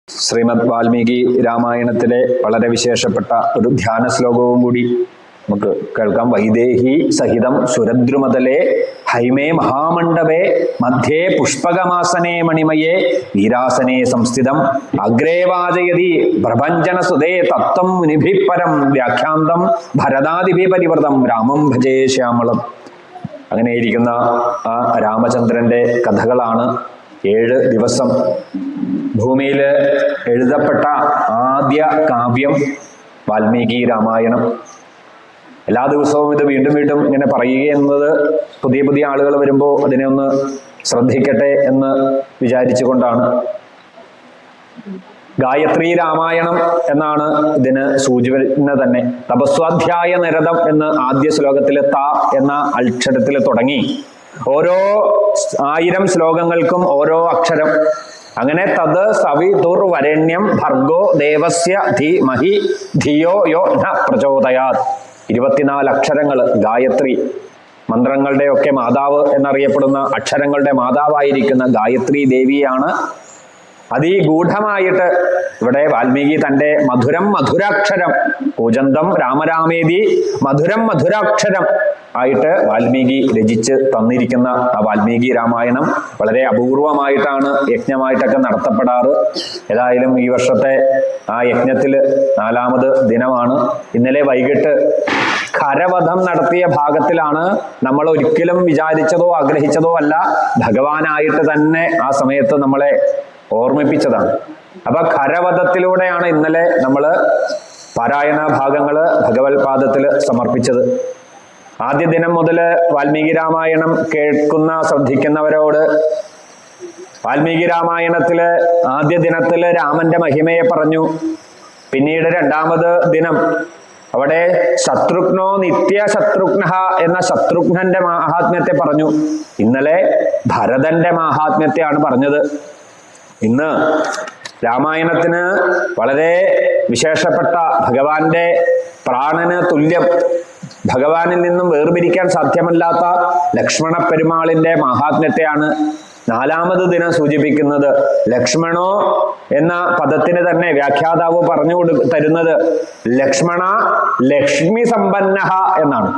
ശ്രീമദ് വാൽമീകി രാമായണത്തിലെ വളരെ വിശേഷപ്പെട്ട ഒരു ധ്യാന ശ്ലോകവും കൂടി നമുക്ക് കേൾക്കാം. വൈദേഹി സഹിതം സുരദ്രുമതലേ ഹൈമേ മഹാമണ്ഡപേ മധ്യേ പുഷ്പകമാസനേ മണിമയേ വീരാസനേ സംസ്ഥിതം അഗ്രേ വാചയതി പ്രപഞ്ചനസുതേ തത്വം മുനിഭിപരം വ്യാഖ്യാന്തം ഭരതാദിഭി പരിവൃതം രാമം ഭജേ ശ്യാമളം. അങ്ങനെയിരിക്കുന്ന ആ രാമചന്ദ്രന്റെ കഥകളാണ് 7 ദിവസം ഭൂമിയിൽ എഴുതപ്പെട്ട ആദ്യ കാവ്യം വാൽമീകി രാമായണം. എല്ലാ ദിവസവും ഇത് വീണ്ടും വീണ്ടും ഇങ്ങനെ പറയുക എന്നത് പുതിയ പുതിയ ആളുകൾ വരുമ്പോൾ അതിനെ ഒന്ന് ശ്രദ്ധിക്കട്ടെ എന്ന് വിചാരിച്ചുകൊണ്ടാണ്. ഗായത്രി രാമായണം എന്നാണ് ഇതിന് സൂചന തന്നെ. തപസ്വാധ്യായ നിരതം എന്ന് ആദ്യ ശ്ലോകത്തിൽ ത എന്ന അക്ഷരത്തിൽ തുടങ്ങി ഓരോ 1000 ശ്ലോകങ്ങൾക്കും ഓരോ അക്ഷരം. അങ്ങനെ തത് സവിതുർവരണ്യം ഭർഗോ ദേവസ്യ ധീമഹി ധിയോ യോ ന പ്രചോദയാത്. 24 അക്ഷരങ്ങൾ. ഗായത്രി മന്ത്രങ്ങളുടെ ഒക്കെ മാതാവ് എന്നറിയപ്പെടുന്ന അക്ഷരങ്ങളുടെ മാതാവായിരിക്കുന്ന ഗായത്രി ദേവിയാണ് അതിഗൂഢമായിട്ട് ഇവിടെ വാൽമീകി തൻ്റെ മധുരം മധുരാക്ഷരം കൂജന്തം രാമരാമേതി മധുരം മധുരാക്ഷരം ആയിട്ട് വാൽമീകി രചിച്ച് തന്നിരിക്കുന്ന ആ വാൽമീകി രാമായണം വളരെ അപൂർവമായിട്ടാണ് യജ്ഞമായിട്ടൊക്കെ നടത്തപ്പെടാറ്. ഏതായാലും ഈ വർഷത്തെ ആ യജ്ഞത്തിൽ 4ാമത് ദിനമാണ്. ഇന്നലെ വൈകിട്ട് ഖരവധം നടത്തിയ ഭാഗത്തിലാണ് നമ്മൾ ഒരിക്കലും വിചാരിച്ചതോ ആഗ്രഹിച്ചതോ അല്ല, ഭഗവാനായിട്ട് തന്നെ ആ സമയത്ത് നമ്മളെ ഓർമ്മിപ്പിച്ചതാണ്. അപ്പൊ ഖരവധത്തിലൂടെയാണ് ഇന്നലെ നമ്മൾ പാരായണ ഭാഗങ്ങള് ഭഗവത് പാദത്തിൽ സമർപ്പിച്ചത്. ആദ്യ ദിനം മുതൽ വാൽമീകി രാമായണം കേൾക്കുന്ന ശ്രദ്ധിക്കുന്നവരോട് വാൽമീകി രാമായണത്തില് ആദ്യ ദിനത്തില് രാമന്റെ മഹിമയെ പറഞ്ഞു. പിന്നീട് 2ാമത് ദിനം അവിടെ ശത്രുഘ്നോ നിത്യ ശത്രുഘ്ന എന്ന ശത്രുഘ്നന്റെ മാഹാത്മ്യത്തെ പറഞ്ഞു. ഇന്നലെ ഭരതന്റെ മാഹാത്മ്യത്തെയാണ് പറഞ്ഞത്. ഇന്ന് രാമായണത്തിന് വളരെ വിശേഷപ്പെട്ട ഭഗവാന്റെ പ്രാണന് തുല്യം, ഭഗവാനിൽ നിന്നും വേർപിരിക്കാൻ സാധ്യമല്ലാത്ത ലക്ഷ്മണ പെരുമാളിന്റെ മഹാത്മ്യത്തെയാണ് 4ാമത് ദിനം സൂചിപ്പിക്കുന്നത്. ലക്ഷ്മണോ എന്ന പദത്തിന് തന്നെ വ്യാഖ്യാതാവ് പറഞ്ഞു തരുന്നത് ലക്ഷ്മണ ലക്ഷ്മി സമ്പന്ന എന്നാണ്.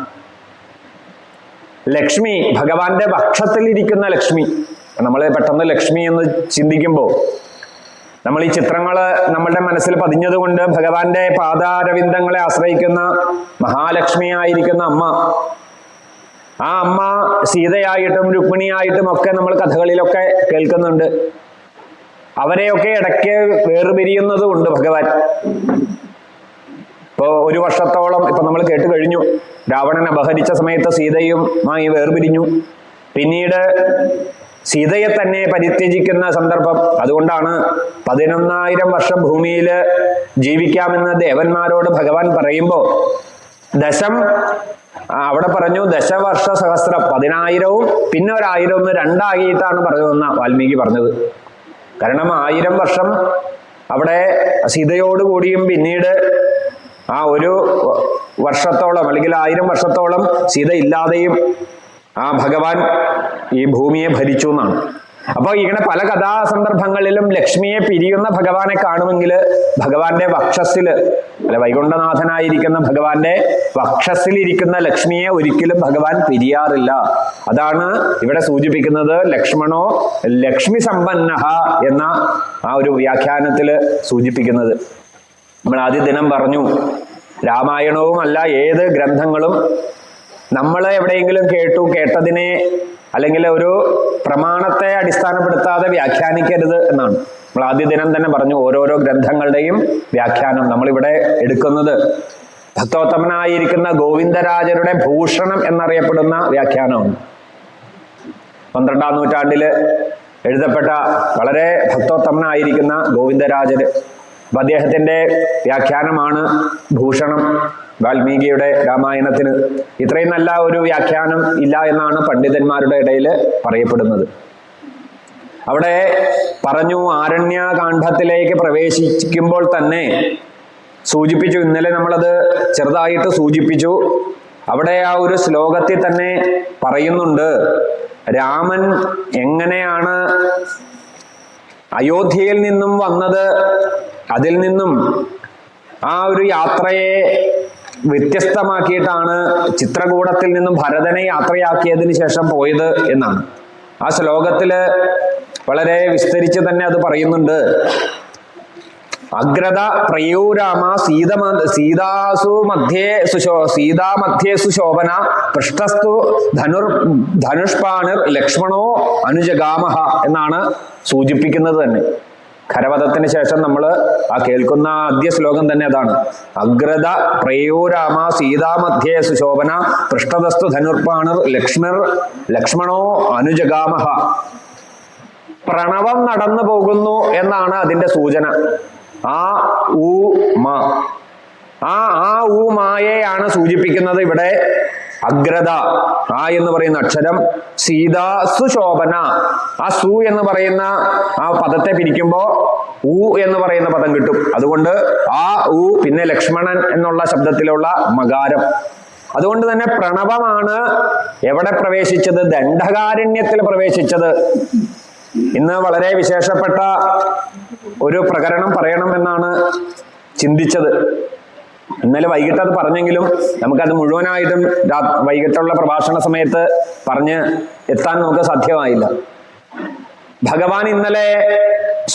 ലക്ഷ്മി ഭഗവാന്റെ വക്ഷത്തിലിരിക്കുന്ന ലക്ഷ്മി. നമ്മൾ പെട്ടെന്ന് ലക്ഷ്മി എന്ന് ചിന്തിക്കുമ്പോൾ നമ്മൾ ഈ ചിത്രങ്ങള് നമ്മളുടെ മനസ്സിൽ പതിഞ്ഞതുകൊണ്ട് ഭഗവാന്റെ പാദാരവിന്ദങ്ങളെ ആശ്രയിക്കുന്ന മഹാലക്ഷ്മിയായിരിക്കുന്ന അമ്മ, ആ അമ്മ സീതയായിട്ടും രുക്മിണിയായിട്ടും ഒക്കെ നമ്മൾ കഥകളിലൊക്കെ കേൾക്കുന്നുണ്ട്. അവരെയൊക്കെ ഇടയ്ക്ക് വേർപിരിയുന്നതുമുണ്ട് ഭഗവാൻ. ഇപ്പോ 1 വർഷത്തോളം ഇപ്പൊ നമ്മൾ കേട്ട് കഴിഞ്ഞു. രാവണൻ അപഹരിച്ച സമയത്ത് സീതയുമായി വേർപിരിഞ്ഞു. പിന്നീട് സീതയെ തന്നെ പരിത്യജിക്കുന്ന സന്ദർഭം. അതുകൊണ്ടാണ് 11,000 വർഷം ഭൂമിയിൽ ജീവിക്കാമെന്ന് ദേവന്മാരോട് ഭഗവാൻ പറയുമ്പോൾ അവിടെ പറഞ്ഞു ദശവർഷ സഹസ്രം, 10,000വും പിന്നെ 1,000 2ആയിട്ടാണ് പറഞ്ഞതെന്ന വാൽമീകി പറഞ്ഞത്. കാരണം 1000 വർഷം അവിടെ സീതയോടുകൂടിയും പിന്നീട് ആ 1 വർഷത്തോളം അല്ലെങ്കിൽ 1000 വർഷത്തോളം സീത ഇല്ലാതെയും ആ ഭഗവാൻ ഈ ഭൂമിയെ ഭരിച്ചു എന്നാണ്. അപ്പൊ ഇങ്ങനെ പല കഥാസന്ദർഭങ്ങളിലും ലക്ഷ്മിയെ പിരിയുന്ന ഭഗവാനെ കാണുമെങ്കിൽ ഭഗവാന്റെ വക്ഷസ്സില് അല്ല വൈകുണ്ഠനാഥനായിരിക്കുന്ന ഭഗവാന്റെ വക്ഷസ്സിലിരിക്കുന്ന ലക്ഷ്മിയെ ഒരിക്കലും ഭഗവാൻ പിരിയാറില്ല. അതാണ് ഇവിടെ സൂചിപ്പിക്കുന്നത്. ലക്ഷ്മണോ ലക്ഷ്മി സമ്പന്ന എന്ന ആ ഒരു വ്യാഖ്യാനത്തിൽ സൂചിപ്പിക്കുന്നത്. നമ്മൾ ആദ്യ ദിനം പറഞ്ഞു രാമായണവും അല്ല ഏത് ഗ്രന്ഥങ്ങളും നമ്മൾ എവിടെയെങ്കിലും കേട്ടതിനെ അല്ലെങ്കിൽ ഒരു പ്രമാണത്തെ അടിസ്ഥാനപ്പെടുത്താതെ വ്യാഖ്യാനിക്കരുത് എന്നാണ്. നമ്മൾ ആദ്യ ദിനം തന്നെ പറഞ്ഞു ഓരോരോ ഗ്രന്ഥങ്ങളുടെയും വ്യാഖ്യാനം. നമ്മളിവിടെ എടുക്കുന്നത് ഭക്തോത്തമനായിരിക്കുന്ന ഗോവിന്ദരാജരുടെ ഭൂഷണം എന്നറിയപ്പെടുന്ന വ്യാഖ്യാനമാണ്. 12ാം നൂറ്റാണ്ടില് എഴുതപ്പെട്ട വളരെ ഭക്തോത്തമനായിരിക്കുന്ന ഗോവിന്ദരാജര്. അപ്പൊ അദ്ദേഹത്തിന്റെ വ്യാഖ്യാനമാണ് ഭൂഷണം വാൽമീകിയുടെ രാമായണത്തിന്. ഇത്രയും നല്ല ഒരു വ്യാഖ്യാനം ഇല്ല എന്നാണ് പണ്ഡിതന്മാരുടെ ഇടയിൽ പറയപ്പെടുന്നത്. അവിടെ പറഞ്ഞു ആരണ്യകാണ്ഡത്തിലേക്ക് പ്രവേശിക്കുമ്പോൾ തന്നെ സൂചിപ്പിച്ചു. ഇന്നലെ നമ്മളത് ചെറുതായിട്ട് സൂചിപ്പിച്ചു. അവിടെ ആ ഒരു ശ്ലോകത്തിൽ തന്നെ പറയുന്നുണ്ട് രാമൻ എങ്ങനെയാണ് അയോധ്യയിൽ നിന്നും വന്നത്, അതിൽ നിന്നും ആ ഒരു യാത്രയെ വ്യത്യസ്തമാക്കിയിട്ടാണ് ചിത്രകൂടത്തിൽ നിന്നും ഭരതനെ യാത്രയാക്കിയതിന് ശേഷം പോയത് എന്നാണ്. ആ ശ്ലോകത്തില് വളരെ വിസ്തരിച്ച് തന്നെ അത് പറയുന്നുണ്ട്. അഗ്രത പ്രയൂരാമ സീതാമധ്യേ സുശോഭന പൃഷ്ടസ്തു ധനുഷ്പാണിർ ലക്ഷ്മണോ അനുജഗാമഹ എന്നാണ് സൂചിപ്പിക്കുന്നത് തന്നെ. ഖരവധത്തിന് ശേഷം നമ്മൾ ആ കേൾക്കുന്ന ആദ്യ ശ്ലോകം തന്നെ അതാണ്. അഗ്രത പ്രയൂരാമ സീതാമധ്യേ സുശോഭന പൃഷ്ടതസ്തു ധനുർപാണിർ ലക്ഷ്മണോ അനുജഗാമഹ. പ്രണവം നടന്നു പോകുന്നു എന്നാണ് അതിന്റെ സൂചന. ആ ഊ മ, ആ ഊ മായെയാണ് സൂചിപ്പിക്കുന്നത് ഇവിടെ. അഗ്രത ആ എന്ന് പറയുന്ന അക്ഷരം, സീതാ സുശോഭന, ആ സു എന്ന് പറയുന്ന ആ പദത്തെ പിരിക്കുമ്പോ ഊ എന്ന് പറയുന്ന പദം കിട്ടും. അതുകൊണ്ട് ആ ഊ പിന്നെ ലക്ഷ്മണൻ എന്നുള്ള ശബ്ദത്തിലുള്ള മകാരം. അതുകൊണ്ട് തന്നെ പ്രണവമാണ് എവിടെ പ്രവേശിച്ചത്? ദണ്ഡകാരണ്യത്തിൽ പ്രവേശിച്ചത്. ഇന്ന് വളരെ വിശേഷപ്പെട്ട ഒരു പ്രകരണം പറയണം എന്നാണ് ചിന്തിച്ചത്. ഇന്നലെ വൈകിട്ട് അത് പറഞ്ഞെങ്കിലും നമുക്കത് മുഴുവനായിട്ടും വൈകിട്ടുള്ള പ്രഭാഷണ സമയത്ത് പറഞ്ഞ് എത്താൻ നമുക്ക് സാധ്യമായില്ല. ഭഗവാൻ ഇന്നലെ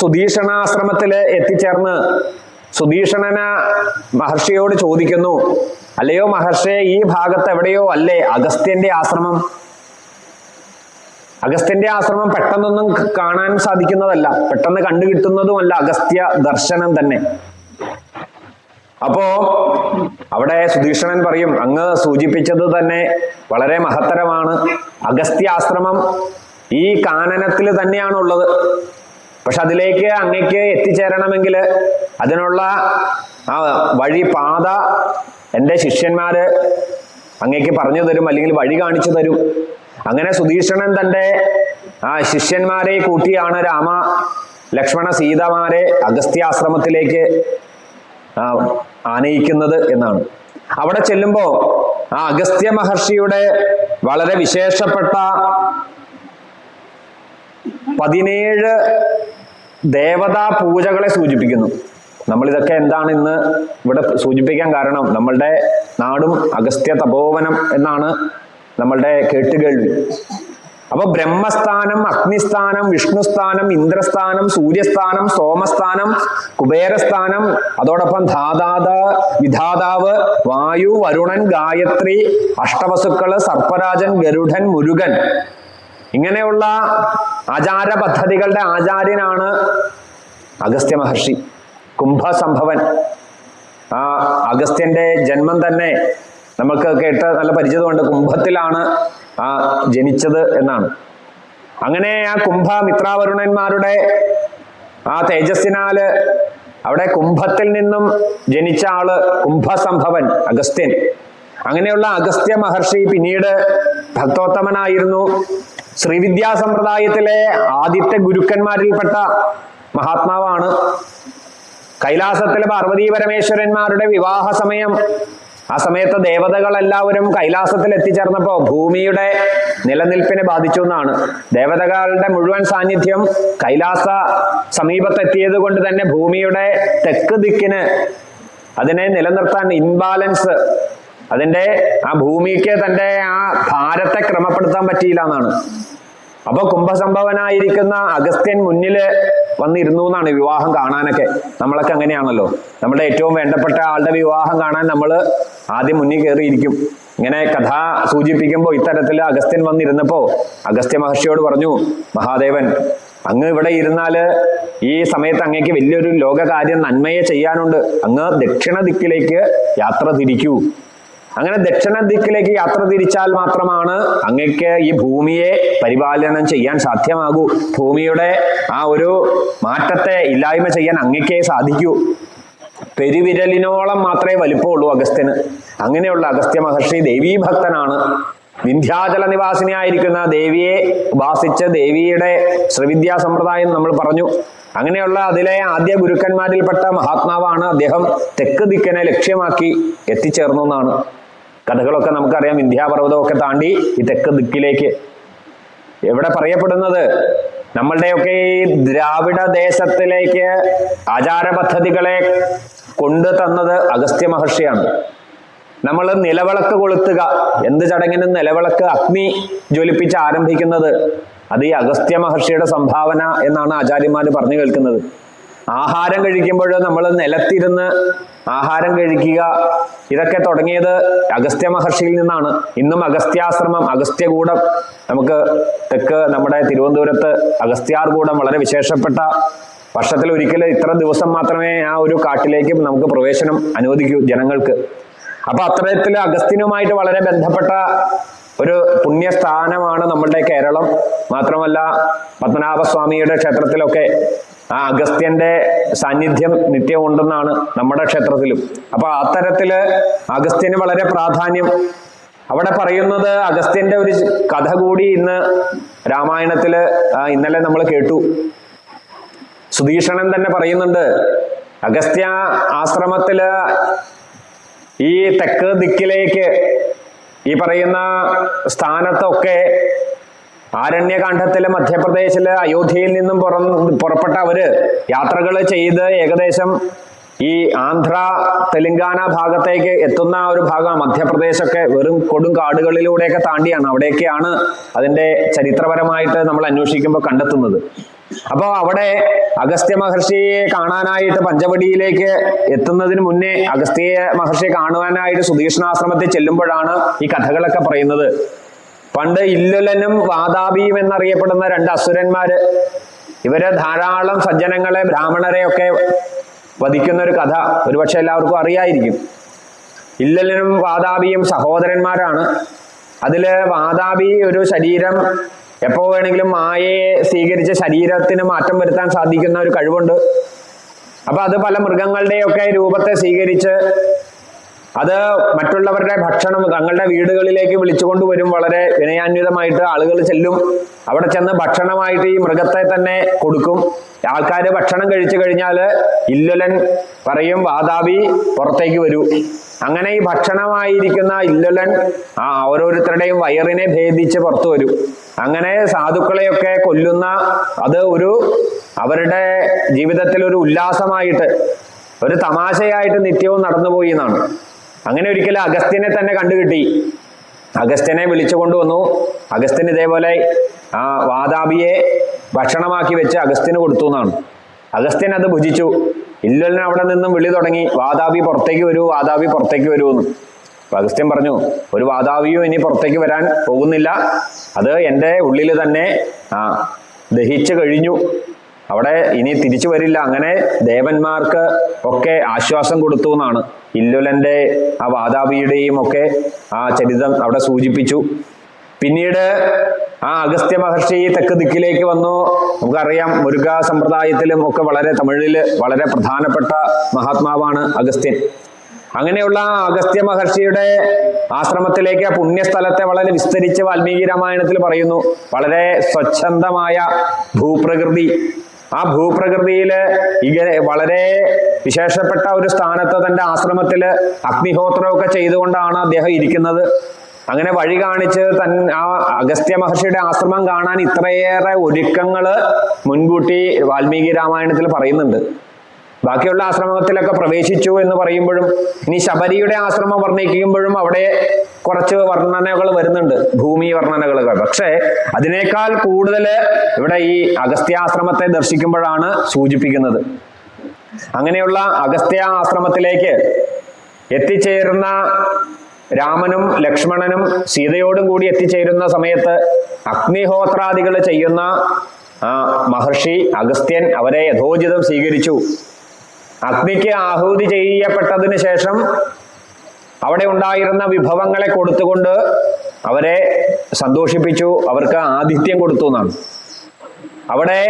സുധീഷണാശ്രമത്തിൽ എത്തിച്ചേർന്ന് സുധീഷണന മഹർഷിയോട് ചോദിക്കുന്നു, അല്ലയോ മഹർഷിയെ, ഈ ഭാഗത്ത് എവിടെയോ അല്ലേ അഗസ്ത്യന്റെ ആശ്രമം? അഗസ്ത്യന്റെ ആശ്രമം പെട്ടെന്നൊന്നും കാണാൻ സാധിക്കുന്നതല്ല, പെട്ടെന്ന് കണ്ടു കിട്ടുന്നതുമല്ല അഗസ്ത്യ ദർശനം തന്നെ. അപ്പോ അവിടെ സുധീഷണൻ പറയും, അങ്ങ് സൂചിപ്പിച്ചത് തന്നെ വളരെ മഹത്തരമാണ്. അഗസ്ത്യാശ്രമം ഈ കാനനത്തിൽ തന്നെയാണുള്ളത്. പക്ഷെ അതിലേക്ക് അങ്ങക്ക് എത്തിച്ചേരണമെങ്കിൽ അതിനുള്ള ആ വഴി പാത എൻ്റെ ശിഷ്യന്മാര് അങ്ങക്ക് പറഞ്ഞു തരും, അല്ലെങ്കിൽ വഴി കാണിച്ചു തരും. അങ്ങനെ സുധീഷണൻ തൻ്റെ ആ ശിഷ്യന്മാരെ കൂട്ടിയാണ് രാമ ലക്ഷ്മണ സീതമാരെ അഗസ്ത്യാശ്രമത്തിലേക്ക് ആനയിക്കുന്നത് എന്നാണ്. അവിടെ ചെല്ലുമ്പോ ആ അഗസ്ത്യ മഹർഷിയുടെ വളരെ വിശേഷപ്പെട്ട 17 ദേവതാ പൂജകളെ സൂചിപ്പിക്കുന്നു. നമ്മളിതൊക്കെ എന്താണ് ഇന്ന് ഇവിടെ സൂചിപ്പിക്കാൻ കാരണം? നമ്മളുടെ നാടും അഗസ്ത്യ തപോവനം എന്നാണ് നമ്മളുടെ കേട്ടുകേൾവി. അപ്പൊ ബ്രഹ്മസ്ഥാനം, അഗ്നിസ്ഥാനം, വിഷ്ണുസ്ഥാനം, ഇന്ദ്രസ്ഥാനം, സൂര്യസ്ഥാനം, സോമസ്ഥാനം, കുബേരസ്ഥാനം, അതോടൊപ്പം വിധാതാവ്, വായു, വരുണൻ, ഗായത്രി, അഷ്ടവസുക്കള്, സർപ്പരാജൻ, ഗരുഡൻ, മുരുകൻ, ഇങ്ങനെയുള്ള ആചാര പദ്ധതികളുടെ ആചാര്യനാണ് അഗസ്ത്യ മഹർഷി, കുംഭസംഭവൻ. ആ അഗസ്ത്യന്റെ ജന്മം തന്നെ നമുക്ക് കേട്ട് നല്ല പരിചിതമുണ്ട്. കുംഭത്തിലാണ് ജനിച്ചത് എന്നാണ്. അങ്ങനെ ആ മിത്രാവരുണന്മാരുടെ ആ തേജസ്സിനാല് അവിടെ കുംഭത്തിൽ നിന്നും ജനിച്ച ആള് കുംഭസംഭവൻ അഗസ്ത്യൻ. അങ്ങനെയുള്ള അഗസ്ത്യ മഹർഷി പിന്നീട് ഭക്തോത്തമനായിരുന്നു. ശ്രീവിദ്യാ സമ്പ്രദായത്തിലെ ആദ്യത്തെ ഗുരുക്കന്മാരിൽപ്പെട്ട മഹാത്മാവാണ്. കൈലാസത്തിലെ പാർവതീ പരമേശ്വരന്മാരുടെ വിവാഹ സമയം, ആ സമയത്ത് ദേവതകളെല്ലാവരും കൈലാസത്തിൽ എത്തിച്ചേർന്നപ്പോ ഭൂമിയുടെ നിലനിൽപ്പിനെ ബാധിച്ചു എന്നാണ്. ദേവതകളുടെ മുഴുവൻ സാന്നിധ്യം കൈലാസ സമീപത്തെത്തിയത് കൊണ്ട് തന്നെ ഭൂമിയുടെ തെക്ക് ദിക്കിന് അതിനെ നിലനിർത്താൻ ഇൻബാലൻസ്, അതിൻ്റെ ആ ഭൂമിക്ക് തൻ്റെ ആ ഭാരത്തെ ക്രമപ്പെടുത്താൻ പറ്റിയില്ല എന്നാണ്. അപ്പൊ കുംഭസംഭവനായിരിക്കുന്ന അഗസ്ത്യൻ മുന്നില് വന്നിരുന്നു എന്നാണ് വിവാഹം കാണാനൊക്കെ. നമ്മളൊക്കെ അങ്ങനെയാണല്ലോ, നമ്മുടെ ഏറ്റവും വേണ്ടപ്പെട്ട ആളുടെ വിവാഹം കാണാൻ നമ്മൾ ആദ്യം മുന്നിൽ കയറിയിരിക്കും. ഇങ്ങനെ കഥ സൂചിപ്പിക്കുമ്പോൾ ഇത്തരത്തിൽ അഗസ്ത്യൻ വന്നിരുന്നപ്പോ അഗസ്ത്യ മഹർഷിയോട് പറഞ്ഞു, മഹാദേവൻ, അങ്ങ് ഇവിടെ ഇരുന്നാല് ഈ സമയത്ത് അങ്ങേക്ക് വലിയൊരു ലോകകാര്യം നന്മയെ ചെയ്യാനുണ്ട്. അങ്ങ് ദക്ഷിണ ദിക്കിലേക്ക് യാത്ര തിരിക്കൂ. അങ്ങനെ ദക്ഷിണ ദിക്കിലേക്ക് യാത്ര തിരിച്ചാൽ മാത്രമാണ് അങ്ങക്ക് ഈ ഭൂമിയെ പരിപാലനം ചെയ്യാൻ സാധ്യമാകൂ. ഭൂമിയുടെ ആ ഒരു മാറ്റത്തെ ഇല്ലായ്മ ചെയ്യാൻ അങ്ങക്കേ സാധിക്കൂ. പെരുവിരലിനോളം മാത്രമേ വലിപ്പമുള്ളൂ അഗസ്ത്യന്. അങ്ങനെയുള്ള അഗസ്ത്യ മഹർഷി ദേവീഭക്തനാണ്. വിന്ധ്യാചല നിവാസിനിയായിരിക്കുന്ന ദേവിയെ ഉപാസിച്ച് ദേവിയുടെ ശ്രീവിദ്യാ സമ്പ്രദായം നമ്മൾ പറഞ്ഞു. അങ്ങനെയുള്ള അതിലെ ആദ്യ ഗുരുക്കന്മാരിൽപ്പെട്ട മഹാത്മാവാണ് അദ്ദേഹം. തെക്ക് ദിക്കിനെ ലക്ഷ്യമാക്കി എത്തിച്ചേർന്നു എന്നാണ് കഥകളൊക്കെ നമുക്കറിയാം. വിന്ധ്യാപർവ്വതമൊക്കെ താണ്ടി ഈ തെക്ക് ദിക്കിലേക്ക് എവിടെ പറയപ്പെടുന്നത് നമ്മളുടെയൊക്കെ ഈ ദ്രാവിഡ ദേശത്തിലേക്ക് ആചാര പദ്ധതികളെ കൊണ്ടു തന്നത് അഗസ്ത്യ മഹർഷിയാണ്. നമ്മൾ നിലവിളക്ക് കൊളുത്തുക, എന്ത് ചടങ്ങിനും നിലവിളക്ക് അഗ്നി ജ്വലിപ്പിച്ച് ആരംഭിക്കുന്നത് അത് ഈ അഗസ്ത്യ മഹർഷിയുടെ സംഭാവന എന്നാണ് ആചാര്യന്മാർ പറഞ്ഞു കേൾക്കുന്നത്. ആഹാരം കഴിക്കുമ്പോൾ നമ്മൾ നിലത്തിരുന്ന് ആഹാരം കഴിക്കുക, ഇതൊക്കെ തുടങ്ങിയത് അഗസ്ത്യ മഹർഷിയിൽ നിന്നാണ്. ഇന്നും അഗസ്ത്യാശ്രമം, അഗസ്ത്യകൂടം, നമുക്ക് തെക്ക് നമ്മുടെ തിരുവനന്തപുരത്ത് അഗസ്ത്യാർകൂടം വളരെ വിശേഷപ്പെട്ട, വർഷത്തിൽ ഒരിക്കൽ ഇത്ര ദിവസം മാത്രമേ ആ ഒരു കാട്ടിലേക്ക് നമുക്ക് പ്രവേശനം അനുവദിക്കൂ ജനങ്ങൾക്ക്. അപ്പൊ അത്തരത്തിൽ അഗസ്ത്യനുമായിട്ട് വളരെ ബന്ധപ്പെട്ട ഒരു പുണ്യസ്ഥാനമാണ് നമ്മളുടെ കേരളം. മാത്രമല്ല പത്മനാഭസ്വാമിയുടെ ക്ഷേത്രത്തിലൊക്കെ ആ അഗസ്ത്യന്റെ സാന്നിധ്യം നിത്യവും ഉണ്ടെന്നാണ് നമ്മുടെ ക്ഷേത്രത്തിലും. അപ്പൊ അത്തരത്തില് അഗസ്ത്യന് വളരെ പ്രാധാന്യം. അവിടെ പറയുന്നത് അഗസ്ത്യന്റെ ഒരു കഥ കൂടി ഇന്ന് രാമായണത്തില് ഇന്നലെ നമ്മൾ കേട്ടു. സുധീഷണൻ തന്നെ പറയുന്നുണ്ട്, അഗസ്ത്യ ആശ്രമത്തില് ഈ തെക്ക് ദിക്കിലേക്ക് ഈ പറയുന്ന സ്ഥാനത്തൊക്കെ ആരണ്യകാണ്ഡത്തിലെ മധ്യപ്രദേശിലെ അയോധ്യയിൽ നിന്നും പുറപ്പെട്ട അവര് യാത്രകൾ ചെയ്ത് ഏകദേശം ഈ ആന്ധ്ര തെലങ്കാന ഭാഗത്തേക്ക് എത്തുന്ന ഒരു ഭാഗം മധ്യപ്രദേശൊക്കെ വെറും കൊടും കാടുകളിലൂടെയൊക്കെ താണ്ടിയാണ്. അവിടെയൊക്കെയാണ് അതിന്റെ ചരിത്രപരമായിട്ട് നമ്മൾ അന്വേഷിക്കുമ്പോൾ കണ്ടെത്തുന്നത്. അപ്പോൾ അവിടെ അഗസ്ത്യ മഹർഷിയെ കാണാനായിട്ട് പഞ്ചവടിയിലേക്ക് എത്തുന്നതിന് മുന്നേ അഗസ്ത്യ മഹർഷിയെ കാണുവാനായിട്ട് സുധീഷ്ണാശ്രമത്തിൽ ചെല്ലുമ്പോഴാണ് ഈ കഥകളൊക്കെ പറയുന്നത്. പണ്ട് ഇല്ലുലനും വാതാപിയും എന്നറിയപ്പെടുന്ന രണ്ട് അസുരന്മാര്, ഇവര് ധാരാളം സജ്ജനങ്ങളെ ബ്രാഹ്മണരെയൊക്കെ വധിക്കുന്ന ഒരു കഥ ഒരുപക്ഷെ എല്ലാവർക്കും അറിയായിരിക്കും. ഇല്ലുലനും വാതാപിയും സഹോദരന്മാരാണ്. അതില് വാതാപി ഒരു ശരീരം എപ്പോ വേണമെങ്കിലും മായയെ സ്വീകരിച്ച് ശരീരത്തിന് മാറ്റം വരുത്താൻ സാധിക്കുന്ന ഒരു കഴിവുണ്ട്. അപ്പൊ അത് പല മൃഗങ്ങളുടെയൊക്കെ രൂപത്തെ സ്വീകരിച്ച് അത് മറ്റുള്ളവരുടെ ഭക്ഷണം തങ്ങളുടെ വീടുകളിലേക്ക് വിളിച്ചുകൊണ്ട് വരും. വളരെ വിനയാന്വിതമായിട്ട് ആളുകൾ ചെല്ലും. അവിടെ ചെന്ന് ഭക്ഷണമായിട്ട് ഈ മൃഗത്തെ തന്നെ കൊടുക്കും. ആൾക്കാർ ഭക്ഷണം കഴിച്ചു കഴിഞ്ഞാൽ ഇല്ലുലൻ പറയും, വാതാപി പുറത്തേക്ക് വരൂ. അങ്ങനെ ഈ ഭക്ഷണമായിരിക്കുന്ന ഇല്ലുലൻ ആ ഓരോരുത്തരുടെയും വയറിനെ ഭേദിച്ച് പുറത്തു വരും. അങ്ങനെ സാധുക്കളെയൊക്കെ കൊല്ലുന്ന അത് ഒരു അവരുടെ ജീവിതത്തിൽ ഒരു ഉല്ലാസമായിട്ട്, ഒരു തമാശയായിട്ട് നിത്യവും നടന്നുപോയി എന്നാണ്. അങ്ങനെ ഒരിക്കലും അഗസ്ത്യനെ തന്നെ കണ്ടുകിട്ടി. അഗസ്ത്യനെ വിളിച്ചു കൊണ്ടുവന്നു. അഗസ്ത്യൻ ഇതേപോലെ ആ വാതാപിയെ ഭക്ഷണമാക്കി വെച്ച് അഗസ്ത്യന് കൊടുത്തു എന്നാണ്. അഗസ്ത്യൻ അത് ഭുജിച്ചു. ഇല്ലുലൻ അവിടെ നിന്നും വിളി തുടങ്ങി, വാതാപി പുറത്തേക്ക് വരൂ, വാതാപി പുറത്തേക്ക് വരൂ എന്ന്. അഗസ്ത്യൻ പറഞ്ഞു, ഒരു വാതാപിയും ഇനി പുറത്തേക്ക് വരാൻ പോകുന്നില്ല, അത് എൻ്റെ ഉള്ളിൽ തന്നെ ദഹിച്ചു കഴിഞ്ഞു, അവിടെ ഇനി തിരിച്ചു വരില്ല. അങ്ങനെ ദേവന്മാർക്ക് ഒക്കെ ആശ്വാസം കൊടുത്തു എന്നാണ് ഇല്ലുലന്റെ ആ വാതാപിയുടെയും ഒക്കെ ആ ചരിതം അവിടെ സൂചിപ്പിച്ചു. പിന്നീട് ആ അഗസ്ത്യ മഹർഷി തെക്ക് ദിക്കിലേക്ക് വന്നു. നമുക്കറിയാം മുരുക സമ്പ്രദായത്തിലും ഒക്കെ വളരെ തമിഴില് വളരെ പ്രധാനപ്പെട്ട മഹാത്മാവാണ് അഗസ്ത്യൻ. അങ്ങനെയുള്ള അഗസ്ത്യ മഹർഷിയുടെ ആശ്രമത്തിലേക്ക് പുണ്യസ്ഥലത്തെ വളരെ വിസ്തരിച്ച് വാൽമീകി രാമായണത്തിൽ പറയുന്നു. വളരെ സ്വച്ഛന്തമായ ഭൂപ്രകൃതി, ആ ഭൂപ്രകൃതിയില് ഇങ്ങനെ വളരെ വിശേഷപ്പെട്ട ഒരു സ്ഥാനത്ത് തന്റെ ആശ്രമത്തില് അഗ്നിഹോത്രമൊക്കെ ചെയ്തുകൊണ്ടാണ് അദ്ദേഹം ഇരിക്കുന്നത്. അങ്ങനെ വഴി കാണിച്ച് ആ അഗസ്ത്യ മഹർഷിയുടെ ആശ്രമം കാണാൻ ഇത്രയേറെ ഒരുക്കങ്ങള് മുൻകൂട്ടി വാൽമീകി രാമായണത്തിൽ പറയുന്നുണ്ട്. ബാക്കിയുള്ള ആശ്രമത്തിലൊക്കെ പ്രവേശിച്ചു എന്ന് പറയുമ്പോഴും ഇനി ശബരിയുടെ ആശ്രമം വർണ്ണിക്കുമ്പോഴും അവിടെ കുറച്ച് വർണ്ണനകൾ വരുന്നുണ്ട്, ഭൂമി വർണ്ണനകളൊക്കെ. പക്ഷെ അതിനേക്കാൾ കൂടുതൽ ഇവിടെ ഈ അഗസ്ത്യാശ്രമത്തെ ദർശിക്കുമ്പോഴാണ് സൂചിപ്പിക്കുന്നത്. അങ്ങനെയുള്ള അഗസ്ത്യ ആശ്രമത്തിലേക്ക് എത്തിച്ചേരുന്ന രാമനും ലക്ഷ്മണനും സീതയോടും കൂടി എത്തിച്ചേരുന്ന സമയത്ത് അഗ്നിഹോത്രാദികൾ ചെയ്യുന്ന മഹർഷി അഗസ്ത്യൻ അവരെ യഥോചിതം സ്വീകരിച്ചു. അഗ്നിക്ക് ആഹൂതി ചെയ്യപ്പെട്ടതിന് ശേഷം അവിടെ ഉണ്ടായിരുന്ന വിഭവങ്ങളെ കൊടുത്തുകൊണ്ട് അവരെ സന്തോഷിപ്പിച്ചു, അവർക്ക് ആതിഥ്യം കൊടുത്തു എന്നാണ്. അവിടെ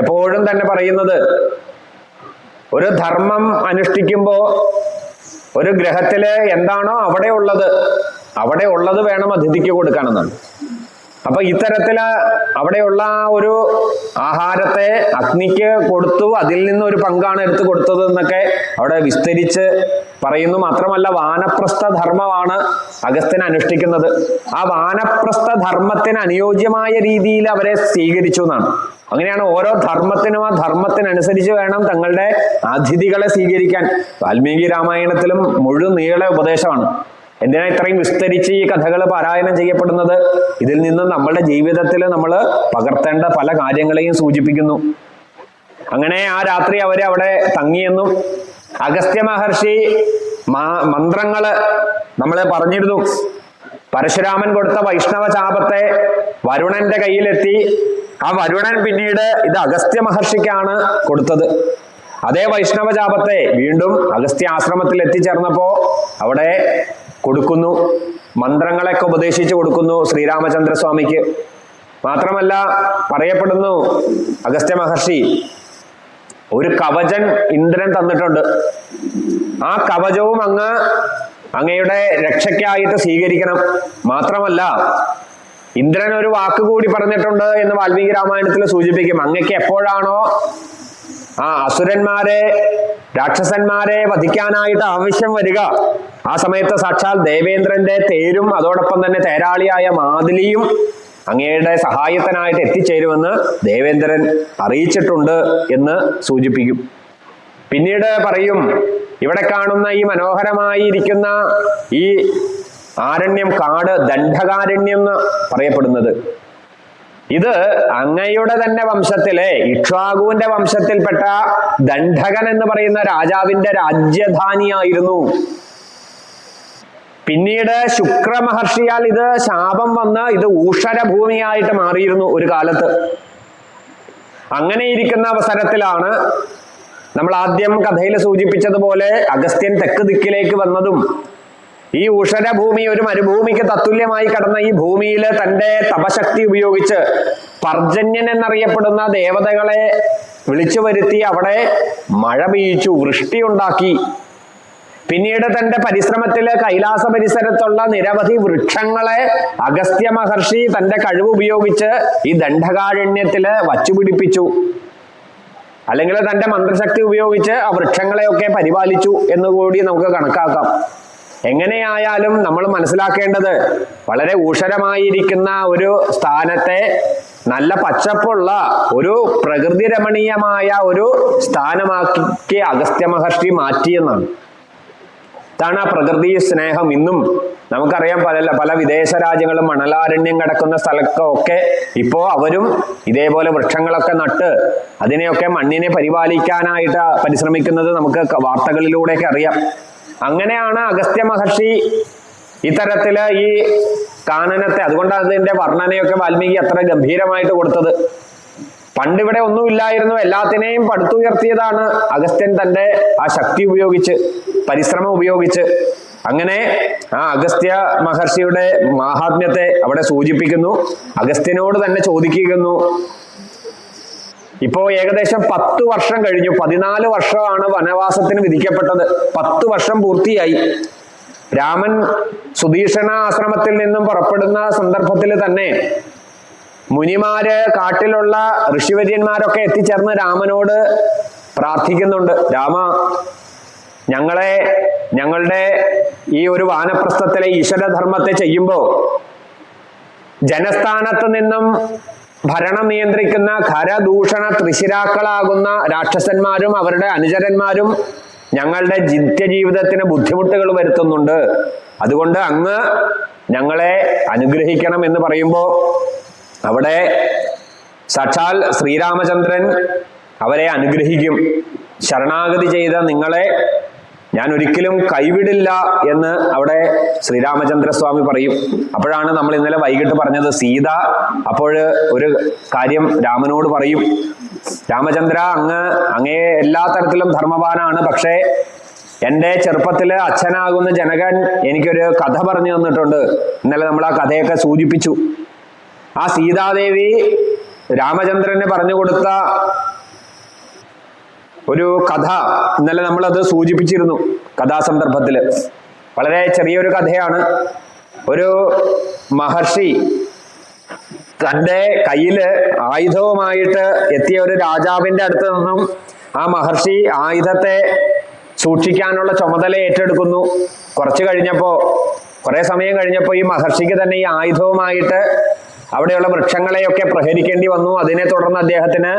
എപ്പോഴും തന്നെ പറയുന്നത്, ഒരു ധർമ്മം അനുഷ്ഠിക്കുമ്പോൾ ഒരു ഗ്രഹത്തില് എന്താണോ അവിടെ ഉള്ളത് വേണം അതിഥിക്ക് കൊടുക്കാനെന്നാണ്. അപ്പൊ ഇത്തരത്തില് അവിടെയുള്ള ഒരു ആഹാരത്തെ അഗ്നിക്ക് കൊടുത്തു, അതിൽ നിന്ന് ഒരു പങ്കാണ് എടുത്തു കൊടുത്തത് എന്നൊക്കെ അവിടെ വിസ്തരിച്ച് പറയുന്നു. മാത്രമല്ല വാനപ്രസ്ഥ ധർമ്മമാണ് അഗസ്ത്യൻ അനുഷ്ഠിക്കുന്നത്. ആ വാനപ്രസ്ഥ ധർമ്മത്തിന് അനുയോജ്യമായ രീതിയിൽ അവരെ സ്വീകരിച്ചു എന്നാണ്. അങ്ങനെയാണ് ഓരോ ധർമ്മത്തിനും ആ ധർമ്മത്തിനനുസരിച്ച് വേണം തങ്ങളുടെ അതിഥികളെ സ്വീകരിക്കാൻ. വാൽമീകി രാമായണത്തിലും മുഴുനീള ഉപദേശമാണ്. എന്തിനാ ഇത്രയും വിസ്തരിച്ച് ഈ കഥകൾ പാരായണം ചെയ്യപ്പെടുന്നത്? ഇതിൽ നിന്നും നമ്മളുടെ ജീവിതത്തിൽ നമ്മൾ പകർത്തേണ്ട പല കാര്യങ്ങളെയും സൂചിപ്പിക്കുന്നു. അങ്ങനെ ആ രാത്രി അവര് അവിടെ തങ്ങിയെന്നും അഗസ്ത്യ മഹർഷി മന്ത്രങ്ങള് നമ്മളെ പറഞ്ഞിരുന്നു. പരശുരാമൻ കൊടുത്ത വൈഷ്ണവ ചാപത്തെ വരുണന്റെ കയ്യിലെത്തി. ആ വരുണൻ പിന്നീട് ഇത് അഗസ്ത്യ മഹർഷിക്കാണ് കൊടുത്തത്. അതേ വൈഷ്ണവ ചാപത്തെ വീണ്ടും അഗസ്ത്യ ആശ്രമത്തിൽ എത്തിച്ചേർന്നപ്പോ അവിടെ കൊടുക്കുന്നു. മന്ത്രങ്ങളൊക്കെ ഉപദേശിച്ചു കൊടുക്കുന്നു ശ്രീരാമചന്ദ്രസ്വാമിക്ക്. മാത്രമല്ല പറയപ്പെടുന്നു അഗസ്ത്യ മഹർഷി ഒരു കവചൻ ഇന്ദ്രൻ തന്നിട്ടുണ്ട്. ആ കവചവും അങ്ങയുടെ രക്ഷയ്ക്കായിട്ട് സ്വീകരിക്കണം. മാത്രമല്ല ഇന്ദ്രൻ ഒരു വാക്കുകൂടി പറഞ്ഞിട്ടുണ്ട് എന്ന് വാൽമീകി രാമായണത്തിൽ സൂചിപ്പിക്കും. അങ്ങക്ക് എപ്പോഴാണോ ആ അസുരന്മാരെ രാക്ഷസന്മാരെ വധിക്കാനായിട്ട് ആവശ്യം വരിക, ആ സമയത്ത് സാക്ഷാൽ ദേവേന്ദ്രന്റെ തേരും അതോടൊപ്പം തന്നെ തേരാളിയായ മാതിലിയും അങ്ങയുടെ സഹായത്തിനായിട്ട് എത്തിച്ചേരുമെന്ന് ദേവേന്ദ്രൻ അറിയിച്ചിട്ടുണ്ട് എന്ന് സൂചിപ്പിക്കും. പിന്നീട് പറയും, ഇവിടെ കാണുന്ന ഈ മനോഹരമായി ഇരിക്കുന്ന ഈ ആരണ്യം, കാട്, ദണ്ഡകാരണ്യം എന്ന് പറയപ്പെടുന്നത്, ഇത് അങ്ങയുടെ തന്നെ വംശത്തിലെ ഇക്ഷ്വാകുവിന്റെ വംശത്തിൽപ്പെട്ട ദണ്ഡകൻ എന്ന് പറയുന്ന രാജാവിന്റെ രാജ്യധാനിയായിരുന്നു. പിന്നീട് ശുക്ര മഹർഷിയാൽ ഇത് ശാപം വന്ന് ഇത് ഊഷരഭൂമിയായിട്ട് മാറിയിരുന്നു ഒരു കാലത്ത്. അങ്ങനെ ഇരിക്കുന്ന അവസരത്തിലാണ് നമ്മൾ ആദ്യം കഥയിൽ സൂചിപ്പിച്ചതുപോലെ അഗസ്ത്യൻ തെക്ക് ദിക്കിലേക്ക് വന്നതും ഈ ഊഷരഭൂമി ഒരു മരുഭൂമിക്ക് തത്തുല്യമായി കടന്ന ഈ ഭൂമിയിൽ തന്റെ തപശക്തി ഉപയോഗിച്ച് പർജന്യൻ എന്നറിയപ്പെടുന്ന ദേവതകളെ വിളിച്ചു വരുത്തി അവിടെ മഴ പെയ്യിച്ചു, വൃഷ്ടി ഉണ്ടാക്കി. പിന്നീട് തന്റെ പരിശ്രമത്തില് കൈലാസ പരിസരത്തുള്ള നിരവധി വൃക്ഷങ്ങളെ അഗസ്ത്യ മഹർഷി തന്റെ കഴിവ് ഉപയോഗിച്ച് ഈ ദണ്ഡകാരണ്യത്തില് വച്ചുപിടിപ്പിച്ചു. അല്ലെങ്കിൽ തന്റെ മന്ത്രശക്തി ഉപയോഗിച്ച് ആ വൃക്ഷങ്ങളെയൊക്കെ പരിപാലിച്ചു എന്നുകൂടി നമുക്ക് കണക്കാക്കാം. എങ്ങനെയായാലും നമ്മൾ മനസ്സിലാക്കേണ്ടത് വളരെ ഊഷരമായിരിക്കുന്ന ഒരു സ്ഥാനത്തെ നല്ല പച്ചപ്പുള്ള ഒരു പ്രകൃതി രമണീയമായ ഒരു സ്ഥാനമാക്കി അഗസ്ത്യ മഹർഷി മാറ്റിയെന്നാണ്. ഇതാണ് ആ പ്രകൃതി സ്നേഹം. ഇന്നും നമുക്കറിയാം പല വിദേശ രാജ്യങ്ങളും മണലാരണ്യം കിടക്കുന്ന സ്ഥലത്തൊക്കെ ഇപ്പോ അവരും ഇതേപോലെ വൃക്ഷങ്ങളൊക്കെ നട്ട് അതിനെയൊക്കെ മണ്ണിനെ പരിപാലിക്കാനായിട്ട് പരിശ്രമിക്കുന്നത് നമുക്ക് വാർത്തകളിലൂടെയൊക്കെ അറിയാം. അങ്ങനെയാണ് അഗസ്ത്യ മഹർഷി ഇത്തരത്തില് ഈ കാനനത്തെ, അതുകൊണ്ടാണ് അതിന്റെ വർണ്ണനയൊക്കെ വാൽമീകി അത്ര ഗംഭീരമായിട്ട് കൊടുത്തത്. പണ്ടിവിടെ ഒന്നുമില്ലായിരുന്നു, എല്ലാത്തിനെയും പടുത്തുയർത്തിയതാണ് അഗസ്ത്യൻ തന്റെ ആ ശക്തി ഉപയോഗിച്ച്, പരിശ്രമം ഉപയോഗിച്ച്. അങ്ങനെ ആ അഗസ്ത്യ മഹർഷിയുടെ മാഹാത്മ്യത്തെ അവിടെ സൂചിപ്പിക്കുന്നു. അഗസ്ത്യനോട് തന്നെ ചോദിക്കുന്നു. ഇപ്പോ ഏകദേശം 10 വർഷം കഴിഞ്ഞു. 14 വർഷമാണ് വനവാസത്തിന് വിധിക്കപ്പെട്ടത്. 10 വർഷം പൂർത്തിയായി. രാമൻ സുധീഷണ ആശ്രമത്തിൽ നിന്നും പുറപ്പെടുന്ന സന്ദർഭത്തിൽ തന്നെ മുനിമാര്, കാട്ടിലുള്ള ഋഷിവര്യന്മാരൊക്കെ എത്തിച്ചേർന്ന് രാമനോട് പ്രാർത്ഥിക്കുന്നുണ്ട്. രാമ, ഞങ്ങളുടെ ഈ ഒരു വാനപ്രസ്ഥത്തിലെ ഈശ്വരധർമ്മത്തെ ചെയ്യുമ്പോ ജനസ്ഥാനത്ത് നിന്നും ഭരണം നിയന്ത്രിക്കുന്ന ഖരദൂഷണ ത്രിശിരാക്കളാകുന്ന രാക്ഷസന്മാരും അവരുടെ അനുചരന്മാരും ഞങ്ങളുടെ നിത്യജീവിതത്തിന് ബുദ്ധിമുട്ടുകൾ വരുത്തുന്നുണ്ട്. അതുകൊണ്ട് അങ്ങ് ഞങ്ങളെ അനുഗ്രഹിക്കണം എന്ന് പറയുമ്പോൾ അവിടെ സാക്ഷാൽ ശ്രീരാമചന്ദ്രൻ അവരെ അനുഗ്രഹിക്കും. ശരണാഗതി ചെയ്ത നിങ്ങളെ ഞാൻ ഒരിക്കലും കൈവിടില്ല എന്ന് അവിടെ ശ്രീരാമചന്ദ്രസ്വാമി പറയും. അപ്പോഴാണ് നമ്മൾ ഇന്നലെ വൈകിട്ട് പറഞ്ഞത്, സീത അപ്പോൾ ഒരു കാര്യം രാമനോട് പറയും. രാമചന്ദ്ര, അങ്ങേ എല്ലാ തരത്തിലും ധർമ്മവാനാണ്. പക്ഷേ എൻ്റെ ചെറുപ്പത്തില് അച്ഛനാകുന്ന ജനകൻ എനിക്കൊരു കഥ പറഞ്ഞു തന്നിട്ടുണ്ട്. ഇന്നലെ നമ്മൾ ആ കഥയൊക്കെ സൂചിപ്പിച്ചു. ആ സീതാദേവി രാമചന്ദ്രന് പറഞ്ഞു കൊടുത്ത ഒരു കഥ ഇന്നലെ നമ്മളത് സൂചിപ്പിച്ചിരുന്നു കഥാസന്ദർഭത്തില്. വളരെ ചെറിയൊരു കഥയാണ്. ഒരു മഹർഷി തൻ്റെ കയ്യില് ആയുധവുമായിട്ട് എത്തിയ ഒരു രാജാവിന്റെ അടുത്ത് നിന്നും ആ മഹർഷി ആയുധത്തെ സൂക്ഷിക്കാനുള്ള ചുമതല ഏറ്റെടുക്കുന്നു. കുറെ സമയം കഴിഞ്ഞപ്പോ ഈ മഹർഷിക്ക് തന്നെ ഈ ആയുധവുമായിട്ട് അവിടെയുള്ള വൃക്ഷങ്ങളെയൊക്കെ പ്രഹരിക്കേണ്ടി വന്നു. അതിനെ തുടർന്ന് അദ്ദേഹത്തിന്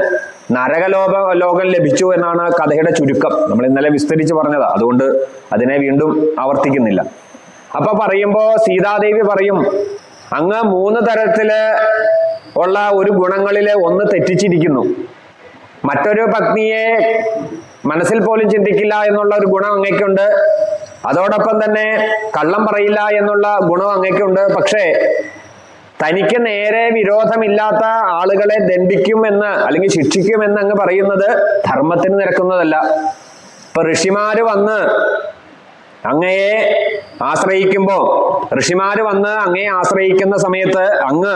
ലോകം ലഭിച്ചു എന്നാണ് കഥയുടെ ചുരുക്കം. നമ്മൾ ഇന്നലെ വിസ്തരിച്ച് പറഞ്ഞതാ, അതുകൊണ്ട് അതിനെ വീണ്ടും ആവർത്തിക്കുന്നില്ല. അപ്പൊ പറയുമ്പോ സീതാദേവി പറയും, അങ്ങ് 3 തരത്തില് ഉള്ള ഒരു ഗുണങ്ങളില് ഒന്ന് തെറ്റിച്ചിരിക്കുന്നു. മറ്റൊരു പത്നിയെ മനസ്സിൽ പോലും ചിന്തിക്കില്ല എന്നുള്ള ഒരു ഗുണം അങ്ങയ്ക്കുണ്ട്. അതോടൊപ്പം തന്നെ കള്ളം പറയില്ല എന്നുള്ള ഗുണം അങ്ങയ്ക്കുണ്ട്. പക്ഷേ തനിക്ക് നേരെ വിരോധമില്ലാത്ത ആളുകളെ ദണ്ഡിക്കുമെന്ന് അല്ലെങ്കിൽ ശിക്ഷിക്കുമെന്ന് അങ്ങ് പറയുന്നത് ധർമ്മത്തിന് നിരക്കുന്നതല്ല. ഇപ്പൊ ഋഷിമാര് വന്ന് അങ്ങയെ ആശ്രയിക്കുമ്പോ, ഋഷിമാര് വന്ന് അങ്ങയെ ആശ്രയിക്കുന്ന സമയത്ത് അങ്ങ്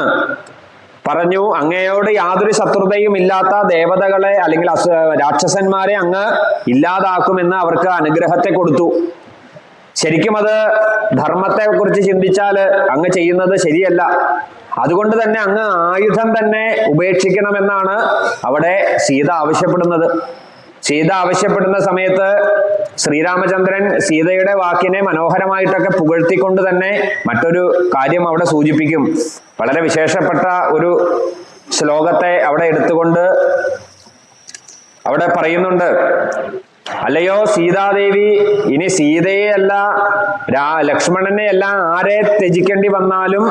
പറഞ്ഞു, അങ്ങയോട് യാതൊരു ശത്രുതയും ഇല്ലാത്ത ദേവതകളെ അല്ലെങ്കിൽ രാക്ഷസന്മാരെ അങ്ങ് ഇല്ലാതാക്കുമെന്ന് അവർക്ക് അനുഗ്രഹത്തെ കൊടുത്തു. ശരിക്കും അത് ധർമ്മത്തെ കുറിച്ച് ചിന്തിച്ചാൽ അങ്ങ് ചെയ്യുന്നത് ശരിയല്ല. അതുകൊണ്ട് തന്നെ അങ്ങ് ആയുധം തന്നെ ഉപേക്ഷിക്കണമെന്നാണ് അവിടെ സീത ആവശ്യപ്പെടുന്നത്. സീത ആവശ്യപ്പെടുന്ന സമയത്ത് ശ്രീരാമചന്ദ്രൻ സീതയുടെ വാക്കിനെ മനോഹരമായിട്ടൊക്കെ പുകഴ്ത്തിക്കൊണ്ട് തന്നെ മറ്റൊരു കാര്യം അവിടെ സൂചിപ്പിക്കും. വളരെ വിശേഷപ്പെട്ട ഒരു ശ്ലോകത്തെ അവിടെ എടുത്തുകൊണ്ട് അവിടെ പറയുന്നുണ്ട്, അല്ലയോ സീതാദേവി, ഇനി സീതയെ അല്ല ലക്ഷ്മണനെ അല്ല ആരെ ത്യജിക്കേണ്ടി വന്നാലും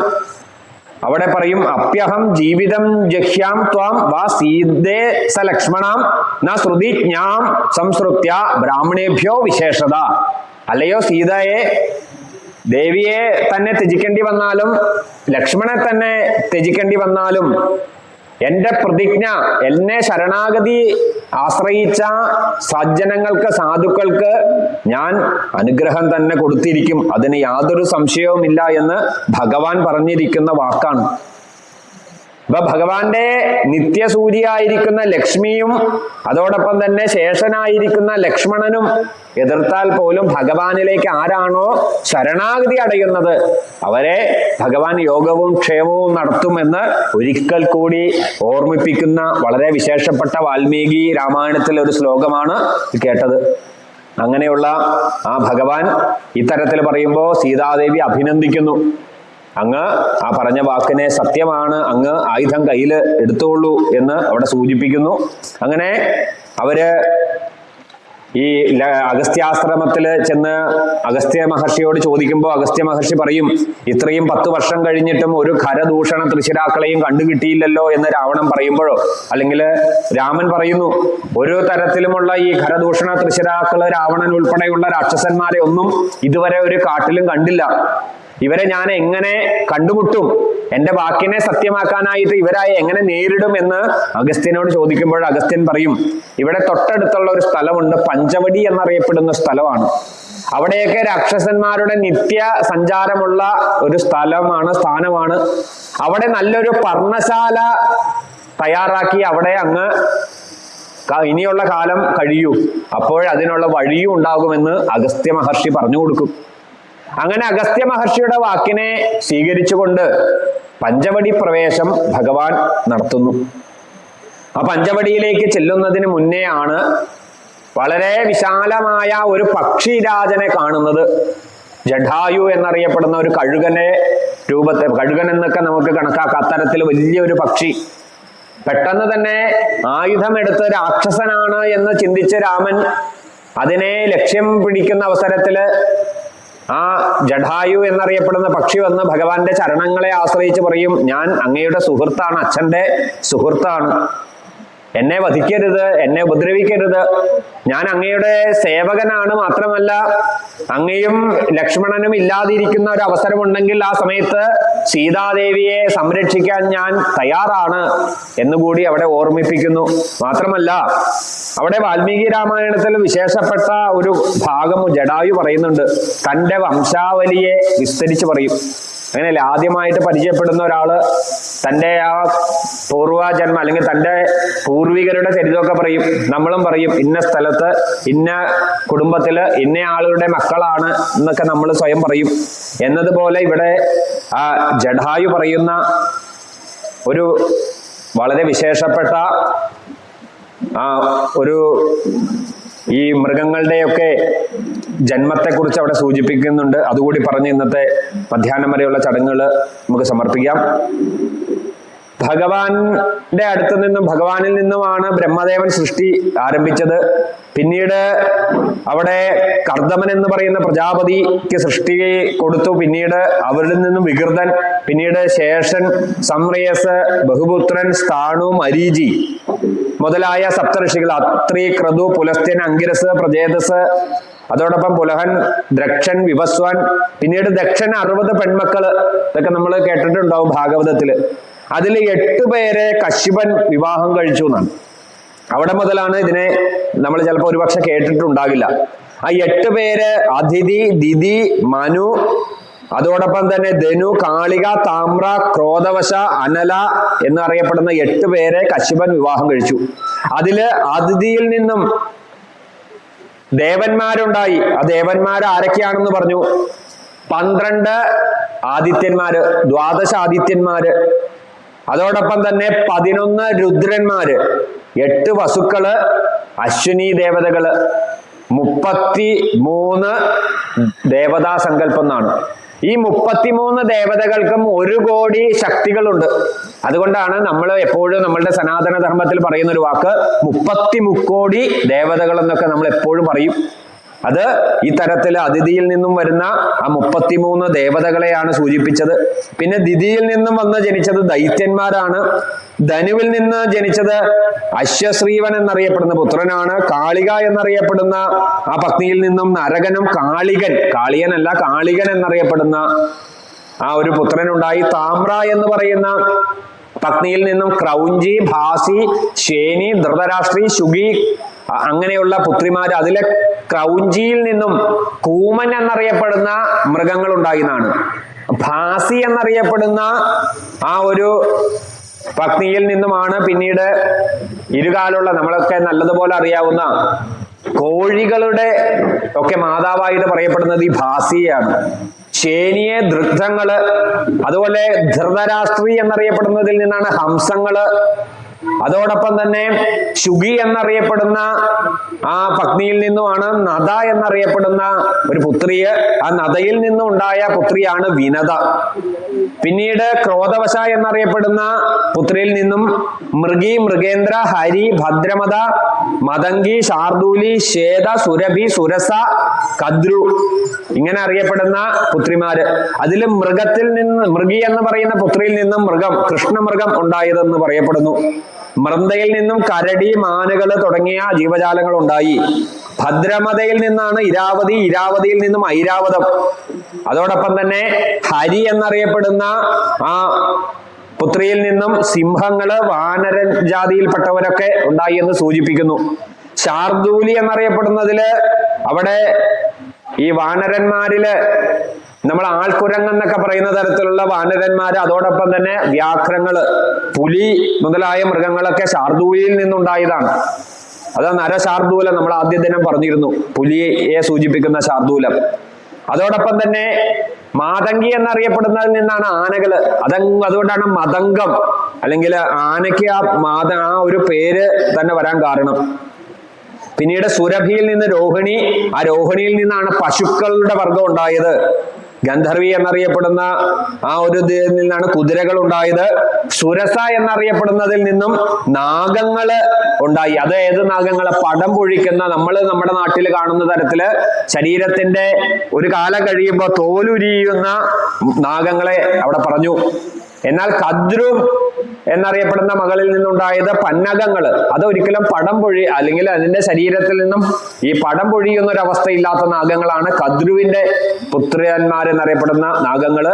അവിടെ പറയും, അപ്യഹം ജീവിതം ജഹ്യാം ത്വാം വാ സീതേ സ ലക്ഷ്മണാം ന ശ്രുതിജ്ഞാം സംസൃത്യ ബ്രാഹ്മണേഭ്യോ വിശേഷത. അല്ലയോ സീതയെ, ദേവിയെ തന്നെ ത്യജിക്കേണ്ടി വന്നാലും ലക്ഷ്മണനെ തന്നെ ത്യജിക്കേണ്ടി വന്നാലും എന്റെ പ്രതിജ്ഞ, എന്നെ ശരണാഗതി ആശ്രയിച്ച സജ്ജനങ്ങൾക്ക്, സാധുക്കൾക്ക് ഞാൻ അനുഗ്രഹം തന്നെ കൊടുത്തിരിക്കും. അതിന് യാതൊരു സംശയവുമില്ല എന്ന് ഭഗവാൻ പറഞ്ഞിരിക്കുന്ന വാക്കാണ്. അപ്പൊ ഭഗവാന്റെ നിത്യസൂരിയായിരിക്കുന്ന ലക്ഷ്മിയും അതോടൊപ്പം തന്നെ ശേഷനായിരിക്കുന്ന ലക്ഷ്മണനും എതിർത്താൽ പോലും ഭഗവാനിലേക്ക് ആരാണോ ശരണാഗതി അടയുന്നത് അവരെ ഭഗവാൻ യോഗവും ക്ഷേമവും നടത്തുമെന്ന് ഒരിക്കൽ കൂടി ഓർമ്മിപ്പിക്കുന്ന വളരെ വിശേഷപ്പെട്ട വാൽമീകി രാമായണത്തിലെ ഒരു ശ്ലോകമാണ് കേട്ടത്. അങ്ങനെയുള്ള ആ ഭഗവാൻ ഇത്തരത്തിൽ പറയുമ്പോൾ സീതാദേവി അഭിനന്ദിക്കുന്നു. അങ്ങ് ആ പറഞ്ഞ വാക്കിനെ സത്യമാണ്, അങ്ങ് ആയുധം കയ്യിൽ എടുത്തോളൂ എന്ന് അവിടെ സൂചിപ്പിക്കുന്നു. അങ്ങനെ അവര് ഈ അഗസ്ത്യാശ്രമത്തിൽ ചെന്ന് അഗസ്ത്യ മഹർഷിയോട് ചോദിക്കുമ്പോൾ അഗസ്ത്യ മഹർഷി പറയും, ഇത്രയും 10 വർഷം കഴിഞ്ഞിട്ടും ഒരു ഖരദൂഷണ തൃശിരാക്കളെയും കണ്ടുകിട്ടിയില്ലല്ലോ എന്ന് രാവണൻ പറയുമ്പോഴോ, അല്ലെങ്കിൽ രാമൻ പറയുന്നു, ഒരു തരത്തിലുമുള്ള ഈ ഖരദൂഷണ തൃശിരാക്കള് രാവണൻ ഉൾപ്പെടെയുള്ള രാക്ഷസന്മാരെ ഒന്നും ഇതുവരെ ഒരു കാട്ടിലും കണ്ടില്ല. ഇവരെ ഞാൻ എങ്ങനെ കണ്ടുമുട്ടും, എന്റെ വാക്കിനെ സത്യമാക്കാനായിട്ട് ഇവരായി എങ്ങനെ നേരിടും എന്ന് അഗസ്ത്യനോട് ചോദിക്കുമ്പോൾ അഗസ്ത്യൻ പറയും, ഇവിടെ തൊട്ടടുത്തുള്ള ഒരു സ്ഥലമുണ്ട്, പഞ്ചവടി എന്നറിയപ്പെടുന്ന സ്ഥലമാണ്. അവിടെയൊക്കെ രാക്ഷസന്മാരുടെ നിത്യ സഞ്ചാരമുള്ള ഒരു സ്ഥാനമാണ്. അവിടെ നല്ലൊരു പർണശാല തയ്യാറാക്കി അവിടെ അങ്ങ് ഇനിയുള്ള കാലം കഴിയൂ, അപ്പോഴതിനുള്ള വഴിയും ഉണ്ടാകുമെന്ന് അഗസ്ത്യ മഹർഷി പറഞ്ഞു കൊടുക്കും. അങ്ങനെ അഗസ്ത്യ മഹർഷിയുടെ വാക്കിനെ സ്വീകരിച്ചുകൊണ്ട് പഞ്ചവടി പ്രവേശം ഭഗവാൻ നടത്തുന്നു. ആ പഞ്ചവടിയിലേക്ക് ചെല്ലുന്നതിന് മുന്നേ ആണ് വളരെ വിശാലമായ ഒരു പക്ഷിരാജനെ കാണുന്നത്. ജഡായു എന്നറിയപ്പെടുന്ന ഒരു കഴുകനെ രൂപത്തെ, കഴുകൻ എന്നൊക്കെ നമുക്ക് കണക്കാക്കാം, അത്തരത്തിൽ വലിയൊരു പക്ഷി. പെട്ടെന്ന് തന്നെ ആയുധമെടുത്ത് രാക്ഷസനാണ് എന്ന് ചിന്തിച്ച് രാമൻ അതിനെ ലക്ഷ്യം പിടിക്കുന്ന അവസരത്തില് ആ ജഡായു എന്നറിയപ്പെടുന്ന പക്ഷി വന്ന് ഭഗവാന്റെ ചരണങ്ങളെ ആശ്രയിച്ച് പറയും, ഞാൻ അങ്ങയുടെ സുഹൃത്താണ്, അച്ഛന്റെ സുഹൃത്താണ്, എന്നെ വധിക്കരുത്, എന്നെ ഉപദ്രവിക്കരുത്, ഞാൻ അങ്ങയുടെ സേവകനാണ്, മാത്രമല്ല അങ്ങയും ലക്ഷ്മണനും ഇല്ലാതിരിക്കുന്ന ഒരു അവസരമുണ്ടെങ്കിൽ ആ സമയത്ത് സീതാദേവിയെ സംരക്ഷിക്കാൻ ഞാൻ തയ്യാറാണ് എന്നുകൂടി അവിടെ ഓർമ്മിപ്പിക്കുന്നു. മാത്രമല്ല അവിടെ വാൽമീകി രാമായണത്തിൽ വിശേഷപ്പെട്ട ഒരു ഭാഗം ജഡായു പറയുന്നുണ്ട്, തൻ്റെ വംശാവലിയെ വിസ്തരിച്ച് പറയും. അങ്ങനെയല്ലേ ആദ്യമായിട്ട് പരിചയപ്പെടുന്ന ഒരാള് തൻ്റെ ആ പൂർവജന്മ അല്ലെങ്കിൽ തൻ്റെ പൂർവികരുടെ ചരിത്രമൊക്കെ പറയും. നമ്മളും പറയും, ഇന്ന സ്ഥലത്ത് ഇന്ന കുടുംബത്തില് ഇന്ന ആളുകളുടെ മക്കളാണ് എന്നൊക്കെ നമ്മൾ സ്വയം പറയും. എന്നതുപോലെ ഇവിടെ ആ ജഡായു പറയുന്ന ഒരു വളരെ വിശേഷപ്പെട്ട ഒരു ഈ മൃഗങ്ങളുടെയൊക്കെ ജന്മത്തെക്കുറിച്ച് അവിടെ സൂചിപ്പിക്കുന്നുണ്ട്. അതുകൂടി പറഞ്ഞ് ഇന്നത്തെ മധ്യാഹ്നം വരെയുള്ള ചടങ്ങുകൾ നമുക്ക് സമർപ്പിക്കാം. ഭഗവാന്റെ അടുത്ത് നിന്നും ഭഗവാനിൽ നിന്നുമാണ് ബ്രഹ്മദേവൻ സൃഷ്ടി ആരംഭിച്ചത്. പിന്നീട് അവിടെ കർദമൻ എന്ന് പറയുന്ന പ്രജാപതിക്ക് സൃഷ്ടി കൊടുത്തു. പിന്നീട് അവരിൽ നിന്നും വികൃതൻ, പിന്നീട് ശേഷൻ, സംരേയസ്, ബഹുപുത്രൻ, സ്ഥാണു, മരീചി മുതലായ സപ്തഋഷികൾ, അത്രി, ക്രതു, പുലസ്ത്യൻ, അങ്കിരസ്, പ്രജേതസ്, അതോടൊപ്പം പുലഹൻ, ദ്രക്ഷൻ, വിവസ്വാൻ, പിന്നീട് ദക്ഷൻ 60 പെൺമക്കള്. ഇതൊക്കെ നമ്മൾ കേട്ടിട്ടുണ്ടാവും ഭാഗവതത്തില്. അതിൽ 8 പേരെ കശ്യപൻ വിവാഹം കഴിച്ചു എന്നാണ്. അവിടെ മുതലാണ് ഇതിനെ നമ്മൾ ചിലപ്പോൾ ഒരുപക്ഷെ കേട്ടിട്ടുണ്ടാകില്ല. ആ 8 പേര് അതിഥി, ദിതി, മനു, അതോടൊപ്പം തന്നെ ധനു, കാളിക, താമ്ര, ക്രോധവശ, അനല എന്നറിയപ്പെടുന്ന 8 പേരെ കശ്യപൻ വിവാഹം കഴിച്ചു. അതില് അതിഥിയിൽ നിന്നും ദേവന്മാരുണ്ടായി. ആ ദേവന്മാർ ആരൊക്കെയാണെന്ന് പറഞ്ഞു. 12 ആദിത്യന്മാര്, 12 ആദിത്യന്മാര്, അതോടൊപ്പം തന്നെ 11 രുദ്രന്മാര്, 8 വസുക്കള്, അശ്വിനി ദേവതകള്, 33 ദേവതാ സങ്കല്പം എന്നാണ്. ഈ 33 ദേവതകൾക്കും 1 കോടി ശക്തികളുണ്ട്. അതുകൊണ്ടാണ് നമ്മൾ എപ്പോഴും നമ്മളുടെ സനാതന ധർമ്മത്തിൽ പറയുന്ന ഒരു വാക്ക് 30 മുക്കോടി ദേവതകൾ എന്നൊക്കെ നമ്മൾ എപ്പോഴും പറയും. അത് ഈ തരത്തിൽ അതിഥിയിൽ നിന്നും വരുന്ന ആ 33 ദേവതകളെയാണ് സൂചിപ്പിച്ചത്. പിന്നെ ദിതിയിൽ നിന്നും വന്ന് ജനിച്ചത് ദൈത്യന്മാരാണ്. ധനുവിൽ നിന്ന് ജനിച്ചത് അശ്വശ്രീവൻ എന്നറിയപ്പെടുന്ന പുത്രനാണ്. കാളിക എന്നറിയപ്പെടുന്ന ആ പത്നിയിൽ നിന്നും നരകനും കാളികൻ, കാളിയനല്ല കാളികൻ എന്നറിയപ്പെടുന്ന ആ ഒരു പുത്രനുണ്ടായി. താമ്ര എന്ന് പറയുന്ന പത്നിയിൽ നിന്നും ക്രൗഞ്ചി, ഭാസി, ശേനി, ധൃതരാഷ്ട്രി, ശുഗി അങ്ങനെയുള്ള പുത്രിമാര്. അതിലെ ക്രൗഞ്ചിയിൽ നിന്നും കൂമൻ എന്നറിയപ്പെടുന്ന മൃഗങ്ങൾ ഉണ്ടായിരുന്നാണ്. ഭാസി എന്നറിയപ്പെടുന്ന ആ ഒരു പത്നിയിൽ നിന്നുമാണ് പിന്നീട് ഇരുകാലുള്ള നമ്മളൊക്കെ നല്ലതുപോലെ അറിയാവുന്ന കോഴികളുടെ ഒക്കെ മാതാവായിട്ട് പറയപ്പെടുന്നത് ഈ ഭാസിയാണ്. ശേനിയെ ദൃഗ്ധങ്ങള്, അതുപോലെ ധൃതരാഷ്ട്രി എന്നറിയപ്പെടുന്നതിൽ നിന്നാണ് ഹംസങ്ങള്. അതോടൊപ്പം തന്നെ ശുഗി എന്നറിയപ്പെടുന്ന ആ പത്നിയിൽ നിന്നുമാണ് നദ എന്നറിയപ്പെടുന്ന ഒരു പുത്രിയെ. ആ നദയിൽ നിന്നും ഉണ്ടായ പുത്രിയാണ് വിനത. പിന്നീട് ക്രോധവശ എന്നറിയപ്പെടുന്ന പുത്രിയിൽ നിന്നും മൃഗി, മൃഗേന്ദ്ര, ഹരി, ഭദ്രമത, മതങ്കി, ശാർദൂലി, ശ്വേത, സുരഭി, സുരസ, കദ്രു ഇങ്ങനെ അറിയപ്പെടുന്ന പുത്രിമാര്. അതിലും മൃഗത്തിൽ നിന്ന്, മൃഗി എന്ന് പറയുന്ന പുത്രിയിൽ നിന്നും മൃഗം, കൃഷ്ണമൃഗം ഉണ്ടായതെന്ന് പറയപ്പെടുന്നു. മൃന്ദയിൽ നിന്നും കരടി, മാനുകള് തുടങ്ങിയ ജീവജാലങ്ങൾ ഉണ്ടായി. ഭദ്രമതയിൽ നിന്നാണ് ഇരാവതി, ഇരാവതിയിൽ നിന്നും ഐരാവതം. അതോടൊപ്പം തന്നെ ഹരി എന്നറിയപ്പെടുന്ന ആ പുത്രിയിൽ നിന്നും സിംഹങ്ങള്, വാനര ജാതിയിൽപ്പെട്ടവരൊക്കെ ഉണ്ടായി എന്ന് സൂചിപ്പിക്കുന്നു. ശാർദൂലി എന്നറിയപ്പെടുന്നതില് അവിടെ ഈ വാനരന്മാരില് നമ്മൾ ആൾക്കുരങ്ങെന്നൊക്കെ പറയുന്ന തരത്തിലുള്ള വാനരന്മാര്, അതോടൊപ്പം തന്നെ വ്യാഘ്രങ്ങള്, പുലി മുതലായ മൃഗങ്ങളൊക്കെ ശാർദൂലിയിൽ നിന്നുണ്ടായതാണ്. അത് നരശാർദൂലം നമ്മൾ ആദ്യ ദിനം പറഞ്ഞിരുന്നു, പുലിയെ സൂചിപ്പിക്കുന്ന ശാർദൂലം. അതോടൊപ്പം തന്നെ മാതങ്കി എന്നറിയപ്പെടുന്നതിൽ നിന്നാണ് ആനകള്. അതുകൊണ്ടാണ് മതംഗം അല്ലെങ്കിൽ ആനയ്ക്ക് ആ ഒരു പേര് തന്നെ വരാൻ കാരണം. പിന്നീട് സുരഭിയിൽ നിന്ന് രോഹിണി, ആ രോഹിണിയിൽ നിന്നാണ് പശുക്കളുടെ വർഗം ഉണ്ടായത്. ഗന്ധർവി എന്നറിയപ്പെടുന്ന ആ ഒരു ഇതിൽ നിന്നാണ് കുതിരകൾ ഉണ്ടായത്. സുരസ എന്നറിയപ്പെടുന്നതിൽ നിന്നും നാഗങ്ങള് ഉണ്ടായി. അത് ഏത് നാഗങ്ങള്? പടം പൊഴിക്കുന്ന, നമ്മുടെ നാട്ടിൽ കാണുന്ന തരത്തില് ശരീരത്തിന്റെ ഒരു കാലം കഴിയുമ്പോൾ തോലുരിയുന്ന നാഗങ്ങളെ അവിടെ പറഞ്ഞു. എന്നാൽ കദ്രു എന്നറിയപ്പെടുന്ന മകളിൽ നിന്നുണ്ടായത് പന്നകങ്ങള്. അതൊരിക്കലും പടം പൊഴി അല്ലെങ്കിൽ അതിന്റെ ശരീരത്തിൽ നിന്നും ഈ പടം പൊഴിയുന്ന ഒരു അവസ്ഥയില്ലാത്ത നാഗങ്ങളാണ് കദ്രുവിന്റെ പുത്രന്മാരെന്നറിയപ്പെടുന്ന നാഗങ്ങള്.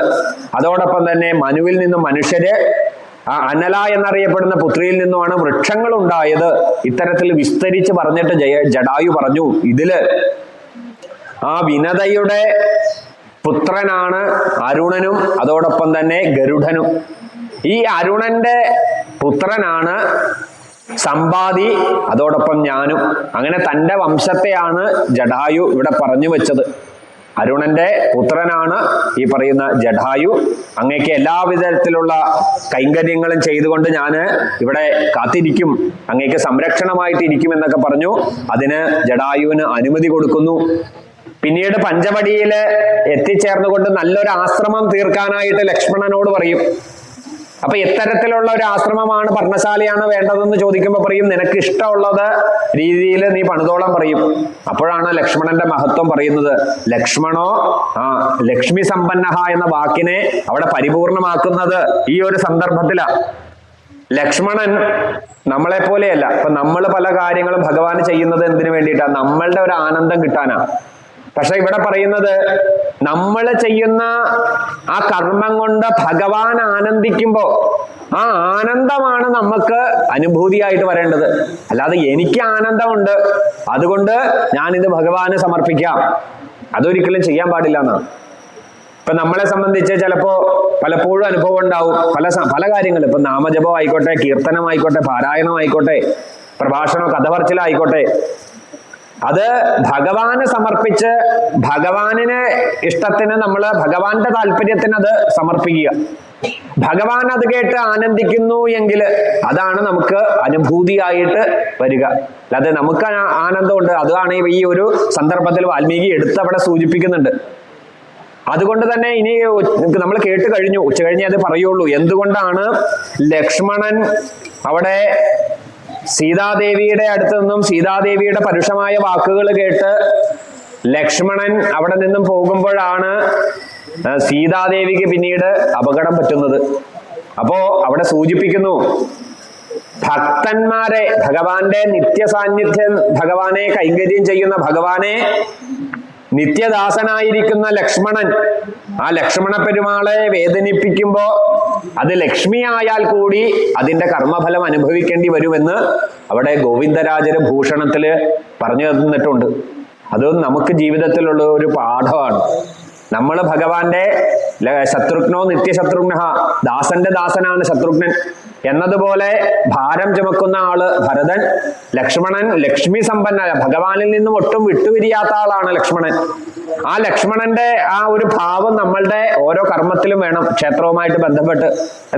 അതോടൊപ്പം തന്നെ മനുവിൽ നിന്നും മനുഷ്യര്, അനല എന്നറിയപ്പെടുന്ന പുത്രിയിൽ നിന്നുമാണ് വൃക്ഷങ്ങൾ ഉണ്ടായത്. ഇത്തരത്തിൽ വിസ്തരിച്ച് പറഞ്ഞിട്ട് ജടായു പറഞ്ഞു, ഇതില് ആ വിനതയുടെ പുത്രനാണ് അരുണനും അതോടൊപ്പം തന്നെ ഗരുഡനും. ഈ അരുണന്റെ പുത്രനാണ് സമ്പാദി, അതോടൊപ്പം ഞാനും. അങ്ങനെ തൻ്റെ വംശത്തെയാണ് ജടായു ഇവിടെ പറഞ്ഞു വെച്ചത്. അരുണന്റെ പുത്രനാണ് ഈ പറയുന്ന ജടായു. അങ്ങേക്ക് എല്ലാവിധത്തിലുള്ള കൈങ്കര്യങ്ങളും ചെയ്തുകൊണ്ട് ഞാൻ ഇവിടെ കാത്തിരിക്കും, അങ്ങേക്ക് സംരക്ഷണമായിട്ട് ഇരിക്കും എന്നൊക്കെ പറഞ്ഞു. അതിന് ജടായുവിന് അനുമതി കൊടുക്കുന്നു. പിന്നീട് പഞ്ചവടിയിൽ എത്തിച്ചേർന്നുകൊണ്ട് നല്ലൊരു ആശ്രമം തീർക്കാനായിട്ട് ലക്ഷ്മണനോട് പറയും. അപ്പൊ എത്തരത്തിലുള്ള ഒരു ആശ്രമമാണ്, പർണശാലയാണ് വേണ്ടതെന്ന് ചോദിക്കുമ്പോൾ പറയും, നിനക്ക് ഇഷ്ടമുള്ളത് രീതിയിൽ നീ പണിതോളം പറയും. അപ്പോഴാണ് ലക്ഷ്മണന്റെ മഹത്വം പറയുന്നത്. ലക്ഷ്മണോ ലക്ഷ്മി സമ്പന്നഹ എന്ന വാക്കിനെ അവിടെ പരിപൂർണമാക്കുന്നത് ഈ ഒരു സന്ദർഭത്തിലാണ്. ലക്ഷ്മണൻ നമ്മളെ പോലെയല്ല. ഇപ്പൊ നമ്മൾ പല കാര്യങ്ങളും ഭഗവാന് ചെയ്യുന്നത് എന്തിനു വേണ്ടിയിട്ടാണ്? നമ്മളുടെ ഒരു ആനന്ദം കിട്ടാനാണ്. പക്ഷെ ഇവിടെ പറയുന്നത് നമ്മൾ ചെയ്യുന്ന ആ കർമ്മം കൊണ്ട് ഭഗവാൻ ആനന്ദിക്കുമ്പോ ആ ആനന്ദമാണ് നമുക്ക് അനുഭൂതിയായിട്ട് വരേണ്ടത്. അല്ലാതെ എനിക്ക് ആനന്ദമുണ്ട് അതുകൊണ്ട് ഞാനിത് ഭഗവാന് സമർപ്പിക്കാം, അതൊരിക്കലും ചെയ്യാൻ പാടില്ല എന്നാണ്. ഇപ്പൊ നമ്മളെ സംബന്ധിച്ച് പലപ്പോഴും അനുഭവം ഉണ്ടാവും. പല കാര്യങ്ങളും, ഇപ്പൊ നാമജപം ആയിക്കോട്ടെ, കീർത്തനം ആയിക്കോട്ടെ, പാരായണം ആയിക്കോട്ടെ, പ്രഭാഷണം, കഥ പറച്ചിലായിക്കോട്ടെ, അത് ഭഗവാന് സമർപ്പിച്ച് ഭഗവാനിന് ഇഷ്ടത്തിന് നമ്മൾ ഭഗവാന്റെ താല്പര്യത്തിന് അത് സമർപ്പിക്കുക. ഭഗവാൻ അത് കേട്ട് ആനന്ദിക്കുന്നു എങ്കിൽ അതാണ് നമുക്ക് അനുഭൂതിയായിട്ട് വരിക. അല്ലാതെ നമുക്ക് ആനന്ദമുണ്ട്, അതാണ് ഈ ഒരു സന്ദർഭത്തിൽ വാൽമീകി അവിടെ സൂചിപ്പിക്കുന്നുണ്ട്. അതുകൊണ്ട് തന്നെ ഇനി നമ്മൾ കേട്ട് കഴിഞ്ഞു, ഉച്ച കഴിഞ്ഞേ അത് പറയുള്ളൂ. എന്തുകൊണ്ടാണ് ലക്ഷ്മണൻ അവിടെ സീതാദേവിയുടെ അടുത്ത് നിന്നും സീതാദേവിയുടെ പരുഷമായ വാക്കുകൾ കേട്ട് ലക്ഷ്മണൻ അവിടെ നിന്നും പോകുമ്പോഴാണ് സീതാദേവിക്ക് പിന്നീട് അപകടം പറ്റുന്നത്. അപ്പോ അവിടെ സൂചിപ്പിക്കുന്നു, ഭക്തന്മാരെ, ഭഗവാന്റെ നിത്യസാന്നിധ്യം, ഭഗവാനെ കൈങ്കര്യം ചെയ്യുന്ന ഭഗവാനെ നിത്യദാസനായിരിക്കുന്ന ലക്ഷ്മണൻ, ആ ലക്ഷ്മണ പെരുമാളെ വേദനിപ്പിക്കുമ്പോ അത് ലക്ഷ്മിയായാൽ കൂടി അതിന്റെ കർമ്മഫലം അനുഭവിക്കേണ്ടി വരുമെന്ന് അവിടെ ഗോവിന്ദരാജര് ഭൂഷണത്തില് പറഞ്ഞു തന്നിട്ടുണ്ട്. അത് നമുക്ക് ജീവിതത്തിലുള്ള ഒരു പാഠമാണ്. നമ്മൾ ഭഗവാന്റെ ശത്രുഘ്നോ നിത്യശത്രുഘ്ന, ദാസന്റെ ദാസനാണ് ശത്രുഘ്നൻ എന്നതുപോലെ ഭാരം ചുമക്കുന്ന ആള് ഭരതൻ, ലക്ഷ്മണൻ ലക്ഷ്മി സമ്പന്ന, ഭഗവാനിൽ നിന്നും ഒട്ടും വിട്ടുപിരിയാത്ത ആളാണ് ലക്ഷ്മണൻ. ആ ലക്ഷ്മണന്റെ ആ ഒരു ഭാവം നമ്മളുടെ ഓരോ കർമ്മത്തിലും വേണം. ക്ഷേത്രവുമായിട്ട് ബന്ധപ്പെട്ട്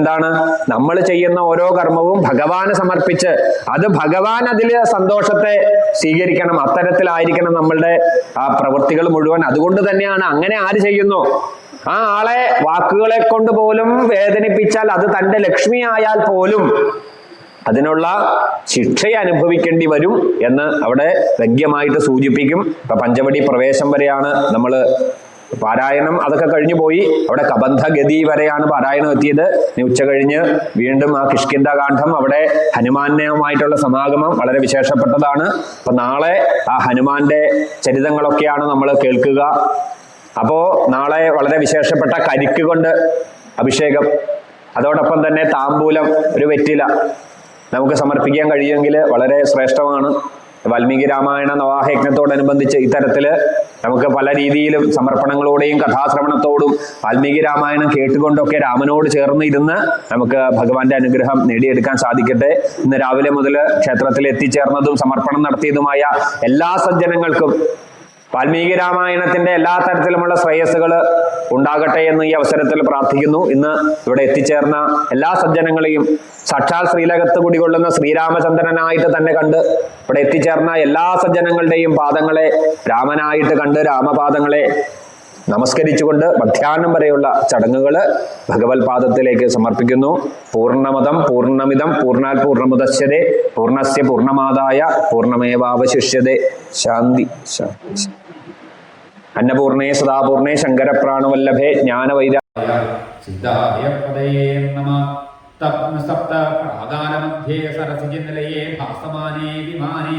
എന്താണ്, നമ്മൾ ചെയ്യുന്ന ഓരോ കർമ്മവും ഭഗവാന് സമർപ്പിച്ച് അത് ഭഗവാൻ അതില് സന്തോഷത്തെ സ്വീകരിക്കണം, അത്തരത്തിലായിരിക്കണം നമ്മളുടെ ആ പ്രവൃത്തികൾ മുഴുവൻ. അതുകൊണ്ട് തന്നെയാണ് അങ്ങനെ ആര് ചെയ്യുന്നു, ആ ആളെ വാക്കുകളെ കൊണ്ട് പോലും വേദനിപ്പിച്ചാൽ അത് തന്റെ ലക്ഷ്മി ആയാൽ പോലും അതിനുള്ള ശിക്ഷയെ അനുഭവിക്കേണ്ടി വരും എന്ന് അവിടെ വ്യംഗ്യമായിട്ട് സൂചിപ്പിക്കും. ഇപ്പൊ പഞ്ചവടി പ്രവേശം വരെയാണ് നമ്മൾ പാരായണം, അതൊക്കെ കഴിഞ്ഞു പോയി. അവിടെ കബന്ധഗതി വരെയാണ് പാരായണം എത്തിയത്. ഉച്ച കഴിഞ്ഞ് വീണ്ടും ആ കിഷ്കിന്ധാകാന്ഡം, അവിടെ ഹനുമാനുമായിട്ടുള്ള സമാഗമം വളരെ വിശേഷപ്പെട്ടതാണ്. അപ്പൊ നാളെ ആ ഹനുമാന്റെ ചരിതങ്ങളൊക്കെയാണ് നമ്മൾ കേൾക്കുക. അപ്പോ നാളെ വളരെ വിശേഷപ്പെട്ട കരിക്ക് കൊണ്ട് അഭിഷേകം, അതോടൊപ്പം തന്നെ താമ്പൂലം, ഒരു വെറ്റില നമുക്ക് സമർപ്പിക്കാൻ കഴിയുമെങ്കിൽ വളരെ ശ്രേഷ്ഠമാണ്. വാൽമീകി രാമായണ നവാഹയജ്ഞത്തോടനുബന്ധിച്ച് ഇത്തരത്തില് നമുക്ക് പല രീതിയിലും സമർപ്പണങ്ങളോടെയും കഥാശ്രവണത്തോടും വാൽമീകി രാമായണം കേട്ടുകൊണ്ടൊക്കെ രാമനോട് ചേർന്ന് ഇരുന്ന് നമുക്ക് ഭഗവാന്റെ അനുഗ്രഹം നേടിയെടുക്കാൻ സാധിക്കട്ടെ. ഇന്ന് രാവിലെ മുതൽ ക്ഷേത്രത്തിൽ എത്തിച്ചേർന്നതും സമർപ്പണം നടത്തിയതുമായ എല്ലാ സജ്ജനങ്ങൾക്കും വാൽമീകി രാമായണത്തിന്റെ എല്ലാ തരത്തിലുമുള്ള ശ്രേയസ്സുകൾ ഉണ്ടാകട്ടെ എന്ന് ഈ അവസരത്തിൽ പ്രാർത്ഥിക്കുന്നു. ഇന്ന് ഇവിടെ എത്തിച്ചേർന്ന എല്ലാ സജ്ജനങ്ങളെയും സാക്ഷാൽ ശ്രീലകത്ത് കുടികൊള്ളുന്ന ശ്രീരാമചന്ദ്രനായിട്ട് തന്നെ കണ്ട് ഇവിടെ എത്തിച്ചേർന്ന എല്ലാ സജ്ജനങ്ങളുടെയും പാദങ്ങളെ രാമനായിട്ട് കണ്ട് രാമപാദങ്ങളെ നമസ്കരിച്ചുകൊണ്ട് മധ്യാഹ്നം വരെയുള്ള ചടങ്ങുകൾ ഭഗവത് പാദത്തിലേക്ക് സമർപ്പിക്കുന്നു. പൂർണ്ണമതം പൂർണ്ണമിതം പൂർണ്ണാൽ പൂർണ്ണമുദശ്യതേ പൂർണ്ണസ്യ പൂർണ്ണമാദായ പൂർണ്ണമേവാവശിഷ്യതേ. ശാന്തി ശാന്തി. അന്നപൂർണേ സദാപൂർണേ ശങ്കരപ്രാണവല്ലഭേ ജ്ഞാനവൈരാ സപ്തപ്രാകാരമധ്യേ സരസിജനിലയേ ഭാസമാനേ വിമാനേ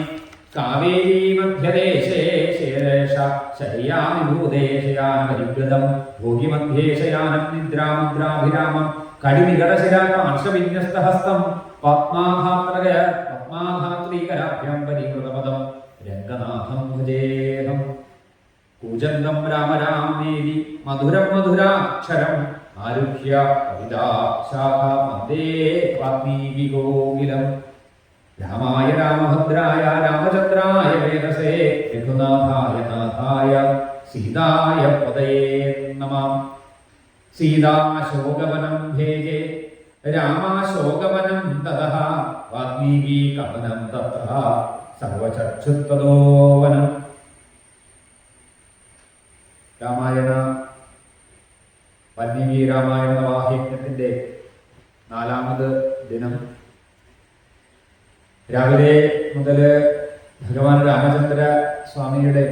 കാവേരീ മധ്യദേശേ ശേഷ ശയ്യാവിഭൂതേശയാനപരിവൃതം ഭോഗിമധ്യേ ശയാനം നിദ്രാമുദ്രാഭിരാമം കടിനികടശിരാപാർശ്വവിന്യസ്തഹസ്തം പത്മാധാത്രീകരാഭ്യം പരികൃതപദം രംഗനാഥം ഭുജേഹം. കൂജന്തം രാമ രാമേതി മധുരം മധുരാക്ഷരം ആരുഹ്യ കവിതാ ശാഖ വന്ദേ വാൽമീകി കോകിലം. രാമായ രാമഭദ്രായ രാമചന്ദ്രായ വേദസേ രഘുനാഥായ നാഥായ സീതായ സീതാശോകവനം ഭേജേ രാമാശോകവനം തതഃ വാൽമീകി കവനം തത്ര സർവചക്ഷുത്തതോവനം. രാമായണ വാൽമീകി രാമായണ വാഹിത്യത്തിന്റെ 4ാമത് ദിനം. രാവിലെ മുതൽ ഭഗവാൻ രാമചന്ദ്ര സ്വാമിയുടെ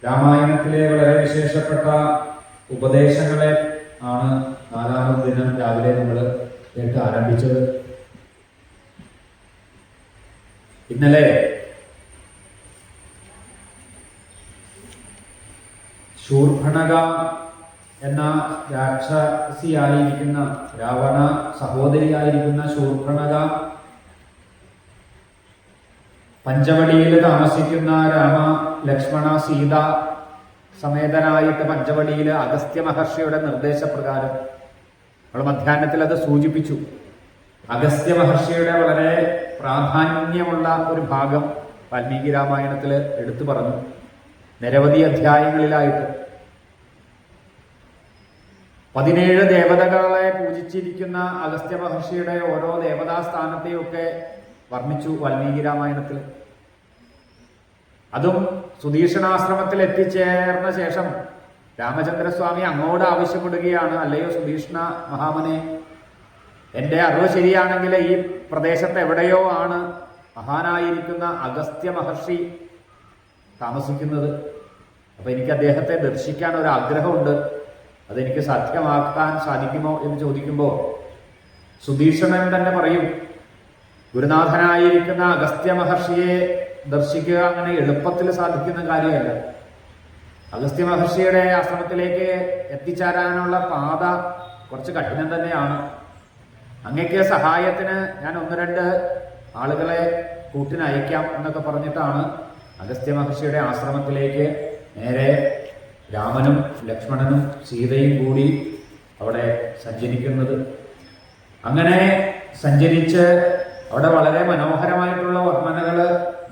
രാമായണത്തിലെ വളരെ വിശേഷപ്പെട്ട ഉപദേശങ്ങളെ ആണ് 4ാമത് ദിനം രാവിലെ നമ്മൾ കേട്ട് ആരംഭിച്ചത്. ഇന്നലെ ശൂർഭണക എന്ന രാക്ഷസിയായിരിക്കുന്ന രാവണ സഹോദരിയായിരിക്കുന്ന ശൂർഭണക പഞ്ചവടിയിൽ താമസിക്കുന്ന രാമ ലക്ഷ്മണ സീത സമേതനായിട്ട് പഞ്ചവടിയിൽ അഗസ്ത്യ മഹർഷിയുടെ നിർദ്ദേശപ്രകാരം നമ്മൾ മധ്യാഹ്നത്തിൽ അത് സൂചിപ്പിച്ചു. അഗസ്ത്യ മഹർഷിയുടെ വളരെ പ്രാധാന്യമുള്ള ഒരു ഭാഗം വാൽമീകി രാമായണത്തിൽ എടുത്തു പറഞ്ഞു. നിരവധി അധ്യായങ്ങളിലായിട്ട് 17 ദേവതകളെ പൂജിച്ചിരിക്കുന്ന അഗസ്ത്യ മഹർഷിയുടെ ഓരോ ദേവതാസ്ഥാനത്തെയൊക്കെ വർണ്ണിച്ചു വാൽമീകി രാമായണത്തിൽ. അതും സുധീഷണാശ്രമത്തിൽ എത്തിച്ചേർന്ന ശേഷം രാമചന്ദ്രസ്വാമി അങ്ങോട്ട് ആവശ്യപ്പെടുകയാണ്, അല്ലയോ സുധീഷ്ണ മഹാമനെ, എൻ്റെ അറിവ് ശരിയാണെങ്കിൽ ഈ പ്രദേശത്ത് എവിടെയോ ആണ് മഹാനായിരിക്കുന്ന അഗസ്ത്യ മഹർഷി താമസിക്കുന്നത്. അപ്പൊ എനിക്ക് അദ്ദേഹത്തെ ദർശിക്കാൻ ഒരു ആഗ്രഹമുണ്ട്, അതെനിക്ക് സാധ്യമാക്കാൻ സാധിക്കുമോ എന്ന് ചോദിക്കുമ്പോൾ സുധീഷണൻ തന്നെ പറയും, ഗുരുനാഥനായിരിക്കുന്ന അഗസ്ത്യ മഹർഷിയെ ദർശിക്കുക അങ്ങനെ എളുപ്പത്തിൽ സാധിക്കുന്ന കാര്യമല്ല. അഗസ്ത്യ മഹർഷിയുടെ ആശ്രമത്തിലേക്ക് എത്തിച്ചേരാനുള്ള പാത കുറച്ച് കഠിനം തന്നെയാണ്. അങ്ങക്ക് സഹായത്തിന് ഞാൻ 1-2 ആളുകളെ കൂട്ടിനയക്കാം എന്നൊക്കെ പറഞ്ഞിട്ടാണ് അഗസ്ത്യ മഹർഷിയുടെ ആശ്രമത്തിലേക്ക് നേരെ രാമനും ലക്ഷ്മണനും സീതയും കൂടി അവിടെ സഞ്ചരിക്കുന്നത്. അങ്ങനെ സഞ്ചരിച്ച് അവിടെ വളരെ മനോഹരമായിട്ടുള്ള വർണ്ണനകൾ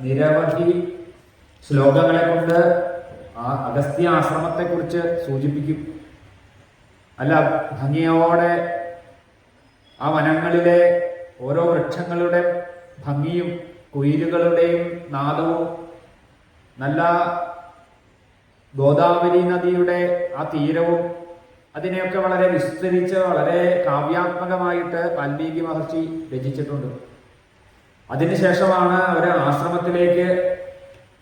നിരവധി ശ്ലോകങ്ങളെ കൊണ്ട് ആ അഗസ്ത്യ ആശ്രമത്തെക്കുറിച്ച് സൂചിപ്പിക്കും. അല്ല ഭംഗിയോടെ ആ വനങ്ങളിലെ ഓരോ വൃക്ഷങ്ങളുടെ ഭംഗിയും കുയിലുകളുടെയും നാദവും നല്ല ഗോദാവരി നദിയുടെ ആ തീരവും അതിനെയൊക്കെ വളരെ വിസ്തരിച്ച് വളരെ കാവ്യാത്മകമായിട്ട് വാൽമീകി മഹർഷി രചിച്ചിട്ടുണ്ട്. അതിനുശേഷമാണ് അവർ ആശ്രമത്തിലേക്ക്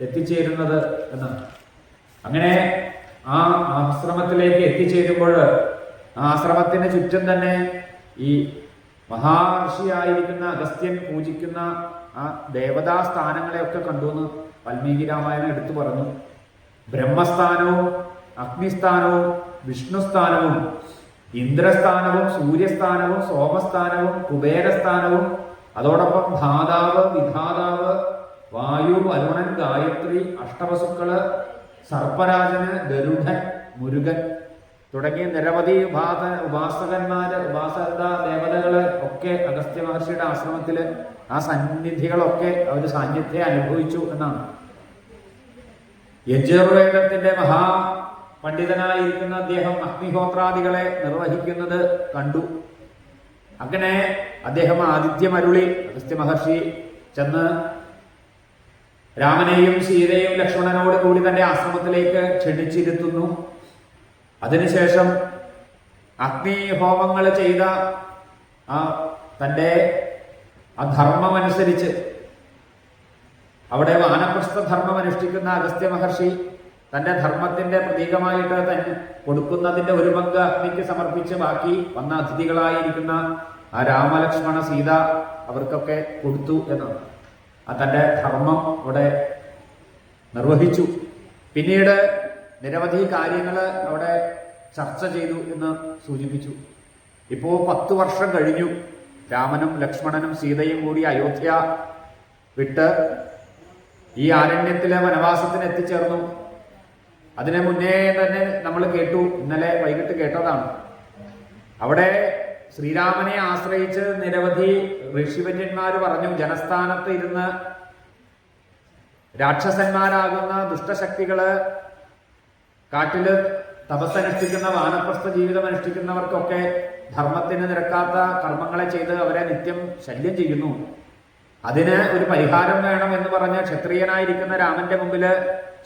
എത്തിച്ചേരുന്നത് എന്നാണ്. അങ്ങനെ ആ ആശ്രമത്തിലേക്ക് എത്തിച്ചേരുമ്പോൾ ആ ആശ്രമത്തിന് ചുറ്റും തന്നെ ഈ മഹാർഷിയായിരിക്കുന്ന അഗസ്ത്യൻ പൂജിക്കുന്ന ആ ദേവതാ സ്ഥാനങ്ങളെയൊക്കെ കണ്ടു എന്ന് വാൽമീകി രാമായണം എടുത്തു പറഞ്ഞു. ബ്രഹ്മസ്ഥാനവും അഗ്നിസ്ഥാനവും വിഷ്ണുസ്ഥാനവും ഇന്ദ്രസ്ഥാനവും സൂര്യസ്ഥാനവും സോമസ്ഥാനവും കുബേരസ്ഥാനവും അതോടൊപ്പം ധാതാവ് വിധാതാവ് വായു അരുണൻ ഗായത്രി അഷ്ടവസുക്കള് സർപ്പരാജന് ഗരുഡൻ മുരുകൻ തുടങ്ങിയ നിരവധി ഉപാസകന്മാര് ഉപാസക ദേവതകള് ഒക്കെ അഗസ്ത്യ മഹർഷിയുടെ ആശ്രമത്തില് ആ സന്നിധികളൊക്കെ അവർ സാന്നിധ്യം അനുഭവിച്ചു എന്നാണ്. യജുർവേദത്തിന്റെ മഹാപണ്ഡിതനായിരിക്കുന്ന അദ്ദേഹം അഗ്നിഹോത്രാദികളെ നിർവഹിക്കുന്നത് കണ്ടു. അങ്ങനെ അദ്ദേഹം ആതിഥ്യമരുളി അഗസ്ത്യ മഹർഷി ചെന്ന് രാമനെയും സീതയും ലക്ഷ്മണനോട് കൂടി തന്റെ ആശ്രമത്തിലേക്ക് ക്ഷണിച്ചിരുത്തുന്നു. അതിനുശേഷം അഗ്നിഹോമങ്ങൾ ചെയ്ത തൻ്റെ ആ ധർമ്മമനുസരിച്ച് അവിടെ വാനപ്രസ്ഥധർമ്മം അനുഷ്ഠിക്കുന്ന അഗസ്ത്യ മഹർഷി തന്റെ ധർമ്മത്തിന്റെ പ്രതീകമായിട്ട് തന്നെ കൊടുക്കുന്നതിന്റെ ഒരു പങ്ക് അഗ്നിക്ക് സമർപ്പിച്ച് ബാക്കി വന്ന അതിഥികളായിരിക്കുന്ന ആ രാമലക്ഷ്മണ സീത അവർക്കൊക്കെ കൊടുത്തു എന്നാണ്. ആ തൻ്റെ ധർമ്മം അവിടെ നിർവഹിച്ചു. പിന്നീട് നിരവധി കാര്യങ്ങൾ അവിടെ ചർച്ച ചെയ്തു എന്ന് സൂചിപ്പിച്ചു. ഇപ്പോ 10 വർഷം കഴിഞ്ഞു. രാമനും ലക്ഷ്മണനും സീതയും കൂടി അയോധ്യ വിട്ട് ഈ ആരണ്യത്തിലെ വനവാസത്തിന് എത്തിച്ചേർന്നു. അതിനു മുന്നേ തന്നെ നമ്മൾ കേട്ടു, ഇന്നലെ വൈകിട്ട് കേട്ടതാണ്. അവിടെ ശ്രീരാമനെ ആശ്രയിച്ച് നിരവധി ഋഷിവര്യന്മാര് പറഞ്ഞു, ജനസ്ഥാനത്ത് ഇരുന്ന് രാക്ഷസന്മാരാകുന്ന ദുഷ്ടശക്തികള് കാട്ടില് തപസ്സനുഷ്ഠിക്കുന്ന വാനപ്രസ്ഥ ജീവിതം അനുഷ്ഠിക്കുന്നവർക്കൊക്കെ ധർമ്മത്തിന് നിരക്കാത്ത കർമ്മങ്ങളെ ചെയ്ത് അവരെ നിത്യം ശല്യം ചെയ്യുന്നു. അതിന് ഒരു പരിഹാരം വേണം എന്ന് പറഞ്ഞ് ക്ഷത്രിയനായിരിക്കുന്ന രാമന്റെ മുമ്പില്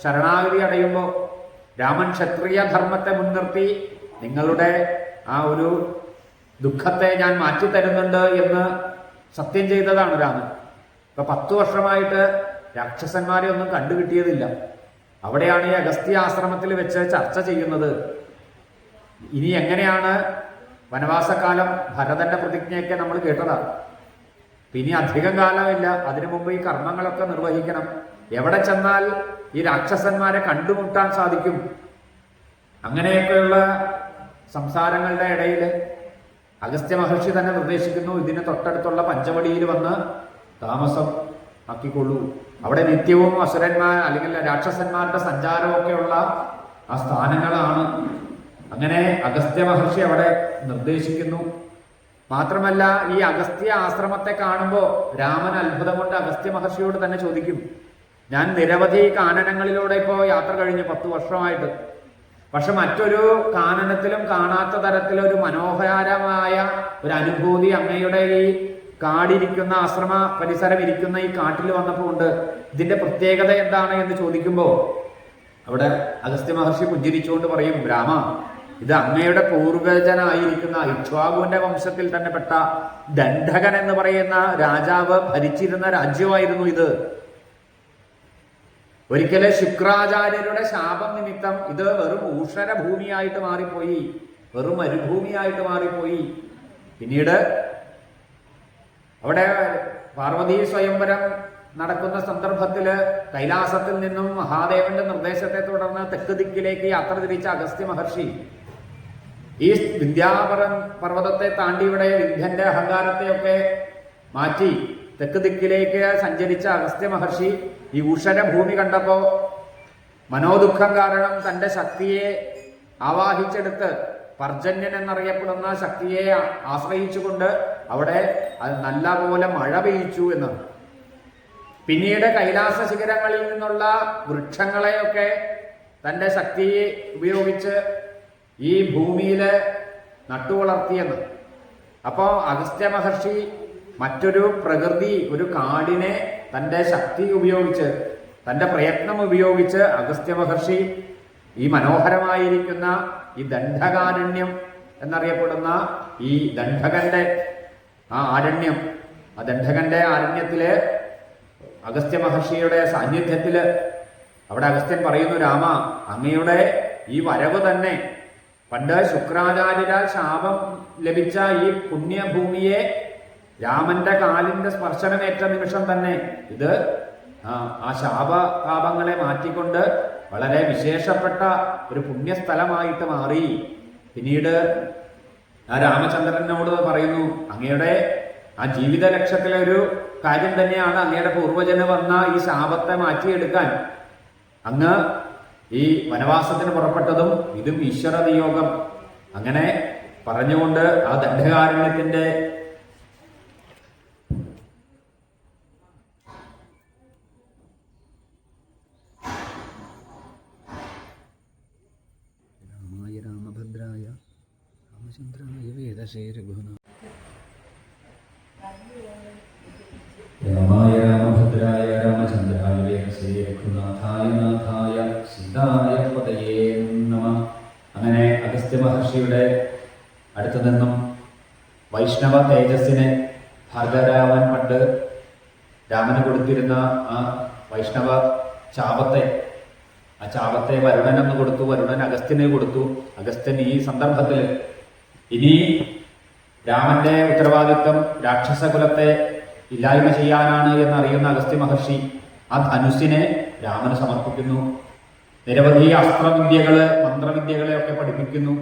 ശരണാഗതി അടയുമ്പോൾ രാമൻ ക്ഷത്രിയ ധർമ്മത്തെ മുൻനിർത്തി നിങ്ങളുടെ ആ ഒരു ദുഃഖത്തെ ഞാൻ മാറ്റിത്തരുന്നുണ്ട് എന്ന് സത്യം ചെയ്തതാണ് രാമൻ. ഇപ്പൊ 10 വർഷമായിട്ട് രാക്ഷസന്മാരെ ഒന്നും കണ്ടുകിട്ടിയതില്ല. അവിടെയാണ് ഈ അഗസ്ത്യ ആശ്രമത്തിൽ വെച്ച് ചർച്ച ചെയ്യുന്നത്. ഇനി എങ്ങനെയാണ് വനവാസകാലം, ഭരതന്റെ പ്രതിജ്ഞയൊക്കെ നമ്മൾ കേട്ടതാണ്. ഇനി അധികം കാലമില്ല, അതിനു മുമ്പ് ഈ കർമ്മങ്ങളൊക്കെ നിർവഹിക്കണം. എവിടെ ചെന്നാൽ ഈ രാക്ഷസന്മാരെ കണ്ടുമുട്ടാൻ സാധിക്കും? അങ്ങനെയൊക്കെയുള്ള സംസാരങ്ങളുടെ ഇടയിൽ അഗസ്ത്യ മഹർഷി തന്നെ നിർദ്ദേശിക്കുന്നു, ഇതിന് തൊട്ടടുത്തുള്ള പഞ്ചവടിയിൽ വന്ന് താമസം ആക്കിക്കൊള്ളൂ. അവിടെ നിത്യവും അസുരന്മാർ അല്ലെങ്കിൽ രാക്ഷസന്മാരുടെ സഞ്ചാരമൊക്കെയുള്ള ആ സ്ഥാനങ്ങളാണ്. അങ്ങനെ അഗസ്ത്യ മഹർഷി അവിടെ നിർദ്ദേശിക്കുന്നു. മാത്രമല്ല, ഈ അഗസ്ത്യ ആശ്രമത്തെ കാണുമ്പോൾ രാമൻ അത്ഭുതം കൊണ്ട് അഗസ്ത്യ മഹർഷിയോട് തന്നെ ചോദിക്കും, ഞാൻ നിരവധി കാനനങ്ങളിലൂടെ ഇപ്പോൾ യാത്ര കഴിഞ്ഞു 10 വർഷമായിട്ട്. പക്ഷെ മറ്റൊരു കാനനത്തിലും കാണാത്ത തരത്തിലൊരു മനോഹരമായ ഒരു അനുഭൂതി അങ്ങയുടെ ഈ കാടിരിക്കുന്ന ആശ്രമ പരിസരം ഇരിക്കുന്ന ഈ കാട്ടിൽ വന്നപ്പോൾ ഉണ്ട്. ഇതിന്റെ പ്രത്യേകത എന്താണ് എന്ന് ചോദിക്കുമ്പോൾ അവിടെ അഗസ്ത്യ മഹർഷി പുഞ്ചിരിച്ചുകൊണ്ട് പറയും, രാമ, ഇത് അങ്ങയുടെ പൂർവജനായിരിക്കുന്ന ഇക്ഷ്വാകുവിന്റെ വംശത്തിൽ തന്നെ പെട്ട ദണ്ഡകൻ എന്ന് പറയുന്ന രാജാവ് ഭരിച്ചിരുന്ന രാജ്യമായിരുന്നു ഇത്. ഒരിക്കല് ശുക്രാചാര്യരുടെ ശാപം നിമിത്തം ഇത് വെറും ഊഷര ഭൂമിയായിട്ട് മാറിപ്പോയി, വെറും മരുഭൂമിയായിട്ട് മാറിപ്പോയി. പിന്നീട് അവിടെ പാർവതീ സ്വയംവരം നടക്കുന്ന സന്ദർഭത്തില് കൈലാസത്തിൽ നിന്നും മഹാദേവന്റെ നിർദ്ദേശത്തെ തുടർന്ന് തെക്ക് ദിക്കിലേക്ക് യാത്ര തിരിച്ച അഗസ്ത്യ മഹർഷി ഈ പർവ്വതത്തെ താണ്ടി ഇവിടെ വിന്ധ്യന്റെ അഹങ്കാരത്തെയൊക്കെ മാറ്റി തെക്ക് ദിക്കിലേക്ക് സഞ്ചരിച്ച അഗസ്ത്യ മഹർഷി ഈ ഊഷര ഭൂമി കണ്ടപ്പോ മനോദുഃഖം കാരണം തന്റെ ശക്തിയെ ആവാഹിച്ചെടുത്ത് പർജന്യൻ എന്നറിയപ്പെടുന്ന ശക്തിയെ ആശ്രയിച്ചുകൊണ്ട് അവിടെ നല്ല പോലെ മഴ പെയ്ച്ചു എന്ന്. പിന്നീട് കൈലാസ ശിഖരങ്ങളിൽ നിന്നുള്ള വൃക്ഷങ്ങളെയൊക്കെ തന്റെ ശക്തിയെ ഉപയോഗിച്ച് ഈ ഭൂമിയില് നട്ടുവളർത്തിയെന്ന്. അപ്പോ അഗസ്ത്യ മഹർഷി മറ്റൊരു പ്രകൃതി, ഒരു കാടിനെ തന്റെ ശക്തി ഉപയോഗിച്ച്, തന്റെ പ്രയത്നം ഉപയോഗിച്ച് അഗസ്ത്യ മഹർഷി ഈ മനോഹരമായിരിക്കുന്ന ഈ ദണ്ഡകാരണ്യം എന്നറിയപ്പെടുന്ന ഈ ദണ്ഡകന്റെ ആ ആരണ്യം, ആ ദണ്ഡകന്റെ ആരണ്യത്തില് അഗസ്ത്യ മഹർഷിയുടെ സാന്നിധ്യത്തില് അവിടെ അഗസ്ത്യൻ പറയുന്നു, രാമ, അങ്ങയുടെ ഈ വരവ് തന്നെ പണ്ട് ശുക്രാചാര്യരാൽ ശാപം ലഭിച്ച ഈ പുണ്യഭൂമിയെ രാമന്റെ കാലിന്റെ സ്പർശനമേറ്റ നിമിഷം തന്നെ ഇത് ആ ശാപപാപങ്ങളെ മാറ്റിക്കൊണ്ട് വളരെ വിശേഷപ്പെട്ട ഒരു പുണ്യസ്ഥലമായിട്ട് മാറി. പിന്നീട് ആ രാമചന്ദ്രനോട് പറയുന്നു, അങ്ങയുടെ ആ ജീവിത ലക്ഷ്യത്തിലെ ഒരു കാര്യം തന്നെയാണ് അങ്ങയുടെ പൂർവജന് വന്ന ഈ ശാപത്തെ മാറ്റിയെടുക്കാൻ അങ്ങ് ഈ വനവാസത്തിന് പുറപ്പെട്ടതും ഇതും ഈശ്വര നിയോഗം. അങ്ങനെ പറഞ്ഞുകൊണ്ട് ആ ദണ്ഡകാരണ്യത്തിന്റെ രാമായ രാമഭദ്രായ രാമചന്ദ്രായ വേദശേ രഘുനാഥ രാമായ രാമഭദ്രായ രാമചന്ദ്രായ വേദശേ രഘുനാഥായ നാഥായ സീതായ പതയേ നമഃ. അങ്ങനെ അഗസ്ത്യ മഹർഷിയുടെ അടുത്തു നിന്നും വൈഷ്ണവ തേജസ്സിനെ ഭാർഗവരാമൻ പണ്ട് രാമന് കൊടുത്തിരുന്ന ആ വൈഷ്ണവ ചാപത്തെ, ആ ചാപത്തെ വരുണനെന്ന് കൊടുത്തു, വരുണൻ അഗസ്ത്യനെ കൊടുത്തു. അഗസ്ത്യൻ ഈ സന്ദർഭത്തിൽ ഇനി രാമന്റെ ഉത്തരവാദിത്വം രാക്ഷസകുലത്തെ ഇല്ലായ്മ ചെയ്യാനാണ് എന്നറിയുന്ന അഗസ്ത്യ മഹർഷി ആ ധനുസിനെ രാമന് സമർപ്പിക്കുന്നു. നിരവധി അസ്ത്രവിദ്യകള്, മന്ത്രവിദ്യകളെ ഒക്കെ പഠിപ്പിക്കുന്നു.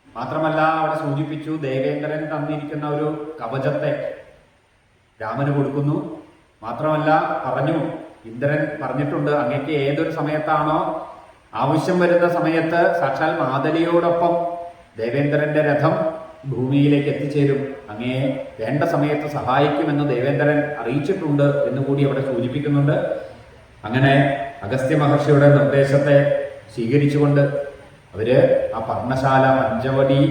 മാത്രമല്ല അവിടെ സൂചിപ്പിച്ചു, ദേവേന്ദ്രൻ തന്നിരിക്കുന്ന ഒരു കവചത്തെ രാമന് കൊടുക്കുന്നു. മാത്രമല്ല പറഞ്ഞു, ഇന്ദ്രൻ പറഞ്ഞിട്ടുണ്ട്, അങ്ങക്ക് ഏതൊരു സമയത്താണോ ആവശ്യം വരുന്ന സമയത്ത് സാക്ഷാൽ മാതലിയോടൊപ്പം ദേവേന്ദ്രന്റെ രഥം ഭൂമിയിലേക്ക് എത്തിച്ചേരും, അങ്ങയെ വേണ്ട സമയത്ത് സഹായിക്കുമെന്ന് ദേവേന്ദ്രൻ അറിയിച്ചിട്ടുണ്ട് എന്നുകൂടി അവിടെ സൂചിപ്പിക്കുന്നുണ്ട്. അങ്ങനെ അഗസ്ത്യ മഹർഷിയുടെ നിർദ്ദേശത്തെ സ്വീകരിച്ചുകൊണ്ട് അവര് ആ പർണശാല പഞ്ചവടി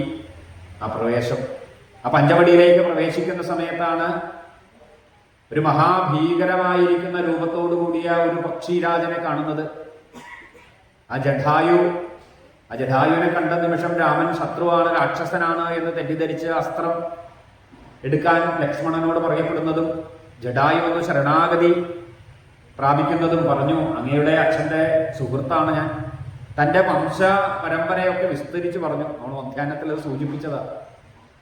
ആ പഞ്ചവടിയിലേക്ക് പ്രവേശിക്കുന്ന സമയത്താണ് ഒരു മഹാഭീകരമായിരിക്കുന്ന രൂപത്തോടു കൂടിയ ഒരു പക്ഷിരാജനെ കാണുന്നത്. ആ ജടായുവിനെ കണ്ട നിമിഷം രാമൻ ശത്രുവാണ്, രാക്ഷസനാണ് എന്ന് തെറ്റിദ്ധരിച്ച് അസ്ത്രം എടുക്കാൻ ലക്ഷ്മണനോട് പറയപ്പെടുന്നതും ജടായു എന്ന് ശരണാഗതി പ്രാപിക്കുന്നതും പറഞ്ഞു, അങ്ങയുടെ അച്ഛൻ്റെ സുഹൃത്താണ് ഞാൻ. തൻ്റെ വംശ പരമ്പരയൊക്കെ വിസ്തരിച്ച് പറഞ്ഞു. നമ്മൾ അധ്യാനത്തിൽ അത് സൂചിപ്പിച്ചതാണ്.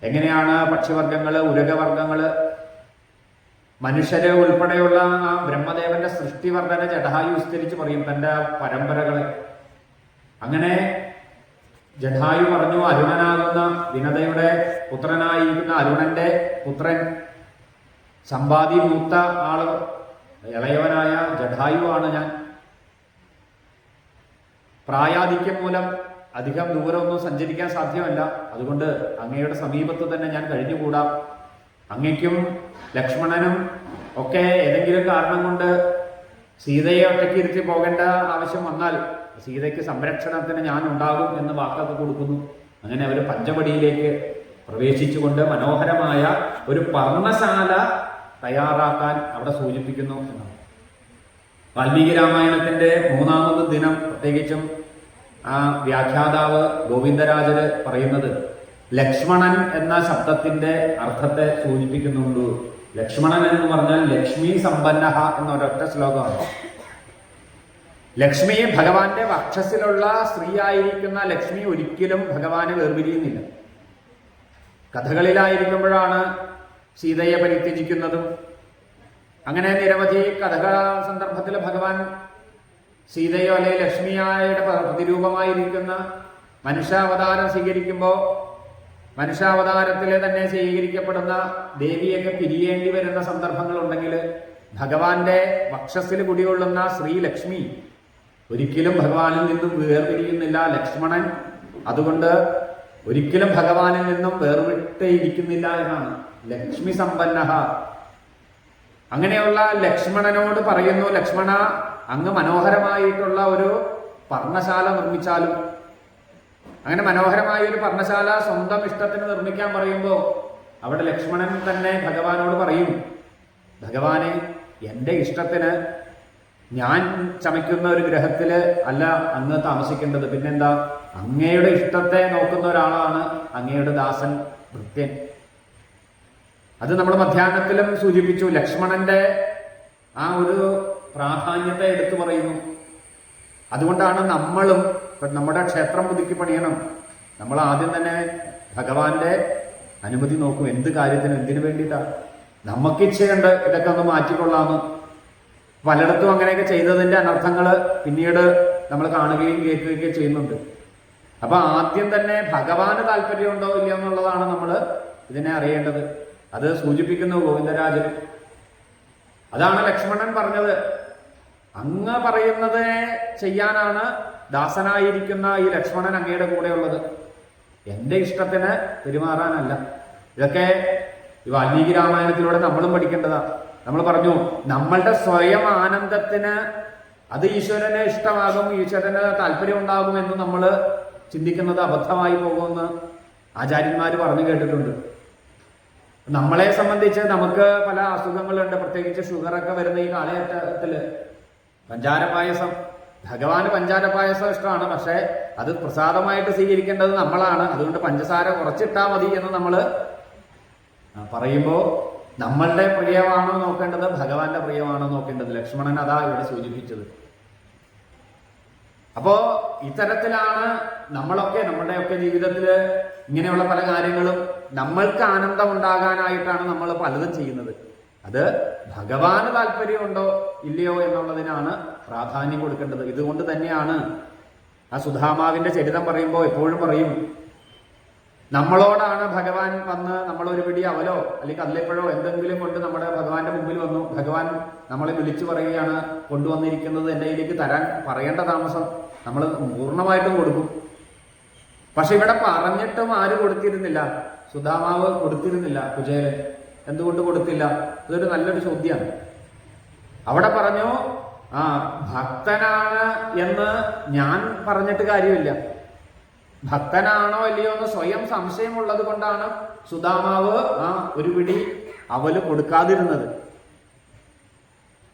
എങ്ങനെയാണ് പക്ഷിവർഗങ്ങള്, ഉരകവർഗങ്ങള്, മനുഷ്യരെ ഉൾപ്പെടെയുള്ള ആ ബ്രഹ്മദേവന്റെ സൃഷ്ടിവർദ്ധന ജടായു വിസ്തരിച്ച് പറയും തൻ്റെ പരമ്പരകളെ. അങ്ങനെ ജടായു പറഞ്ഞു, അരുണനാകുന്ന വിനതയുടെ പുത്രനായിരിക്കുന്ന അരുണന്റെ പുത്രൻ സമ്പാദി മൂത്ത ആള് ഇളയവനായ ജടായുവാണ് ഞാൻ. പ്രായാധിക്യം മൂലം അധികം ദൂരമൊന്നും സഞ്ചരിക്കാൻ സാധ്യമല്ല. അതുകൊണ്ട് അങ്ങയുടെ സമീപത്ത് തന്നെ ഞാൻ കഴിഞ്ഞുകൂടാം. അങ്ങയ്ക്കും ലക്ഷ്മണനും ഒക്കെ ഏതെങ്കിലും കാരണം കൊണ്ട് സീതയെ ഒറ്റയ്ക്ക് ഇരുത്തി പോകേണ്ട ആവശ്യം വന്നാൽ സീതയ്ക്ക് സംരക്ഷണത്തിന് ഞാൻ ഉണ്ടാകും എന്ന് വാക്കൊക്കെ കൊടുക്കുന്നു. അങ്ങനെ അവർ പഞ്ചവടിയിലേക്ക് പ്രവേശിച്ചുകൊണ്ട് മനോഹരമായ ഒരു പർണശാല തയ്യാറാക്കാൻ അവിടെ സൂചിപ്പിക്കുന്നു എന്നാണ്. വാൽമീകി രാമായണത്തിന്റെ 3-ാമത് ദിനം പ്രത്യേകിച്ചും ആ വ്യാഖ്യാതാവ് ഗോവിന്ദരാജര് പറയുന്നത് ലക്ഷ്മണൻ എന്ന ശബ്ദത്തിന്റെ അർത്ഥത്തെ സൂചിപ്പിക്കുന്നുണ്ട്. ലക്ഷ്മണൻ എന്ന് പറഞ്ഞാൽ ലക്ഷ്മി സമ്പന്ന എന്നൊരൊറ്റ ശ്ലോകമാണ്. ലക്ഷ്മി ഭഗവാന്റെ വക്ഷസിലുള്ള സ്ത്രീയായിരിക്കുന്ന ലക്ഷ്മി ഒരിക്കലും ഭഗവാനെ വേർപിരിയുന്നില്ല. കഥകളിലായിരിക്കുമ്പോഴാണ് സീതയെ പരിത്യജിക്കുന്നതും. അങ്ങനെ നിരവധി കഥകള സന്ദർഭത്തിൽ ഭഗവാൻ സീതയോ അല്ലെങ്കിൽ ലക്ഷ്മിയായുടെ പ്രതിരൂപമായിരിക്കുന്ന മനുഷ്യാവതാരം സ്വീകരിക്കുമ്പോൾ മനുഷ്യാവതാരത്തിലെ തന്നെ സ്വീകരിക്കപ്പെടുന്ന ദേവിയൊക്കെ പിരിയേണ്ടി വരുന്ന സന്ദർഭങ്ങളുണ്ടെങ്കിൽ ഭഗവാന്റെ വക്ഷസിൽ കുടികൊള്ളുന്ന ശ്രീലക്ഷ്മി ഒരിക്കലും ഭഗവാനിൽ നിന്നും വേർപിരിയുന്നില്ല. ലക്ഷ്മണൻ അതുകൊണ്ട് ഒരിക്കലും ഭഗവാനിൽ നിന്നും വേർവിട്ട് ഇരിക്കുന്നില്ല എന്നാണ്. ലക്ഷ്മി സമ്പന്ന. അങ്ങനെയുള്ള ലക്ഷ്മണനോട് പറയുന്നു, ലക്ഷ്മണ അങ്ങ് മനോഹരമായിട്ടുള്ള ഒരു പർണശാല നിർമ്മിച്ചാലും. അങ്ങനെ മനോഹരമായ ഒരു പർണശാല സ്വന്തം ഇഷ്ടത്തിന് നിർമ്മിക്കാൻ പറയുമ്പോൾ അവിടെ ലക്ഷ്മണൻ തന്നെ ഭഗവാനോട് പറയും, ഭഗവാനെ എൻ്റെ ഇഷ്ടത്തിന് ഞാൻ ചമയ്ക്കുന്ന ഒരു ഗ്രഹത്തില് അല്ല അങ്ങ് താമസിക്കേണ്ടത്. പിന്നെന്താ, അങ്ങയുടെ ഇഷ്ടത്തെ നോക്കുന്ന ഒരാളാണ് അങ്ങയുടെ ദാസൻ ഭൃത്യൻ. അത് നമ്മൾ മധ്യാഹ്നത്തിലും സൂചിപ്പിച്ചു. ലക്ഷ്മണന്റെ ആ ഒരു പ്രാധാന്യത്തെ എടുത്തു പറയുന്നു. അതുകൊണ്ടാണ് നമ്മളും നമ്മുടെ ക്ഷേത്രം പുതുക്കി പണിയണം. നമ്മൾ ആദ്യം തന്നെ ഭഗവാന്റെ അനുമതി നോക്കും. എന്ത് കാര്യത്തിനും, എന്തിനു വേണ്ടിയിട്ടാണ്. നമുക്ക് ഇച്ഛയുണ്ട് ഇതൊക്കെ ഒന്ന് മാറ്റിക്കൊള്ളാമെന്ന്. പലയിടത്തും അങ്ങനെയൊക്കെ ചെയ്തതിന്റെ അനർത്ഥങ്ങൾ പിന്നീട് നമ്മൾ കാണുകയും കേൾക്കുകയും ചെയ്യുന്നുണ്ട്. അപ്പൊ ആദ്യം തന്നെ ഭഗവാന് താല്പര്യമുണ്ടോ ഇല്ലയോ എന്നുള്ളതാണ് നമ്മൾ ഇതിനെ അറിയേണ്ടത്. അത് സൂചിപ്പിക്കുന്നു ഗോവിന്ദരാജൻ. അതാണ് ലക്ഷ്മണൻ പറഞ്ഞത്, അങ്ങ് പറയുന്നത് ചെയ്യാനാണ് ദാസനായിരിക്കുന്ന ഈ ലക്ഷ്മണൻ അങ്ങയുടെ കൂടെയുള്ളത്, എൻ്റെ ഇഷ്ടത്തിന് പെരുമാറാനല്ല. ഇതൊക്കെ ഈ വാൽമീകി രാമായണത്തിലൂടെ നമ്മളും പഠിക്കേണ്ടതാണ്. നമ്മൾ പറഞ്ഞു, നമ്മളുടെ സ്വയം ആനന്ദത്തിന് അത് ഈശ്വരന് ഇഷ്ടമാകും, ഈശ്വരന് താല്പര്യം ഉണ്ടാകും എന്ന് നമ്മൾ ചിന്തിക്കുന്നത് അബദ്ധമായി പോകുമെന്ന് ആചാര്യന്മാർ പറഞ്ഞു കേട്ടിട്ടുണ്ട്. നമ്മളെ സംബന്ധിച്ച് നമുക്ക് പല അസുഖങ്ങളുണ്ട്, പ്രത്യേകിച്ച് ഷുഗറൊക്കെ വരുന്ന ഈ കാലഘട്ടത്തില്. പഞ്ചാര പായസം, ഭഗവാന് പഞ്ചാര പായസം ഇഷ്ടമാണ്, പക്ഷെ അത് പ്രസാദമായിട്ട് സ്വീകരിക്കേണ്ടത് നമ്മളാണ്. അതുകൊണ്ട് പഞ്ചസാര കുറച്ചിട്ടാൽ മതി എന്ന് നമ്മൾ പറയുമ്പോൾ നമ്മളുടെ പ്രിയമാണോ നോക്കേണ്ടത്, ഭഗവാന്റെ പ്രിയമാണോ നോക്കേണ്ടത്? ലക്ഷ്മണൻ അതാ ഇവിടെ സൂചിപ്പിച്ചത്. അപ്പോ ഇത്തരത്തിലാണ് നമ്മളൊക്കെ നമ്മുടെയൊക്കെ ജീവിതത്തിൽ ഇങ്ങനെയുള്ള പല കാര്യങ്ങളും നമ്മൾക്ക് ആനന്ദം ഉണ്ടാകാനായിട്ടാണ് നമ്മൾ പലതും ചെയ്യുന്നത്. അത് ഭഗവാന് താല്പര്യമുണ്ടോ ഇല്ലയോ എന്നുള്ളതിനാണ് പ്രാധാന്യം കൊടുക്കേണ്ടത്. ഇതുകൊണ്ട് തന്നെയാണ് ആ സുധാമാവിന്റെ ചരിതം പറയുമ്പോൾ എപ്പോഴും പറയും, നമ്മളോടാണ് ഭഗവാൻ വന്ന് നമ്മളൊരു പിടി അവലോ അല്ലെങ്കിൽ കല്ലിപ്പഴോ എന്തെങ്കിലും കൊണ്ട് നമ്മുടെ ഭഗവാന്റെ മുമ്പിൽ വന്നു, ഭഗവാൻ നമ്മളെ വിളിച്ചു പറയുകയാണ്, കൊണ്ടുവന്നിരിക്കുന്നത് എൻ്റെ കയ്യിലേക്ക് തരാൻ പറയേണ്ട താമസം നമ്മൾ പൂർണ്ണമായിട്ടും കൊടുക്കും. പക്ഷെ ഇവിടെ പറഞ്ഞിട്ടും ആര് കൊടുത്തിരുന്നില്ല? സുധാമാവ് കൊടുത്തിരുന്നില്ല. കുചേലൻ എന്തുകൊണ്ട് കൊടുത്തില്ല? ഇതൊരു നല്ലൊരു ചോദ്യമാണ്. അവിടെ പറഞ്ഞു, ഭക്തനാണ് എന്ന് ഞാൻ പറഞ്ഞിട്ട് കാര്യമില്ല. ഭക്തനാണോ അല്ലയോ എന്ന് സ്വയം സംശയമുള്ളത് കൊണ്ടാണ് സുദാമാവ് ഒരു പിടി അവല് കൊടുക്കാതിരുന്നത്.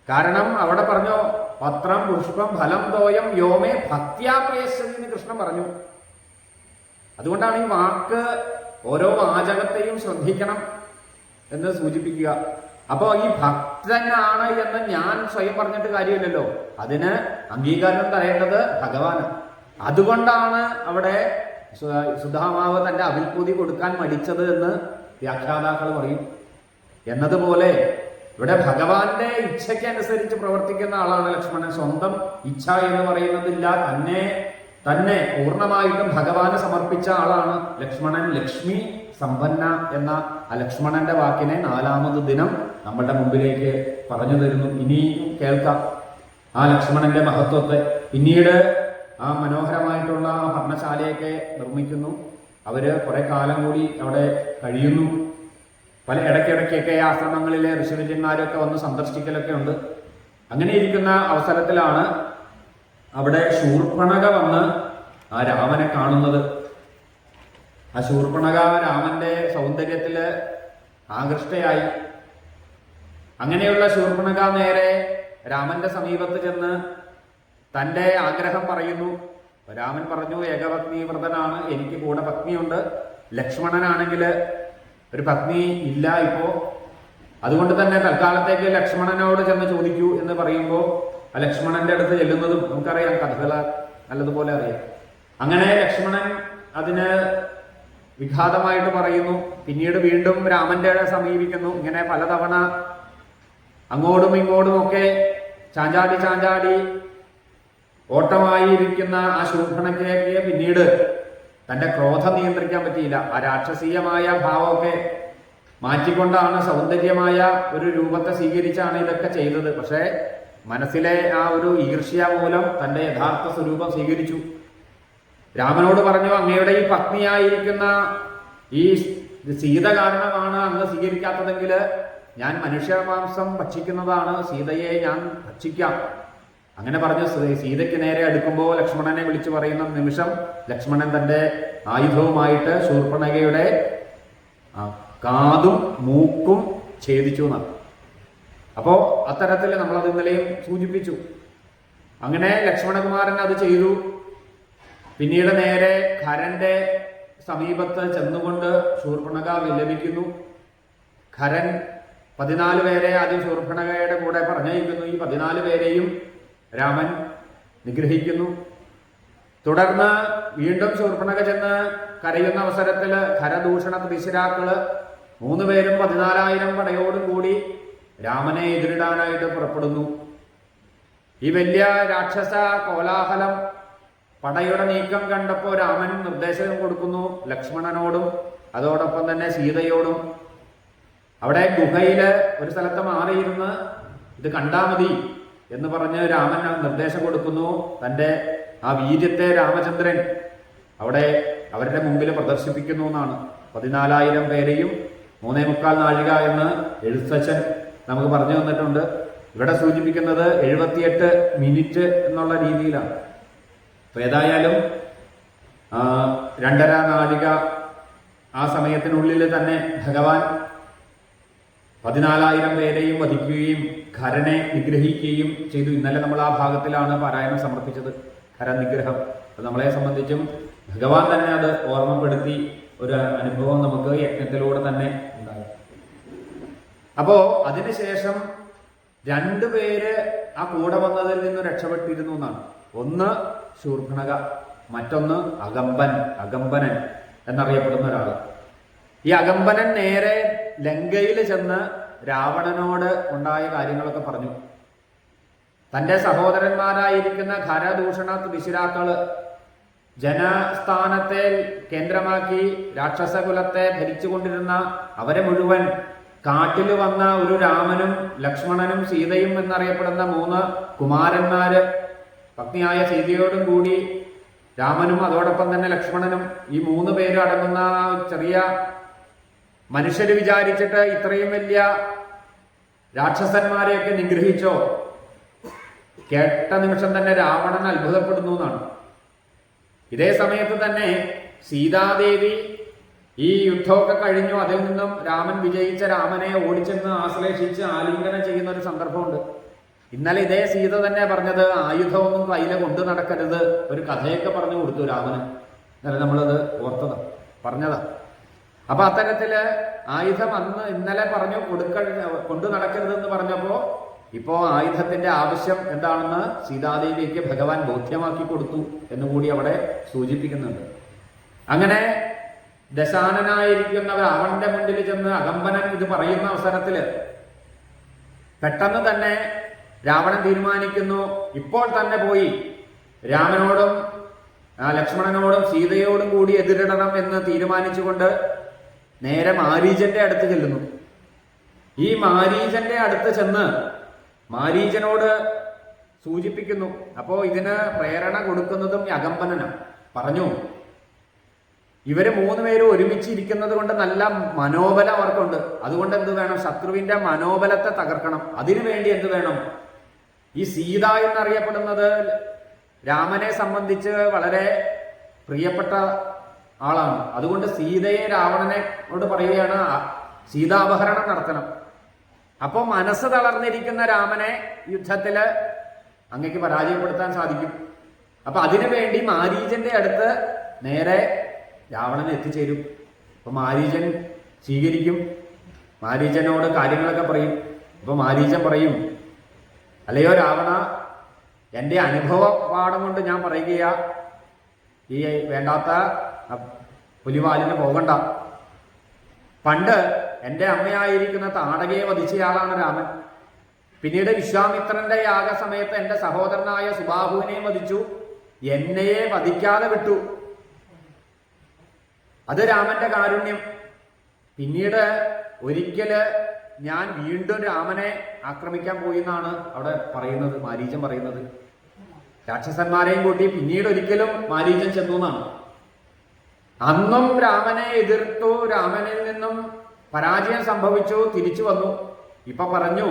കാരണം അവിടെ പറഞ്ഞു പത്രം പുഷ്പം ഫലം തോയം യോമേ ഭക്ത്യാ പ്രയശ്ചതി എന്ന് കൃഷ്ണൻ പറഞ്ഞു. അതുകൊണ്ടാണ് ഈ വാക്ക് ഓരോ വാചകത്തെയും ശ്രദ്ധിക്കണം എന്ന് സൂചിപ്പിക്കുക. അപ്പോ ഈ ഭക്തനാണ് എന്ന് ഞാൻ സ്വയം പറഞ്ഞിട്ട് കാര്യമില്ലല്ലോ, അതിന് അംഗീകാരം തരേണ്ടത് ഭഗവാന്. അതുകൊണ്ടാണ് അവിടെ സുധാമാവ് തന്റെ അവിൽപ്പൂതി കൊടുക്കാൻ മടിച്ചത് എന്ന് വ്യാഖ്യാതാക്കൾ പറയും. എന്നതുപോലെ ഇവിടെ ഭഗവാന്റെ ഇച്ഛയ്ക്കനുസരിച്ച് പ്രവർത്തിക്കുന്ന ആളാണ് ലക്ഷ്മണൻ. സ്വന്തം ഇച്ഛ എന്ന് പറയുന്നതില്ല, തന്നെ പൂർണ്ണമായിട്ടും ഭഗവാന് സമർപ്പിച്ച ആളാണ് ലക്ഷ്മണൻ. ലക്ഷ്മി സമ്പന്ന എന്ന ആ ലക്ഷ്മണന്റെ വാക്കിനെ 4ാമത് ദിനം നമ്മുടെ മുമ്പിലേക്ക് പറഞ്ഞു തരുന്നു. ഇനിയും കേൾക്കാം ആ ലക്ഷ്മണന്റെ മഹത്വത്തെ. പിന്നീട് ആ മനോഹരമായിട്ടുള്ള ആ ഭരണശാലയൊക്കെ നിർമ്മിക്കുന്നു. അവര് കുറെ കാലം കൂടി അവിടെ കഴിയുന്നു. പല ഇടയ്ക്കിടയ്ക്കൊക്കെ ആശ്രമങ്ങളിലെ ഋഷിവര്യന്മാരൊക്കെ വന്ന് സന്ദർശിക്കലൊക്കെ ഉണ്ട്. അങ്ങനെ ഇരിക്കുന്ന അവസരത്തിലാണ് അവിടെ ശൂർപ്പണഖ വന്ന് ആ രാമനെ കാണുന്നത്. ആ ശൂർപ്പണഖ രാമന്റെ സൗന്ദര്യത്തില് ആകൃഷ്ടയായി. അങ്ങനെയുള്ള ശൂർപ്പണഖ നേരെ രാമന്റെ സമീപത്ത് ചെന്ന് തന്റെ ആഗ്രഹം പറയുന്നു. രാമൻ പറഞ്ഞു, ഏകപത്നി വ്രതനാണ്, എനിക്ക് കൂടെ പത്നിയുണ്ട്. ലക്ഷ്മണനാണെങ്കിൽ ഒരു പത്നി ഇല്ല ഇപ്പോ. അതുകൊണ്ട് തന്നെ തൽക്കാലത്തേക്ക് ലക്ഷ്മണനോട് ചെന്ന് ചോദിക്കൂ എന്ന് പറയുമ്പോൾ ആ ലക്ഷ്മണന്റെ അടുത്ത് ചെല്ലുന്നതും നമുക്കറിയാം, കഥകൾ നല്ലതുപോലെ അറിയാം. അങ്ങനെ ലക്ഷ്മണൻ അതിന് വിഘാതമായിട്ട് പറയുന്നു. പിന്നീട് വീണ്ടും രാമന്റെ സമീപിക്കുന്നു. ഇങ്ങനെ പലതവണ അങ്ങോട്ടും ഇങ്ങോട്ടും ഒക്കെ ചാഞ്ചാടി ഓട്ടമായിരിക്കുന്ന ആ ശൂർപ്പണഖയ്ക്ക് പിന്നീട് തന്റെ ക്രോധം നിയന്ത്രിക്കാൻ പറ്റിയില്ല. ആ രാക്ഷസീയമായ ഭാവമൊക്കെ മാറ്റിക്കൊണ്ടാണ് സൗന്ദര്യമായ ഒരു രൂപത്തെ സ്വീകരിച്ചാണ് ഇതൊക്കെ ചെയ്തത്. പക്ഷേ മനസ്സിലെ ആ ഒരു ഈർഷ്യ മൂലം തന്റെ യഥാർത്ഥ സ്വരൂപം സ്വീകരിച്ചു. രാമനോട് പറഞ്ഞു, അങ്ങയുടെ ഈ പത്നിയായിരിക്കുന്ന ഈ സീത കാരണമാണ് അങ്ങ് സ്വീകരിക്കാത്തതെങ്കിൽ ഞാൻ മനുഷ്യമാംസം ഭക്ഷിക്കുന്നതാണ്, സീതയെ ഞാൻ ഭക്ഷിക്കാം. അങ്ങനെ പറഞ്ഞ് സീതയ്ക്ക് നേരെ അടുക്കുമ്പോൾ ലക്ഷ്മണനെ വിളിച്ചു പറയുന്ന നിമിഷം ലക്ഷ്മണൻ തന്റെ ആയുധവുമായിട്ട് ശൂർപ്പണഖയുടെ കാതും മൂക്കും ഛേദിച്ചു എന്നാണ്. അപ്പോ അത്തരത്തിൽ നമ്മളത് ഇന്നലെയും സൂചിപ്പിച്ചു. അങ്ങനെ ലക്ഷ്മണകുമാരൻ അത് ചെയ്തു. പിന്നീട് നേരെ ഖരന്റെ സമീപത്ത് ചെന്നുകൊണ്ട് ശൂർപ്പണഖ വിലപിക്കുന്നു. ഖരൻ 14 പേരെ ആദ്യം ശൂർപ്പണഖയുടെ കൂടെ പറഞ്ഞയക്കുന്നു. ഈ 14 പേരെയും രാമൻ നിഗ്രഹിക്കുന്നു. തുടർന്ന് വീണ്ടും ശൂർപ്പണഖ ചെന്ന് കരയുന്ന അവസരത്തിൽ ഖരദൂഷണ ത്രിശിരാക്കള് 3 പേരും 14,000 പടയോടും കൂടി രാമനെ എതിരിടാനായിട്ട് പുറപ്പെടുന്നു. ഈ വലിയ രാക്ഷസ കോലാഹലം പടയുടെ നീക്കം കണ്ടപ്പോൾ രാമൻ നിർദ്ദേശം കൊടുക്കുന്നു ലക്ഷ്മണനോടും അതോടൊപ്പം തന്നെ സീതയോടും. അവിടെ ഗുഹയില് ഒരു സ്ഥലത്ത് മാറിയിരുന്ന് ഇത് കണ്ടാ മതി എന്ന് പറഞ്ഞ് രാമൻ നിർദ്ദേശം കൊടുക്കുന്നു. തൻ്റെ ആ വീര്യത്തെ രാമചന്ദ്രൻ അവിടെ അവരുടെ മുമ്പിൽ പ്രദർശിപ്പിക്കുന്നു എന്നാണ്. 14,000 പേരെയും 3.25 നാഴിക എന്ന് എഴുത്തച്ഛൻ നമുക്ക് പറഞ്ഞു തന്നിട്ടുണ്ട്. ഇവിടെ സൂചിപ്പിക്കുന്നത് 78 മിനിറ്റ് എന്നുള്ള രീതിയിലാണ്. അപ്പോൾ ഏതായാലും 2.5 നാഴിക ആ സമയത്തിനുള്ളിൽ തന്നെ ഭഗവാൻ 14,000 പേരെയും വധിക്കുകയും ഖരനെ നിഗ്രഹിക്കുകയും ചെയ്തു. ഇന്നലെ നമ്മൾ ആ ഭാഗത്തിലാണ് പാരായണം സമർപ്പിച്ചത്, ഖരനിഗ്രഹം. അത് നമ്മളെ സംബന്ധിച്ചും ഭഗവാൻ തന്നെ അത് ഓർമ്മപ്പെടുത്തി ഒരു അനുഭവം നമുക്ക് യജ്ഞത്തിലൂടെ തന്നെ ഉണ്ടായി. അപ്പോ അതിനുശേഷം 2 പേര് ആ കൂടെ വന്നതിൽ നിന്ന് രക്ഷപ്പെട്ടിരുന്നു എന്നാണ്. ഒന്ന് ശൂർപ്പണഖ, മറ്റൊന്ന് അകമ്പനൻ എന്നറിയപ്പെടുന്ന ഒരാൾ. ഈ അകമ്പനൻ നേരെ ലങ്കയിൽ ചെന്ന് രാവണനോട് ഉണ്ടായ കാര്യങ്ങളൊക്കെ പറഞ്ഞു. തന്റെ സഹോദരന്മാരായിരിക്കുന്ന ഖരദൂഷണ ത്രിശിരാക്കള് ജനസ്ഥാനത്തെ കേന്ദ്രമാക്കി രാക്ഷസകുലത്തെ ഭരിച്ചുകൊണ്ടിരുന്ന അവരെ മുഴുവൻ കാട്ടിൽ വന്ന ഒരു രാമനും ലക്ഷ്മണനും സീതയും എന്നറിയപ്പെടുന്ന 3 കുമാരന്മാര് പത്നിയായ സീതയോടും കൂടി രാമനും അതോടൊപ്പം തന്നെ ലക്ഷ്മണനും ഈ 3 പേര് അടങ്ങുന്ന ചെറിയ മനുഷ്യര് വിചാരിച്ചിട്ട് ഇത്രയും വലിയ രാക്ഷസന്മാരെയൊക്കെ നിഗ്രഹിച്ചോ കേട്ട നിമിഷം തന്നെ രാവണൻ അത്ഭുതപ്പെടുന്നു എന്നാണ്. ഇതേ സമയത്ത് തന്നെ സീതാദേവി ഈ യുദ്ധമൊക്കെ കഴിഞ്ഞു, അതിൽ നിന്നും രാമൻ വിജയിച്ച രാമനെ ഓടിച്ചെന്ന് ആശ്ലേഷിച്ച് ആലിംഗനം ചെയ്യുന്ന ഒരു സന്ദർഭമുണ്ട്. ഇന്നലെ ഇതേ സീത തന്നെ പറഞ്ഞത് ആയുധമൊന്നും കയ്യിലെ കൊണ്ടു നടക്കരുത്, ഒരു കഥയൊക്കെ പറഞ്ഞു കൊടുത്തു രാമന്. ഇന്നലെ നമ്മളത് ഓർത്തത് പറഞ്ഞതാ. അപ്പൊ അത്തരത്തില് ആയുധം അന്ന് ഇന്നലെ പറഞ്ഞു കൊണ്ടു നടക്കരുതെന്ന് പറഞ്ഞപ്പോ ഇപ്പോ ആയുധത്തിന്റെ ആവശ്യം എന്താണെന്ന് സീതാദേവിക്ക് ഭഗവാൻ ബോധ്യമാക്കി കൊടുത്തു എന്നുകൂടി അവിടെ സൂചിപ്പിക്കുന്നുണ്ട്. അങ്ങനെ ദശാനനായിരിക്കുന്നവർ അവന്റെ മുന്നിൽ ചെന്ന് അകമ്പനൻ ഇത് പറയുന്ന അവസരത്തില് പെട്ടെന്ന് തന്നെ രാവണൻ തീരുമാനിക്കുന്നു, ഇപ്പോൾ തന്നെ പോയി രാമനോടും ലക്ഷ്മണനോടും സീതയോടും കൂടി എതിരിടണം എന്ന് തീരുമാനിച്ചുകൊണ്ട് നേരെ മാരീചന്റെ അടുത്ത് ചെല്ലുന്നു. ഈ മാരീചന്റെ അടുത്ത് ചെന്ന് മാരീചനോട് സൂചിപ്പിക്കുന്നു. അപ്പോ ഇതിന് പ്രേരണ കൊടുക്കുന്നതും അകമ്പനനാണ്. പറഞ്ഞു, ഇവര് മൂന്നുപേരും ഒരുമിച്ചിരിക്കുന്നത് കൊണ്ട് നല്ല മനോബലം അവർക്കുണ്ട്. അതുകൊണ്ട് എന്ത് വേണം? ശത്രുവിന്റെ മനോബലത്തെ തകർക്കണം. അതിനു വേണ്ടി എന്ത് വേണം? ഈ സീത എന്നറിയപ്പെടുന്നത് രാമനെ സംബന്ധിച്ച് വളരെ പ്രിയപ്പെട്ട ആളാണ്. അതുകൊണ്ട് സീതയെ രാവണനോട് പറയുകയാണ് സീതാപഹരണം നടത്തണം. അപ്പോ മനസ്സ് തളർന്നിരിക്കുന്ന രാമനെ യുദ്ധത്തില് അങ്ങക്ക് പരാജയപ്പെടുത്താൻ സാധിക്കും. അപ്പൊ അതിനു വേണ്ടി മാരീചന്റെ അടുത്ത് നേരെ രാവണൻ എത്തിച്ചേരും. അപ്പൊ മാരീചൻ സ്വീകരിക്കും, മാരീചനോട് കാര്യങ്ങളൊക്കെ പറയും. അപ്പൊ മാരീചൻ പറയും, അല്ലയോ രാവണ, എൻ്റെ അനുഭവ പാഠം കൊണ്ട് ഞാൻ പറയുകയാ, ഈ വേണ്ടാത്ത പുലിവാലിന് പോകണ്ട. പണ്ട് എൻ്റെ അമ്മയായിരിക്കുന്ന താടകയെ വധിച്ചയാളാണ് രാമൻ. പിന്നീട് വിശ്വാമിത്രന്റെ യാഗസമയത്ത് എൻ്റെ സഹോദരനായ സുബാഹുവിനെ വധിച്ചു, എന്നെയെ വധിക്കാതെ വിട്ടു. അത് രാമന്റെ കാരുണ്യം. പിന്നീട് ഒരിക്കല് ഞാൻ വീണ്ടും രാമനെ ആക്രമിക്കാൻ പോയി എന്നാണ് അവിടെ പറയുന്നത്, മാരീചൻ പറയുന്നത്. രാക്ഷസന്മാരെയും കൂട്ടി പിന്നീട് ഒരിക്കലും മാരീചൻ ചെന്നു എന്നാണ്. അന്നും രാമനെ എതിർത്തു, രാമനിൽ നിന്നും പരാജയം സംഭവിച്ചു, തിരിച്ചു വന്നു. ഇപ്പൊ പറഞ്ഞു,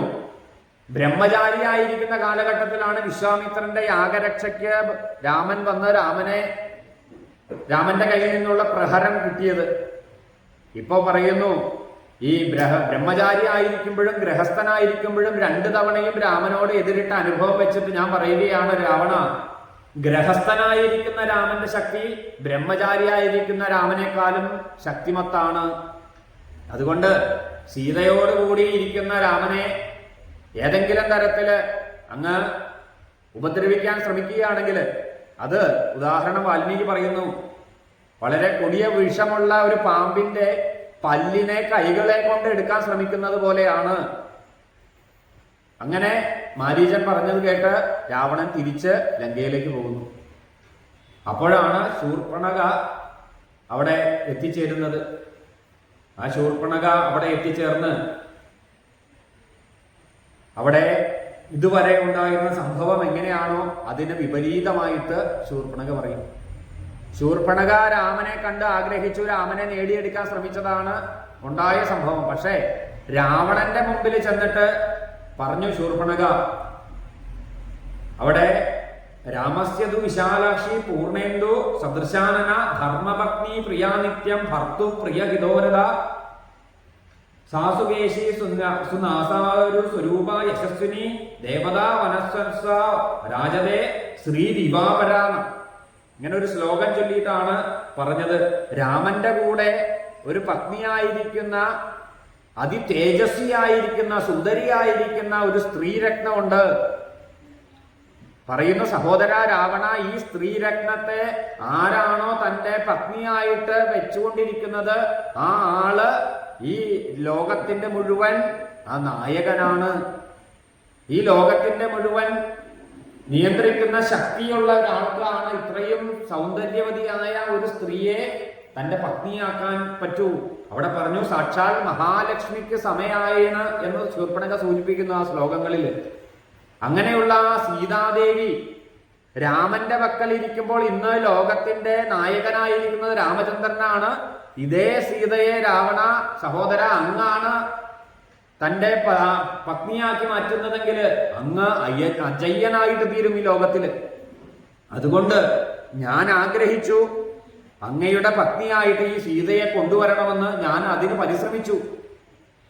ബ്രഹ്മചാരിയായിരിക്കുന്ന കാലഘട്ടത്തിലാണ് വിശ്വാമിത്രന്റെ യാഗരക്ഷയ്ക്ക് രാമൻ വന്ന് രാമന്റെ കയ്യിൽ നിന്നുള്ള പ്രഹരം കിട്ടിയത്. ഇപ്പൊ പറയുന്നു, ഈ ബ്രഹ്മചാരി ആയിരിക്കുമ്പോഴും ഗൃഹസ്ഥനായിരിക്കുമ്പോഴും 2 തവണയും രാമനോട് എതിരിട്ട അനുഭവം വെച്ചിട്ട് ഞാൻ പറയുകയാണ്, രാവണ, ഗൃഹസ്ഥനായിരിക്കുന്ന രാമന്റെ ശക്തി ബ്രഹ്മചാരിയായിരിക്കുന്ന രാമനേക്കാളും ശക്തിമത്താണ്. അതുകൊണ്ട് സീതയോടുകൂടി ഇരിക്കുന്ന രാമനെ ഏതെങ്കിലും തരത്തില് അങ്ങ് ഉപദ്രവിക്കാൻ ശ്രമിക്കുകയാണെങ്കിൽ അത്, ഉദാഹരണം വാൽമീകി പറയുന്നു, വളരെ കൊടിയ വിഷമുള്ള ഒരു പാമ്പിന്റെ പല്ലിനെ കൈകളെ കൊണ്ട് എടുക്കാൻ ശ്രമിക്കുന്നത് പോലെയാണ്. അങ്ങനെ മാരീചൻ പറഞ്ഞത് കേട്ട് രാവണൻ തിരിച്ച് ലങ്കയിലേക്ക് പോകുന്നു. അപ്പോഴാണ് ശൂർപ്പണഖ അവിടെ എത്തിച്ചേരുന്നത്. ആ ശൂർപ്പണഖ അവിടെ എത്തിച്ചേർന്ന് അവിടെ ഇതുവരെ ഉണ്ടായിരുന്ന സംഭവം എങ്ങനെയാണോ അതിന് വിപരീതമായിട്ട് ശൂർപ്പണഖ പറയും. ശൂർപ്പണഖ രാമനെ കണ്ട് ആഗ്രഹിച്ചു, രാമനെ നേടിയെടുക്കാൻ ശ്രമിച്ചതാണ് ഉണ്ടായ സംഭവം. പക്ഷേ രാവണന്റെ മുമ്പിൽ ചെന്നിട്ട് പറഞ്ഞു ശൂർപ്പണഖ, അവിടെ രാമസ്യതു വിശാലാക്ഷി പൂർണേന്ദു സദൃശാനന ധർമ്മപത്നി പ്രിയാനിത്യം ഭർത്തു പ്രിയഹിതോരത സാസുകേശി സുനാസാരു സ്വരൂപ യശസ്വിനി ദേവതാ വനസ്വൻസ രാജതേ ശ്രീ ദീപാപരാന. ഇങ്ങനെ ഒരു ശ്ലോകം ചൊല്ലിയിട്ടാണ് പറഞ്ഞത്. രാമന്റെ കൂടെ ഒരു പത്നിയായിരിക്കുന്ന അതിതേജസ്വിയായിരിക്കുന്ന സുന്ദരിയായിരിക്കുന്ന ഒരു സ്ത്രീരത്നമുണ്ട്. പറയുന്നു, സഹോദര രാവണ, ഈ സ്ത്രീരത്നത്തെ ആരാണോ തന്റെ പത്നിയായിട്ട് വെച്ചുകൊണ്ടിരിക്കുന്നത് ആ ആള് ഈ ലോകത്തിന്റെ മുഴുവൻ ആ നായകനാണ്. ഈ ലോകത്തിന്റെ മുഴുവൻ നിയന്ത്രിക്കുന്ന ശക്തിയുള്ള ഒരാൾക്കാണ് ഇത്രയും സൗന്ദര്യവതിയായ ഒരു സ്ത്രീയെ തന്റെ പത്നിയാക്കാൻ പറ്റൂ. അവിടെ പറഞ്ഞു, സാക്ഷാൽ മഹാലക്ഷ്മിക്ക് സമയായേണ് എന്ന് ശൂർപ്പണഖ സൂചിപ്പിക്കുന്നു ആ ശ്ലോകങ്ങളിൽ. അങ്ങനെയുള്ള സീതാദേവി രാമന്റെ പക്കൽ ഇരിക്കുമ്പോൾ ഇന്ന് ലോകത്തിന്റെ നായകനായിരിക്കുന്നത് രാമചന്ദ്രനാണ്. ഇതേ സീതയെ രാവണ, സഹോദര, അങ്ങാണ് തൻ്റെ പത്നിയാക്കി മാറ്റുന്നതെങ്കിൽ അങ്ങ് അജയ്യനായിട്ട് തീരും ഈ ലോകത്തിൽ. അതുകൊണ്ട് ഞാൻ ആഗ്രഹിച്ചു അങ്ങയുടെ പത്നിയായിട്ട് ഈ സീതയെ കൊണ്ടുവരണമെന്ന്. ഞാൻ അതിന് പരിശ്രമിച്ചു.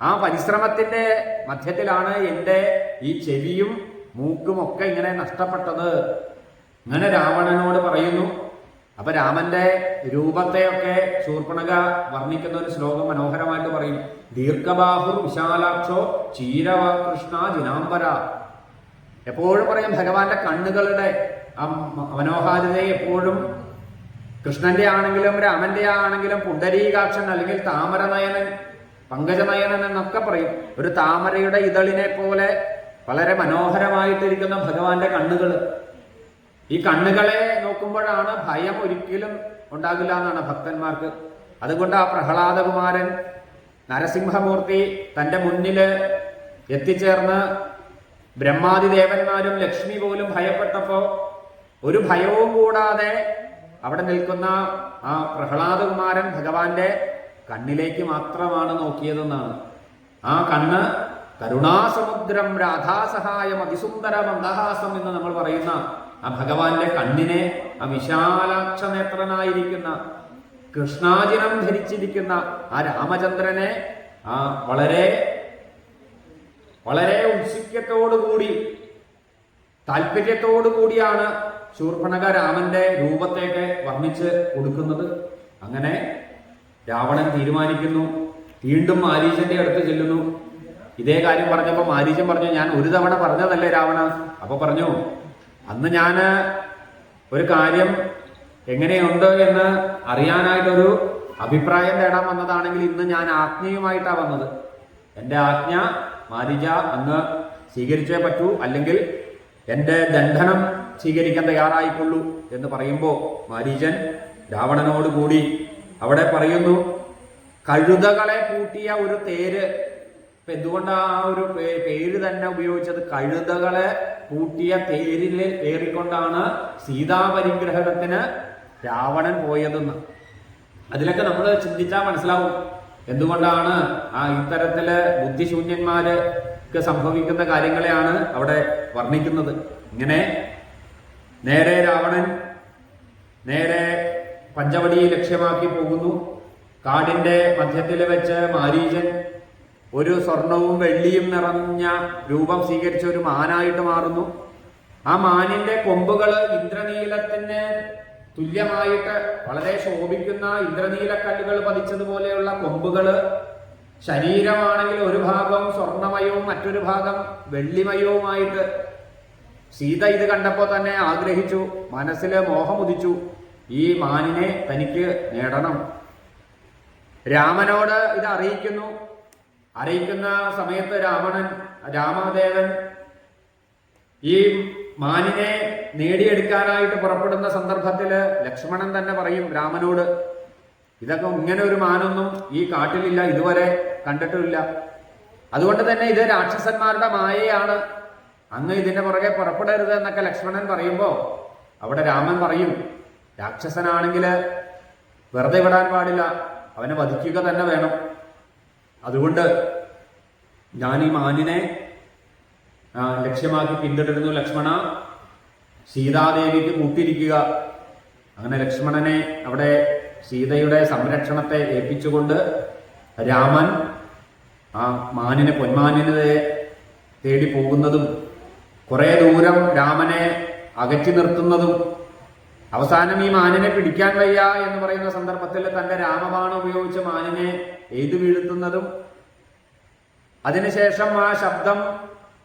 ആ പരിശ്രമത്തിന്റെ മധ്യത്തിലാണ് എൻ്റെ ഈ ചെവിയും മൂക്കും ഒക്കെ ഇങ്ങനെ നഷ്ടപ്പെട്ടത്. അങ്ങനെ രാവണനോട് പറയുന്നു. അപ്പൊ രാമന്റെ രൂപത്തെയൊക്കെ ശൂർപ്പണഖ വർണ്ണിക്കുന്ന ഒരു ശ്ലോകം മനോഹരമായിട്ട് പറയും. ദീർഘബാഹുർ വിശാലാക്ഷോ ചീരവ കൃഷ്ണ ജിനാംബര. എപ്പോഴും പറയും ഭഗവാന്റെ കണ്ണുകളുടെ ആ മനോഹാരിതയെ എപ്പോഴും കൃഷ്ണന്റെ ആണെങ്കിലും രാമന്റെ ആണെങ്കിലും പുണ്ടരീകാക്ഷൻ അല്ലെങ്കിൽ താമരനയനൻ, പങ്കജനയനൻ എന്നൊക്കെ പറയും. ഒരു താമരയുടെ ഇതളിനെ പോലെ വളരെ മനോഹരമായിട്ടിരിക്കുന്ന ഭഗവാന്റെ കണ്ണുകൾ. ഈ കണ്ണുകളെ നോക്കുമ്പോഴാണ് ഭയം ഒരിക്കലും ഉണ്ടാകില്ല എന്നാണ് ഭക്തന്മാർക്ക്. അതുകൊണ്ട് ആ പ്രഹ്ലാദകുമാരൻ നരസിംഹമൂർത്തി തൻ്റെ മുന്നില് എത്തിച്ചേർന്ന് ബ്രഹ്മാദിദേവന്മാരും ലക്ഷ്മി പോലും ഭയപ്പെട്ടപ്പോ ഒരു ഭയവും കൂടാതെ അവിടെ നിൽക്കുന്ന ആ പ്രഹ്ലാദകുമാരൻ ഭഗവാന്റെ കണ്ണിലേക്ക് മാത്രമാണ് നോക്കിയതെന്നാണ്. ആ കണ്ണ് കരുണാസമുദ്രം രാധാസഹായം അതിസുന്ദര മന്ദഹാസം എന്ന് നമ്മൾ പറയുന്ന ആ ഭഗവാന്റെ കണ്ണിനെ ആ വിശാലാക്ഷ നേത്രനായിരിക്കുന്ന കൃഷ്ണാജിനം ധരിച്ചിരിക്കുന്ന ആ രാമചന്ദ്രനെ ആ വളരെ വളരെ ഔത്സുക്യത്തോടുകൂടി താല്പര്യത്തോടു കൂടിയാണ് ശൂർപ്പണഖ രാമന്റെ രൂപത്തേക്ക് വർണ്ണിച്ച് കൊടുക്കുന്നത്. അങ്ങനെ രാവണൻ തീരുമാനിക്കുന്നു. വീണ്ടും മാരീചന്റെ അടുത്ത് ചെല്ലുന്നു. ഇതേ കാര്യം പറഞ്ഞപ്പോൾ മാരീചൻ പറഞ്ഞു, ഞാൻ ഒരു തവണ പറഞ്ഞതല്ലേ രാവണ. അപ്പൊ പറഞ്ഞു, അന്ന് ഞാൻ ഒരു കാര്യം എങ്ങനെയുണ്ട് എന്ന് അറിയാനായിട്ടൊരു അഭിപ്രായം തേടാൻ വന്നതാണെങ്കിൽ ഇന്ന് ഞാൻ ആജ്ഞയുമായിട്ടാണ് വന്നത്. എൻ്റെ ആജ്ഞ മാരീച അങ്ങ് സ്വീകരിച്ചേ പറ്റൂ, അല്ലെങ്കിൽ എൻ്റെ ദണ്ഡനം സ്വീകരിക്കാൻ തയ്യാറായിക്കൊള്ളൂ എന്ന് പറയുമ്പോൾ മാരീചൻ രാവണനോട് കൂടി അവിടെ പറയുന്നു, കഴുതകളെ പൂട്ടിയ ഒരു തേര്. ഇപ്പൊ എന്തുകൊണ്ടാണ് ആ ഒരു പേര് തന്നെ ഉപയോഗിച്ചത്? കഴുതകളെ പൂട്ടിയ തേരിൽ ഏറിക്കൊണ്ടാണ് സീതാപരിഗ്രഹണത്തിന് രാവണൻ പോയതെന്ന്. അതിലൊക്കെ നമ്മൾ ചിന്തിച്ചാൽ മനസ്സിലാവും എന്തുകൊണ്ടാണ് ആ ഇത്തരത്തില് ബുദ്ധിശൂന്യന്മാർക്ക് സംഭവിക്കുന്ന കാര്യങ്ങളെയാണ് അവിടെ വർണ്ണിക്കുന്നത്. ഇങ്ങനെ നേരെ രാവണൻ നേരെ പഞ്ചവടി ലക്ഷ്യമാക്കി പോകുന്നു. കാടിന്റെ മധ്യത്തിൽ വെച്ച് മാരീചൻ ഒരു സ്വർണവും വെള്ളിയും നിറഞ്ഞ രൂപം സ്വീകരിച്ച ഒരു മാനായിട്ട് മാറുന്നു. ആ മാനിന്റെ കൊമ്പുകൾ ഇന്ദ്രനീലത്തിന് തുല്യമായിട്ട് വളരെ ശോഭിക്കുന്ന ഇന്ദ്രനീലക്കല്ലുകൾ പതിച്ചതുപോലെയുള്ള കൊമ്പുകള്. ശരീരമാണെങ്കിൽ ഒരു ഭാഗം സ്വർണമയവും മറ്റൊരു ഭാഗം വെള്ളിമയവുമായിട്ട്. സീത ഇത് കണ്ടപ്പോൾ തന്നെ ആഗ്രഹിച്ചു, മനസ്സില് മോഹമുദിച്ചു, ഈ മാനിനെ തനിക്ക് നേടണം. രാമനോട് ഇത് അറിയിക്കുന്ന സമയത്ത് രാമദേവൻ ഈ മാനിനെ നേടിയെടുക്കാനായിട്ട് പുറപ്പെടുന്ന സന്ദർഭത്തിൽ ലക്ഷ്മണൻ തന്നെ പറയും രാമനോട്, ഇതൊക്കെ ഇങ്ങനെ ഒരു മാനൊന്നും ഈ കാട്ടിലില്ല, ഇതുവരെ കണ്ടിട്ടുമില്ല. അതുകൊണ്ട് തന്നെ ഇത് രാക്ഷസന്മാരുടെ മായയാണ്, അങ്ങ് ഇതിന്റെ പുറകെ പുറപ്പെടരുത് എന്നൊക്കെ ലക്ഷ്മണൻ പറയുമ്പോൾ അവിടെ രാമൻ പറയും, രാക്ഷസനാണെങ്കിൽ വെറുതെ വിടാൻ പാടില്ല, അവനെ വധിക്കുക തന്നെ വേണം. അതുകൊണ്ട് ഞാൻ ഈ മാനിനെ ലക്ഷ്യമാക്കി പിന്തുടരുന്നു ലക്ഷ്മണ, സീതാദേവിക്ക് കൂട്ടിരിക്കുക. അങ്ങനെ ലക്ഷ്മണനെ അവിടെ സീതയുടെ സംരക്ഷണത്തെ ഏൽപ്പിച്ചുകൊണ്ട് രാമൻ ആ പൊന്മാനിനെ തേടി പോകുന്നതും കുറെ ദൂരം രാമനെ അകറ്റി നിർത്തുന്നതും അവസാനം ഈ മാനിനെ പിടിക്കാൻ വയ്യ എന്ന് പറയുന്ന സന്ദർഭത്തിൽ തന്റെ രാമബാണം ഉപയോഗിച്ച് മാനിനെ എയ്തു വീഴ്ത്തുന്നതും അതിനുശേഷം ആ ശബ്ദം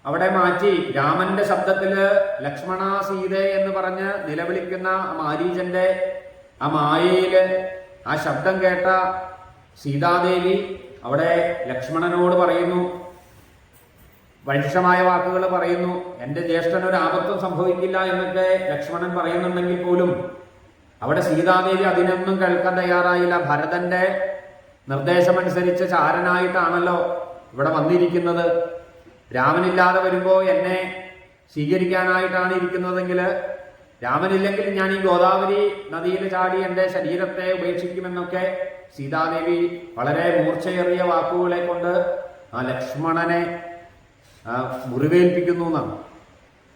അവിടെ മാറ്റി രാമന്റെ ശബ്ദത്തില് ലക്ഷ്മണ സീതേ എന്ന് പറഞ്ഞ് നിലവിളിക്കുന്ന മാരീചന്റെ ആ മായയില് ആ ശബ്ദം കേട്ട സീതാദേവി അവിടെ ലക്ഷ്മണനോട് പറയുന്നു, വൈഷമായ വാക്കുകൾ പറയുന്നു. എൻ്റെ ജ്യേഷ്ഠന് ഒരു ആപത്തും സംഭവിക്കില്ല എന്നൊക്കെ ലക്ഷ്മണൻ പറയുന്നുണ്ടെങ്കിൽ പോലും അവിടെ സീതാദേവി അതിനൊന്നും കേൾക്കാൻ തയ്യാറായില്ല. ഭരതന്റെ നിർദ്ദേശമനുസരിച്ച് ചാരനായിട്ടാണല്ലോ ഇവിടെ വന്നിരിക്കുന്നത്. രാമനില്ലാതെ വരുമ്പോൾ എന്നെ സ്വീകരിക്കാനായിട്ടാണ് ഇരിക്കുന്നതെങ്കിൽ, രാമനില്ലെങ്കിൽ ഞാൻ ഈ ഗോദാവരി നദിയിൽ ചാടി എൻ്റെ ശരീരത്തെ ഉപേക്ഷിക്കുമെന്നൊക്കെ സീതാദേവി വളരെ മൂർച്ചയേറിയ വാക്കുകളെ കൊണ്ട് ആ ലക്ഷ്മണനെ മുറിവേൽപ്പിക്കുന്നു എന്നാണ്.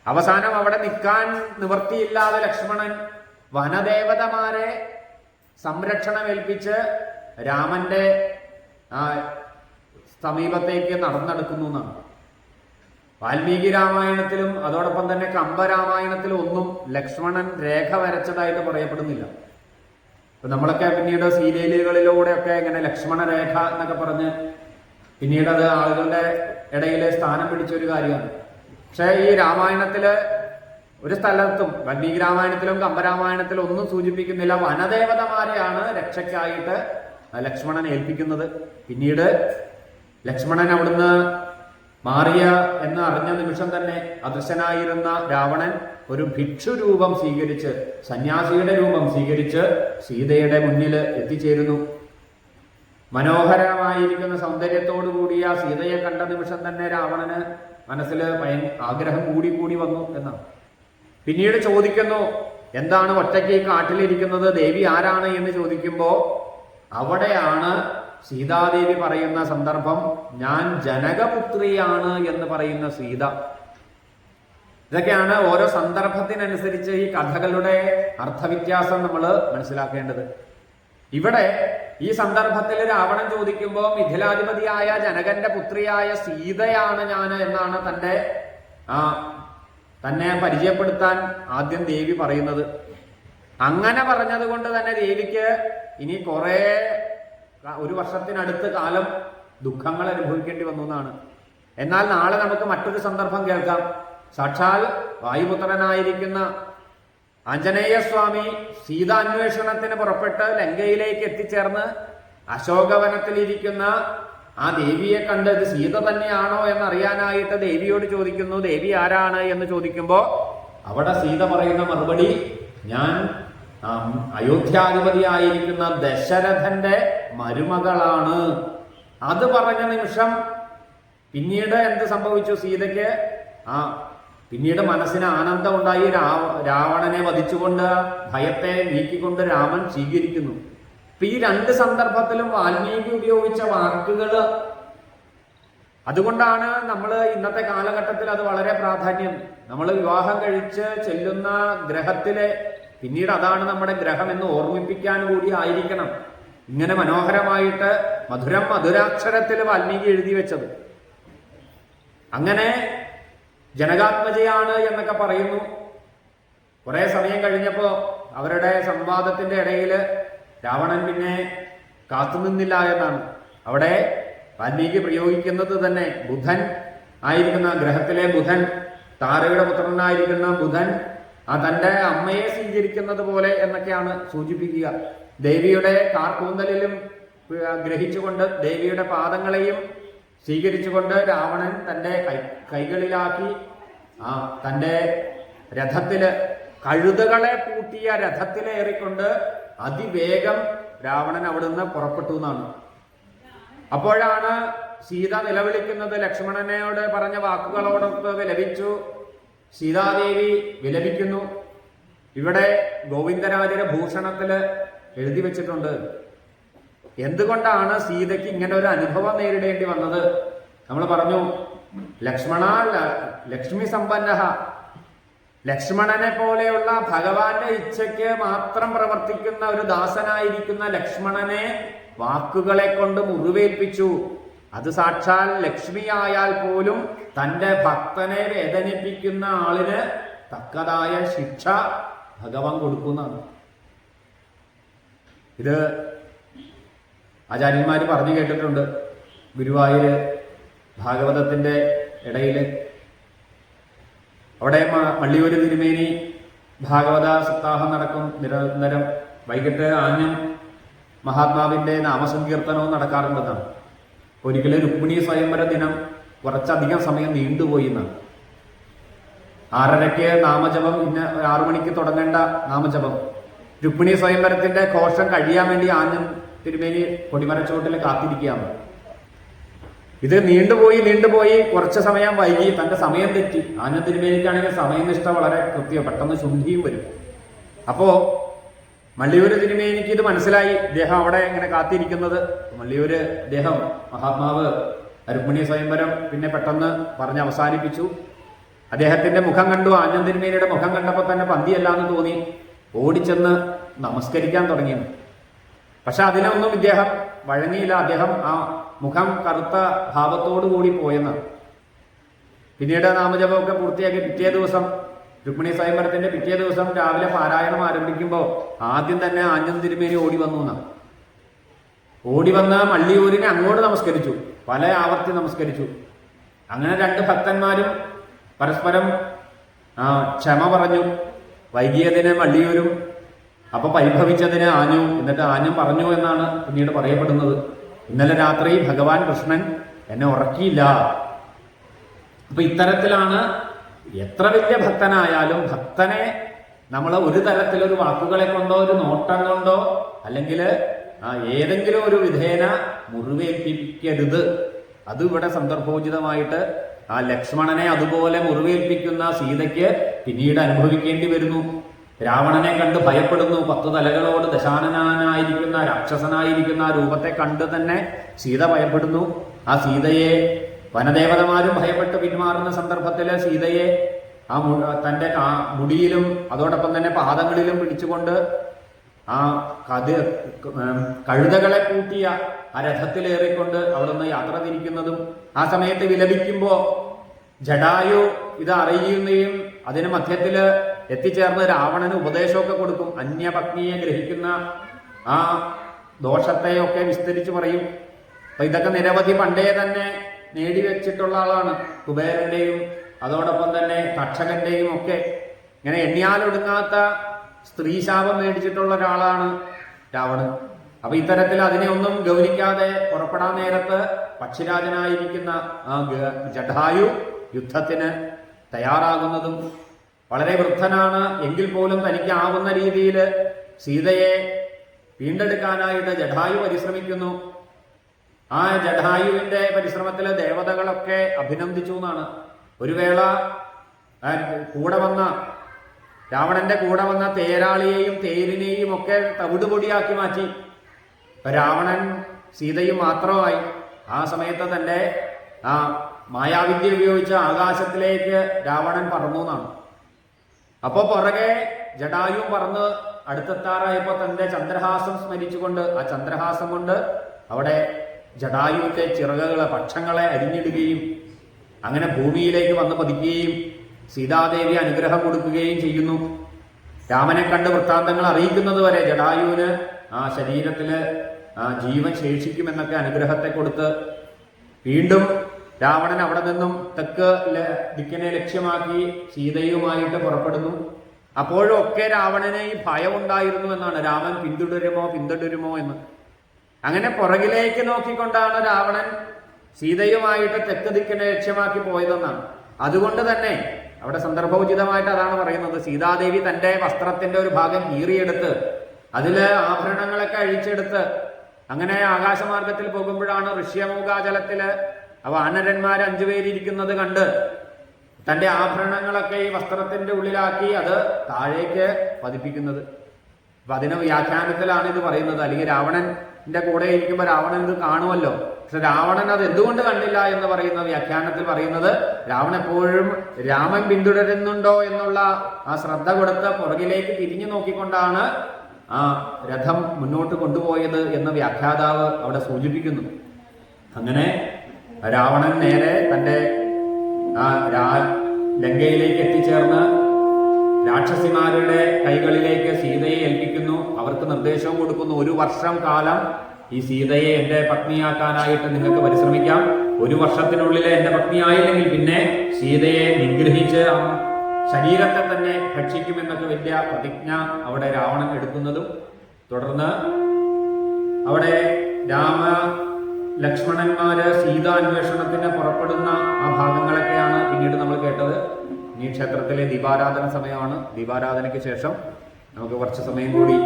അവസാനം അവിടെ നിൽക്കാൻ നിവൃത്തിയില്ലാതെ ലക്ഷ്മണൻ വനദേവതമാരെ സംരക്ഷണമേൽപ്പിച്ച് രാമന്റെ സമീപത്തേക്ക് നടന്നെടുക്കുന്നു എന്നാണ്. വാൽമീകി രാമായണത്തിലും അതോടൊപ്പം തന്നെ കമ്പരാമായണത്തിലും ഒന്നും ലക്ഷ്മണൻ രേഖ വരച്ചതായിട്ട് പറയപ്പെടുന്നില്ല. ഇപ്പൊ നമ്മളൊക്കെ പിന്നീട് സീരിയലുകളിലൂടെയൊക്കെ ഇങ്ങനെ ലക്ഷ്മണ രേഖ എന്നൊക്കെ പറഞ്ഞ് പിന്നീട് അത് ആളുകളുടെ ഇടയിൽ സ്ഥാനം പിടിച്ച ഒരു കാര്യമാണ്. പക്ഷേ ഈ രാമായണത്തില് ഒരു സ്ഥലത്തും വാൽമീകി രാമായണത്തിലും കമ്പരാമായണത്തിലും ഒന്നും സൂചിപ്പിക്കുന്നില്ല. വനദേവതമാരെയാണ് രക്ഷയ്ക്കായിട്ട് ലക്ഷ്മണൻ ഏൽപ്പിക്കുന്നത്. പിന്നീട് ലക്ഷ്മണൻ അവിടുന്ന് മാറിയ എന്ന് അറിഞ്ഞ നിമിഷം തന്നെ അദൃശ്യനായിരുന്ന രാവണൻ ഒരു ഭിക്ഷു രൂപം സ്വീകരിച്ച്, സന്യാസിയുടെ രൂപം സ്വീകരിച്ച് സീതയുടെ മുന്നിൽ എത്തിച്ചേരുന്നു. മനോഹരമായിരിക്കുന്ന സൗന്ദര്യത്തോടു കൂടിയ സീതയെ കണ്ട നിമിഷം തന്നെ രാവണന് മനസ്സിൽ ആഗ്രഹം കൂടി വന്നു എന്നാണ്. പിന്നീട് ചോദിക്കുന്നു, എന്താണ് ഒറ്റയ്ക്ക് ഈ കാട്ടിലിരിക്കുന്നത്, ദേവി ആരാണ് എന്ന് ചോദിക്കുമ്പോൾ അവിടെയാണ് സീതാദേവി പറയുന്ന സന്ദർഭം, ഞാൻ ജനകപുത്രിയാണ് എന്ന് പറയുന്ന സീത. ഇതൊക്കെയാണ് ഓരോ സന്ദർഭത്തിനനുസരിച്ച് ഈ കഥകളുടെ അർത്ഥവ്യത്യാസം നമ്മൾ മനസ്സിലാക്കേണ്ടത്. ഇവിടെ ഈ സന്ദർഭത്തിൽ രാവണൻ ചോദിക്കുമ്പോൾ മിഥിലാധിപതിയായ ജനകന്റെ പുത്രിയായ സീതയാണ് ഞാൻ എന്നാണ് തന്നെ പരിചയപ്പെടുത്താൻ ആദ്യം ദേവി പറയുന്നത്. അങ്ങനെ പറഞ്ഞത് കൊണ്ട് തന്നെ ദേവിക്ക് ഇനി ഒരു വർഷത്തിനടുത്ത് കാലം ദുഃഖങ്ങൾ അനുഭവിക്കേണ്ടി വന്നു എന്നാണ്. എന്നാൽ നാളെ നമുക്ക് മറ്റൊരു സന്ദർഭം കേൾക്കാം. സാക്ഷാൽ വായുപുത്രനായിരിക്കുന്ന ആഞ്ജനേയസ്വാമി സീതാന്വേഷണത്തിന് പുറപ്പെട്ട് ലങ്കയിലേക്ക് എത്തിച്ചേർന്ന് അശോകവനത്തിലിരിക്കുന്ന ആ ദേവിയെ കണ്ട് ഇത് സീത തന്നെയാണോ എന്നറിയാനായിട്ട് ദേവിയോട് ചോദിക്കുന്നു, ദേവി ആരാണ് എന്ന് ചോദിക്കുമ്പോൾ അവിടെ സീത പറയുന്ന മറുപടി, ഞാൻ അയോധ്യാധിപതിയായിരിക്കുന്ന ദശരഥന്റെ മരുമകളാണ്. അത് പറഞ്ഞ നിമിഷം പിന്നീട് എന്ത് സംഭവിച്ചു? സീതയ്ക്ക് പിന്നീട് മനസ്സിന് ആനന്ദം ഉണ്ടായി. രാവണനെ വധിച്ചുകൊണ്ട് ഭയത്തെ നീക്കിക്കൊണ്ട് രാമൻ സ്വീകരിക്കുന്നു. അപ്പൊ ഈ രണ്ട് സന്ദർഭത്തിലും വാൽമീകി ഉപയോഗിച്ച വാക്കുകൾ, അതുകൊണ്ടാണ് നമ്മൾ ഇന്നത്തെ കാലഘട്ടത്തിൽ അത് വളരെ പ്രാധാന്യം. നമ്മൾ വിവാഹം കഴിച്ച് ചെല്ലുന്ന ഗ്രഹത്തിലെ പിന്നീട് അതാണ് നമ്മുടെ ഗ്രഹം എന്ന് ഓർമ്മിപ്പിക്കാൻ കൂടി ആയിരിക്കണം ഇങ്ങനെ മനോഹരമായിട്ട് മധുരാക്ഷരത്തിൽ വാൽമീകി എഴുതി വെച്ചത്. അങ്ങനെ ജനകാത്മജയാണ് എന്നൊക്കെ പറയുന്നു. കുറെ സമയം കഴിഞ്ഞപ്പോ അവരുടെ സംവാദത്തിന്റെ ഇടയിൽ രാവണൻ പിന്നെ കാത്തുനിന്നില്ല എന്നാണ്. അവിടെ വാൽമീകി പ്രയോഗിക്കുന്നത് തന്നെ ബുധൻ ആയിരിക്കുന്ന ഗ്രഹത്തിലെ ബുധൻ, താരയുടെ പുത്രനായിരിക്കുന്ന ബുധൻ തന്റെ അമ്മയെ സ്വീകരിക്കുന്നത് പോലെ എന്നൊക്കെയാണ് സൂചിപ്പിക്കുക. ദേവിയുടെ കാർക്കൂന്തലിലും ഗ്രഹിച്ചുകൊണ്ട് ദേവിയുടെ പാദങ്ങളെയും സ്വീകരിച്ചുകൊണ്ട് രാവണൻ തന്റെ കൈകളിലാക്കി തന്റെ രഥത്തില്, കഴുതകളെ പൂട്ടിയ രഥത്തിലേറിക്കൊണ്ട് അതിവേഗം രാവണൻ അവിടുന്ന് പുറപ്പെട്ടു എന്നാണ്. അപ്പോഴാണ് സീത നിലവിളിക്കുന്നത്. ലക്ഷ്മണനോട് പറഞ്ഞ വാക്കുകളോടൊത്ത് വിലപിച്ചു. സീതാദേവി വിലപിക്കുന്നു. ഇവിടെ ഗോവിന്ദരാജന്റെ ഭൂഷണത്തില് എഴുതി വെച്ചിട്ടുണ്ട്, എന്തുകൊണ്ടാണ് സീതയ്ക്ക് ഇങ്ങനെ ഒരു അനുഭവം നേരിടേണ്ടി വന്നത്. നമ്മൾ പറഞ്ഞു, ലക്ഷ്മി സമ്പന്ന, ലക്ഷ്മണനെ പോലെയുള്ള ഭഗവാന്റെ ഇച്ഛയ്ക്ക് മാത്രം പ്രവർത്തിക്കുന്ന ഒരു ദാസനായിരിക്കുന്ന ലക്ഷ്മണനെ വാക്കുകളെ കൊണ്ട് മുറിവേൽപ്പിച്ചു. അത് സാക്ഷാൽ ലക്ഷ്മിയായാൽ പോലും തന്റെ ഭക്തനെ വേദനിപ്പിക്കുന്ന ആളിന് തക്കതായ ശിക്ഷ ഭഗവാൻ കൊടുക്കുന്നതാണ്. ഇത് ആചാര്യന്മാർ പറഞ്ഞു കേട്ടിട്ടുണ്ട്. ഗുരുവായൂര് ഭാഗവതത്തിന്റെ ഇടയില് അവിടെ മള്ളിയൂര് തിരുമേനി ഭാഗവത സപ്താഹം നടക്കും നിരന്തരം. വൈകിട്ട് ആഞ്ഞം മഹാത്മാവിന്റെ നാമസങ്കീർത്തനവും നടക്കാറുണ്ടെന്നാണ്. ഒരിക്കലും രുക്മിണി സ്വയംവര ദിനം കുറച്ചധികം സമയം നീണ്ടുപോയി എന്നാണ്. 6:30 നാമജപം, 6 മണിക്ക് തുടങ്ങേണ്ട നാമജപം. രുക്മിണി സ്വയംവരത്തിന്റെ ഘോഷം കഴിയാൻ വേണ്ടി ആഞ്ഞം തിരുമേനി കൊടിമരച്ചുവട്ടിൽ കാത്തിരിക്കുകയാണ്. ഇത് നീണ്ടുപോയി കുറച്ച് സമയം വൈകി, തന്റെ സമയം തെറ്റി. ആഞ്ഞം തിരുമേനിക്കാണെങ്കിൽ സമയനിഷ്ഠ വളരെ കൃത്യം, പെട്ടെന്ന് ശുദ്ധിയും വരും. അപ്പോ മള്ളിയൂര് തിരുമേനിക്ക് ഇത് മനസ്സിലായി, ഇദ്ദേഹം അവിടെ ഇങ്ങനെ കാത്തിരിക്കുന്നത്. മള്ളിയൂര് അദ്ദേഹം മഹാത്മാവ് രുക്മിണി സ്വയംവരം പിന്നെ പെട്ടെന്ന് പറഞ്ഞ് അവസാനിപ്പിച്ചു. അദ്ദേഹത്തിന്റെ മുഖം കണ്ടു, ആഞ്ഞം തിരുമേനിയുടെ മുഖം കണ്ടപ്പോൾ തന്നെ പന്തിയല്ലാന്ന് തോന്നി, ഓടിച്ചെന്ന് നമസ്കരിക്കാൻ തുടങ്ങി. പക്ഷെ അതിനൊന്നും ഇദ്ദേഹം വഴങ്ങിയില്ല. അദ്ദേഹം ആ മുഖം കറുത്ത ഭാവത്തോടു കൂടി പോയെന്ന്. പിന്നീട് നാമജപമൊക്കെ പൂർത്തിയാക്കി പിറ്റേ ദിവസം, രുക്മിണി സ്വയംവരത്തിന്റെ പിറ്റേ ദിവസം രാവിലെ പാരായണം ആരംഭിക്കുമ്പോൾ ആദ്യം തന്നെ ആഞ്ഞം തിരുമേനി ഓടി വന്നു എന്നാണ്. ഓടി വന്ന് മള്ളിയൂരിനെ അങ്ങോട്ട് നമസ്കരിച്ചു, പല ആവർത്തി നമസ്കരിച്ചു. അങ്ങനെ രണ്ട് ഭക്തന്മാരും പരസ്പരം ക്ഷമ പറഞ്ഞു. വൈകിയതിന് മള്ളിയൂരും, അപ്പൊ പരിഭവിച്ചതിന് ആഞ്ഞു. എന്നിട്ട് ആഞ്ഞം പറഞ്ഞു എന്നാണ് പിന്നീട് പറയപ്പെടുന്നത്, ഇന്നലെ രാത്രി ഭഗവാൻ കൃഷ്ണൻ എന്നെ ഉറക്കിയില്ല. അപ്പൊ ഇത്തരത്തിലാണ് എത്ര വലിയ ഭക്തനായാലും ഭക്തനെ നമ്മൾ ഒരു തരത്തിലൊരു വാക്കുകളെ കൊണ്ടോ ഒരു നോട്ടം കൊണ്ടോ അല്ലെങ്കിൽ ഏതെങ്കിലും ഒരു വിധേന മുറിവേൽപ്പിക്കരുത്. അത് ഇവിടെ സന്ദർഭോചിതമായിട്ട് ആ ലക്ഷ്മണനെ അതുപോലെ മുറിവേൽപ്പിക്കുന്ന സീതയ്ക്ക് പിന്നീട് അനുഭവിക്കേണ്ടി വരുന്നു. രാവണനെ കണ്ട് ഭയപ്പെടുന്നു. 10 തലകളോട് ദശാനനായിരിക്കുന്ന രാക്ഷസനായിരിക്കുന്ന ആ രൂപത്തെ കണ്ട് തന്നെ സീത ഭയപ്പെടുന്നു. ആ സീതയെ വനദേവതമാരും ഭയപ്പെട്ട് പിന്മാറുന്ന സന്ദർഭത്തിൽ സീതയെ തൻ്റെ മുടിയിലും അതോടൊപ്പം തന്നെ പാദങ്ങളിലും പിടിച്ചുകൊണ്ട് ആ കഴുതകളെ കൂട്ടിയ ആ രഥത്തിലേറിക്കൊണ്ട് അവിടുന്ന് യാത്ര തിരിക്കുന്നതും, ആ സമയത്ത് വിലപിക്കുമ്പോൾ ജടായു ഇത് അറിയുകയും അതിന് മധ്യത്തില് എത്തിച്ചേർന്ന് രാവണന് ഉപദേശമൊക്കെ കൊടുക്കും. അന്യപത്നിയെ ഗ്രഹിക്കുന്ന ആ ദോഷത്തെയൊക്കെ വിസ്തരിച്ച് പറയും. അപ്പൊ ഇതൊക്കെ നിരവധി പണ്ടേ തന്നെ നേടിവെച്ചിട്ടുള്ള ആളാണ്. കുബേരന്റെയും അതോടൊപ്പം തന്നെ തക്ഷകന്റെയും ഒക്കെ ഇങ്ങനെ എണ്ണിയാലൊടുങ്ങാത്ത സ്ത്രീശാപം മേടിച്ചിട്ടുള്ള ഒരാളാണ് രാവണൻ. അപ്പൊ ഇത്തരത്തിൽ അതിനെ ഒന്നും ഗൗനിക്കാതെ പുറപ്പെടാൻ നേരത്ത് പക്ഷിരാജനായിരിക്കുന്ന ആ ജടായു യുദ്ധത്തിന് തയ്യാറാകുന്നതും, വളരെ വൃദ്ധനാണ് എങ്കിൽ പോലും തനിക്ക് ആവുന്ന രീതിയിൽ സീതയെ വീണ്ടെടുക്കാനായിട്ട് ജടായു പരിശ്രമിക്കുന്നു. ആ ജടായുവിന്റെ പരിശ്രമത്തിൽ ദേവതകളൊക്കെ അഭിനന്ദിച്ചു എന്നാണ്. ഒരു വേള കൂടെ വന്ന രാവണന്റെ കൂടെ വന്ന തേരാളിയെയും തേരിനെയും ഒക്കെ തവിടുപൊടിയാക്കി മാറ്റി. രാവണൻ സീതയും മാത്രമായി. ആ സമയത്ത് തന്റെ ആ മായാവിദ്യ ഉപയോഗിച്ച് ആകാശത്തിലേക്ക് രാവണൻ പറന്നു എന്നാണ്. അപ്പോ പുറകെ ജടായുവും പറന്ന് അടുത്തെത്താറായപ്പോ തന്റെ ചന്ദ്രഹാസം സ്മരിച്ചുകൊണ്ട് ആ ചന്ദ്രഹാസം കൊണ്ട് അവിടെ ജടായുവിന്റെ ചിറകുകളെ പക്ഷങ്ങളെ അരിഞ്ഞിടുകയും അങ്ങനെ ഭൂമിയിലേക്ക് വന്ന് പതിക്കുകയും സീതാദേവി അനുഗ്രഹം കൊടുക്കുകയും ചെയ്യുന്നു. രാമനെ കണ്ട് വൃത്താന്തങ്ങൾ അറിയിക്കുന്നത് വരെ ജടായുവിന് ആ ശരീരത്തില് ജീവൻ ശേഷിക്കുമെന്നൊക്കെ അനുഗ്രഹത്തെ കൊടുത്ത് വീണ്ടും രാവണൻ അവിടെ നിന്നും തെക്ക് ദിക്കിനെ ലക്ഷ്യമാക്കി സീതയുമായിട്ട് പുറപ്പെടുന്നു. അപ്പോഴും ഒക്കെ രാവണന് ഈ ഭയം ഉണ്ടായിരുന്നു എന്നാണ്. രാമൻ പിന്തുടരുമോ എന്ന്. അങ്ങനെ പുറകിലേക്ക് നോക്കിക്കൊണ്ടാണ് രാവണൻ സീതയുമായിട്ട് തെക്ക് ദിക്കിനെ ലക്ഷ്യമാക്കി പോയതെന്നാണ്. അതുകൊണ്ട് തന്നെ അവിടെ സന്ദർഭോചിതമായിട്ട് അതാണ് പറയുന്നത്. സീതാദേവി തന്റെ വസ്ത്രത്തിന്റെ ഒരു ഭാഗം കീറിയെടുത്ത് അതില് ആഭരണങ്ങളൊക്കെ അഴിച്ചെടുത്ത് അങ്ങനെ ആകാശമാർഗത്തിൽ പോകുമ്പോഴാണ് ഋഷ്യമൂകാചലത്തില് വാനരന്മാർ 5 പേരിയ്ക്കുന്നത് കണ്ട് തന്റെ ആഭരണങ്ങളൊക്കെ ഈ വസ്ത്രത്തിന്റെ ഉള്ളിലാക്കി അത് താഴേക്ക് പതിപ്പിക്കുന്നത്. അപ്പൊ അതിന് വ്യാഖ്യാനത്തിലാണ് ഇത് പറയുന്നത്. അല്ലെങ്കിൽ രാവണന്റെ കൂടെ ഇരിക്കുമ്പോൾ രാവണൻ ഇത് കാണുമല്ലോ. പക്ഷെ രാവണൻ അത് എന്തുകൊണ്ട് കണ്ടില്ല എന്ന് പറയുന്ന വ്യാഖ്യാനത്തിൽ പറയുന്നത്, രാവണൻ എപ്പോഴും രാമൻ പിന്തുടരുന്നുണ്ടോ എന്നുള്ള ആ ശ്രദ്ധ കൊടുത്ത് പുറകിലേക്ക് തിരിഞ്ഞു നോക്കിക്കൊണ്ടാണ് ആ രഥം മുന്നോട്ട് കൊണ്ടുപോയത് എന്ന് വ്യാഖ്യാതാവ് അവിടെ സൂചിപ്പിക്കുന്നു. അങ്ങനെ രാവണൻ നേരെ തന്റെ ലങ്കയിലേക്ക് എത്തിച്ചേർന്ന് രാക്ഷസിമാരുടെ കൈകളിലേക്ക് സീതയെ ഏൽപ്പിക്കുന്നു. അവർക്ക് നിർദ്ദേശവും കൊടുക്കുന്നു. 1 വർഷം കാലം ഈ സീതയെ എന്റെ പത്നിയാക്കാനായിട്ട് നിങ്ങൾക്ക് പരിശ്രമിക്കാം. 1 വർഷത്തിനുള്ളിൽ എന്റെ പത്നിയായില്ലെങ്കിൽ പിന്നെ സീതയെ നിഗ്രഹിച്ച് ശരീരത്തെ തന്നെ ഭക്ഷിക്കുമെന്നൊക്കെ വലിയ പ്രതിജ്ഞ അവിടെ രാവണൻ എടുക്കുന്നതും, തുടർന്ന് അവിടെ ലക്ഷ്മണന്മാര് സീതാന്വേഷണത്തിന് പുറപ്പെടുന്ന ആ ഭാഗങ്ങളൊക്കെയാണ് പിന്നീട് നമ്മൾ കേട്ടത്. ഈ ക്ഷേത്രത്തിലെ ദീപാരാധന സമയമാണ്. ദീപാരാധനയ്ക്ക് ശേഷം നമുക്ക് കുറച്ച് സമയം കൂടി,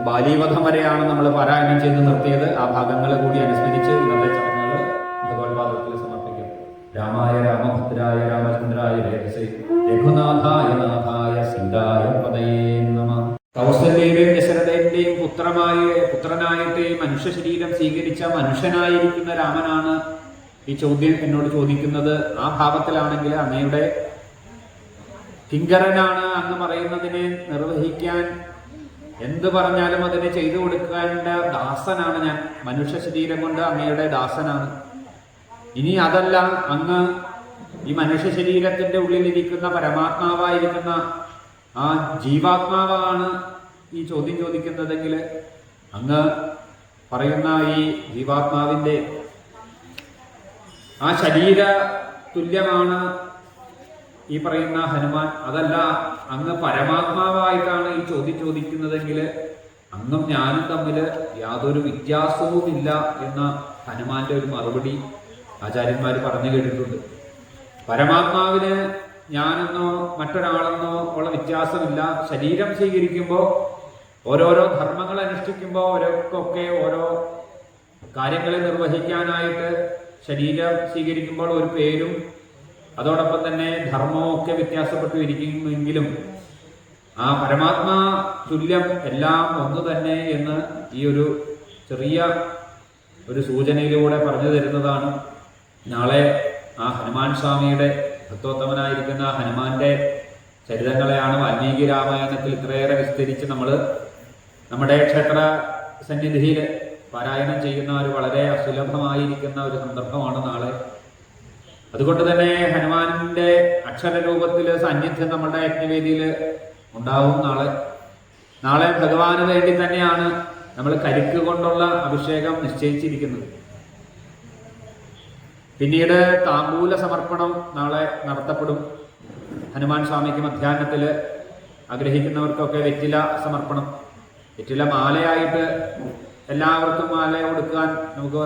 ബാലീവധം വരെയാണ് നമ്മൾ പാരായണം ചെയ്ത് നിർത്തിയത്. ആ ഭാഗങ്ങൾ കൂടി അനുസ്മരിച്ച് ഇന്നത്തെ ചടങ്ങുകൾ ഭഗവത്പാദത്തിൽ സമർപ്പിക്കും. രാമായ രാമഭദ്രായ രാമചന്ദ്രായ വേദസേ രഘുനാഥായ നാഥായ സീതായ പദയേ നമഃ. കൗസല്യയുടെയും ദശരഥന്റെയും പുത്രനായിട്ട് മനുഷ്യ ശരീരം സ്വീകരിച്ച മനുഷ്യനായിരിക്കുന്ന രാമനാണ് ഈ ചോദ്യം എന്നോട് ചോദിക്കുന്നത് ആ ഭാവത്തിലാണെങ്കിൽ അങ്ങയുടെ കിങ്കരനാണ്, അങ്ങ് പറയുന്നതിനെ നിർവഹിക്കാൻ എന്ത് പറഞ്ഞാലും അതിനെ ചെയ്തു കൊടുക്കേണ്ട ദാസനാണ് ഞാൻ. മനുഷ്യ ശരീരം കൊണ്ട് അങ്ങയുടെ ദാസനാണ്. ഇനി അതല്ല, അങ്ങ് ഈ മനുഷ്യ ശരീരത്തിന്റെ ഉള്ളിലിരിക്കുന്ന പരമാത്മാവായിരിക്കുന്ന ആ ജീവാത്മാവാണ് ഈ ചോദ്യം ചോദിക്കുന്നതെങ്കിൽ അങ്ങ് പറയുന്ന ഈ ജീവാത്മാവിന്റെ ആ ശരീര തുല്യമാണ് ഈ പറയുന്ന ഹനുമാൻ. അതല്ല, അങ്ങ് പരമാത്മാവായിട്ടാണ് ഈ ചോദ്യം ചോദിക്കുന്നതെങ്കിൽ അങ്ങും ഞാനും തമ്മിൽ യാതൊരു വ്യത്യാസവുമില്ല എന്ന ഹനുമാന്റെ ഒരു മറുപടി ആചാര്യന്മാർ പറഞ്ഞു കേട്ടിട്ടുണ്ട്. പരമാത്മാവിന് ഞാനെന്നോ മറ്റൊരാളെന്നോ ഉള്ള വ്യത്യാസമില്ല. ശരീരം സ്വീകരിക്കുമ്പോൾ ഓരോരോ ധർമ്മങ്ങൾ അനുഷ്ഠിക്കുമ്പോൾ ഓരോക്കൊക്കെ ഓരോ കാര്യങ്ങളെ നിർവഹിക്കാനായിട്ട് ശരീരം സ്വീകരിക്കുമ്പോൾ ഒരു പേരും അതോടൊപ്പം തന്നെ ധർമ്മവും ഒക്കെ വ്യത്യാസപ്പെട്ടു ഇരിക്കുമെങ്കിലും ആ പരമാത്മാ തുല്യം എല്ലാം ഒന്ന് തന്നെ എന്ന് ഈ ഒരു ചെറിയ ഒരു സൂചനയിലൂടെ പറഞ്ഞു തരുന്നതാണ്. നാളെ ആ ഹനുമാൻ സ്വാമിയുടെ ഭക്തോത്തമനായിരിക്കുന്ന ഹനുമാന്റെ ചരിതങ്ങളെയാണ് വാൽമീകി രാമായണത്തിൽ ഇത്രയേറെ വിസ്തരിച്ച് നമ്മുടെ ക്ഷേത്ര സന്നിധിയിൽ പാരായണം ചെയ്യുന്ന ഒരു വളരെ അസുലഭമായിരിക്കുന്ന ഒരു സന്ദർഭമാണ് നാളെ. അതുകൊണ്ട് തന്നെ ഹനുമാന്റെ അക്ഷരരൂപത്തിൽ സാന്നിധ്യം നമ്മുടെ യജ്ഞവേദിയിൽ ഉണ്ടാവും നാളെ ഭഗവാന് വേണ്ടി തന്നെയാണ് നമ്മൾ കരിക്ക് കൊണ്ടുള്ള അഭിഷേകം നിശ്ചയിച്ചിരിക്കുന്നത്. പിന്നീട് താമ്പൂല സമർപ്പണം നാളെ നടത്തപ്പെടും. ഹനുമാൻ സ്വാമിക്ക് മധ്യാഹ്നത്തിൽ ആഗ്രഹിക്കുന്നവർക്കൊക്കെ വെറ്റില സമർപ്പണം. വെറ്റില മാലയായിട്ട് എല്ലാവർക്കും മാല കൊടുക്കാൻ നമുക്ക്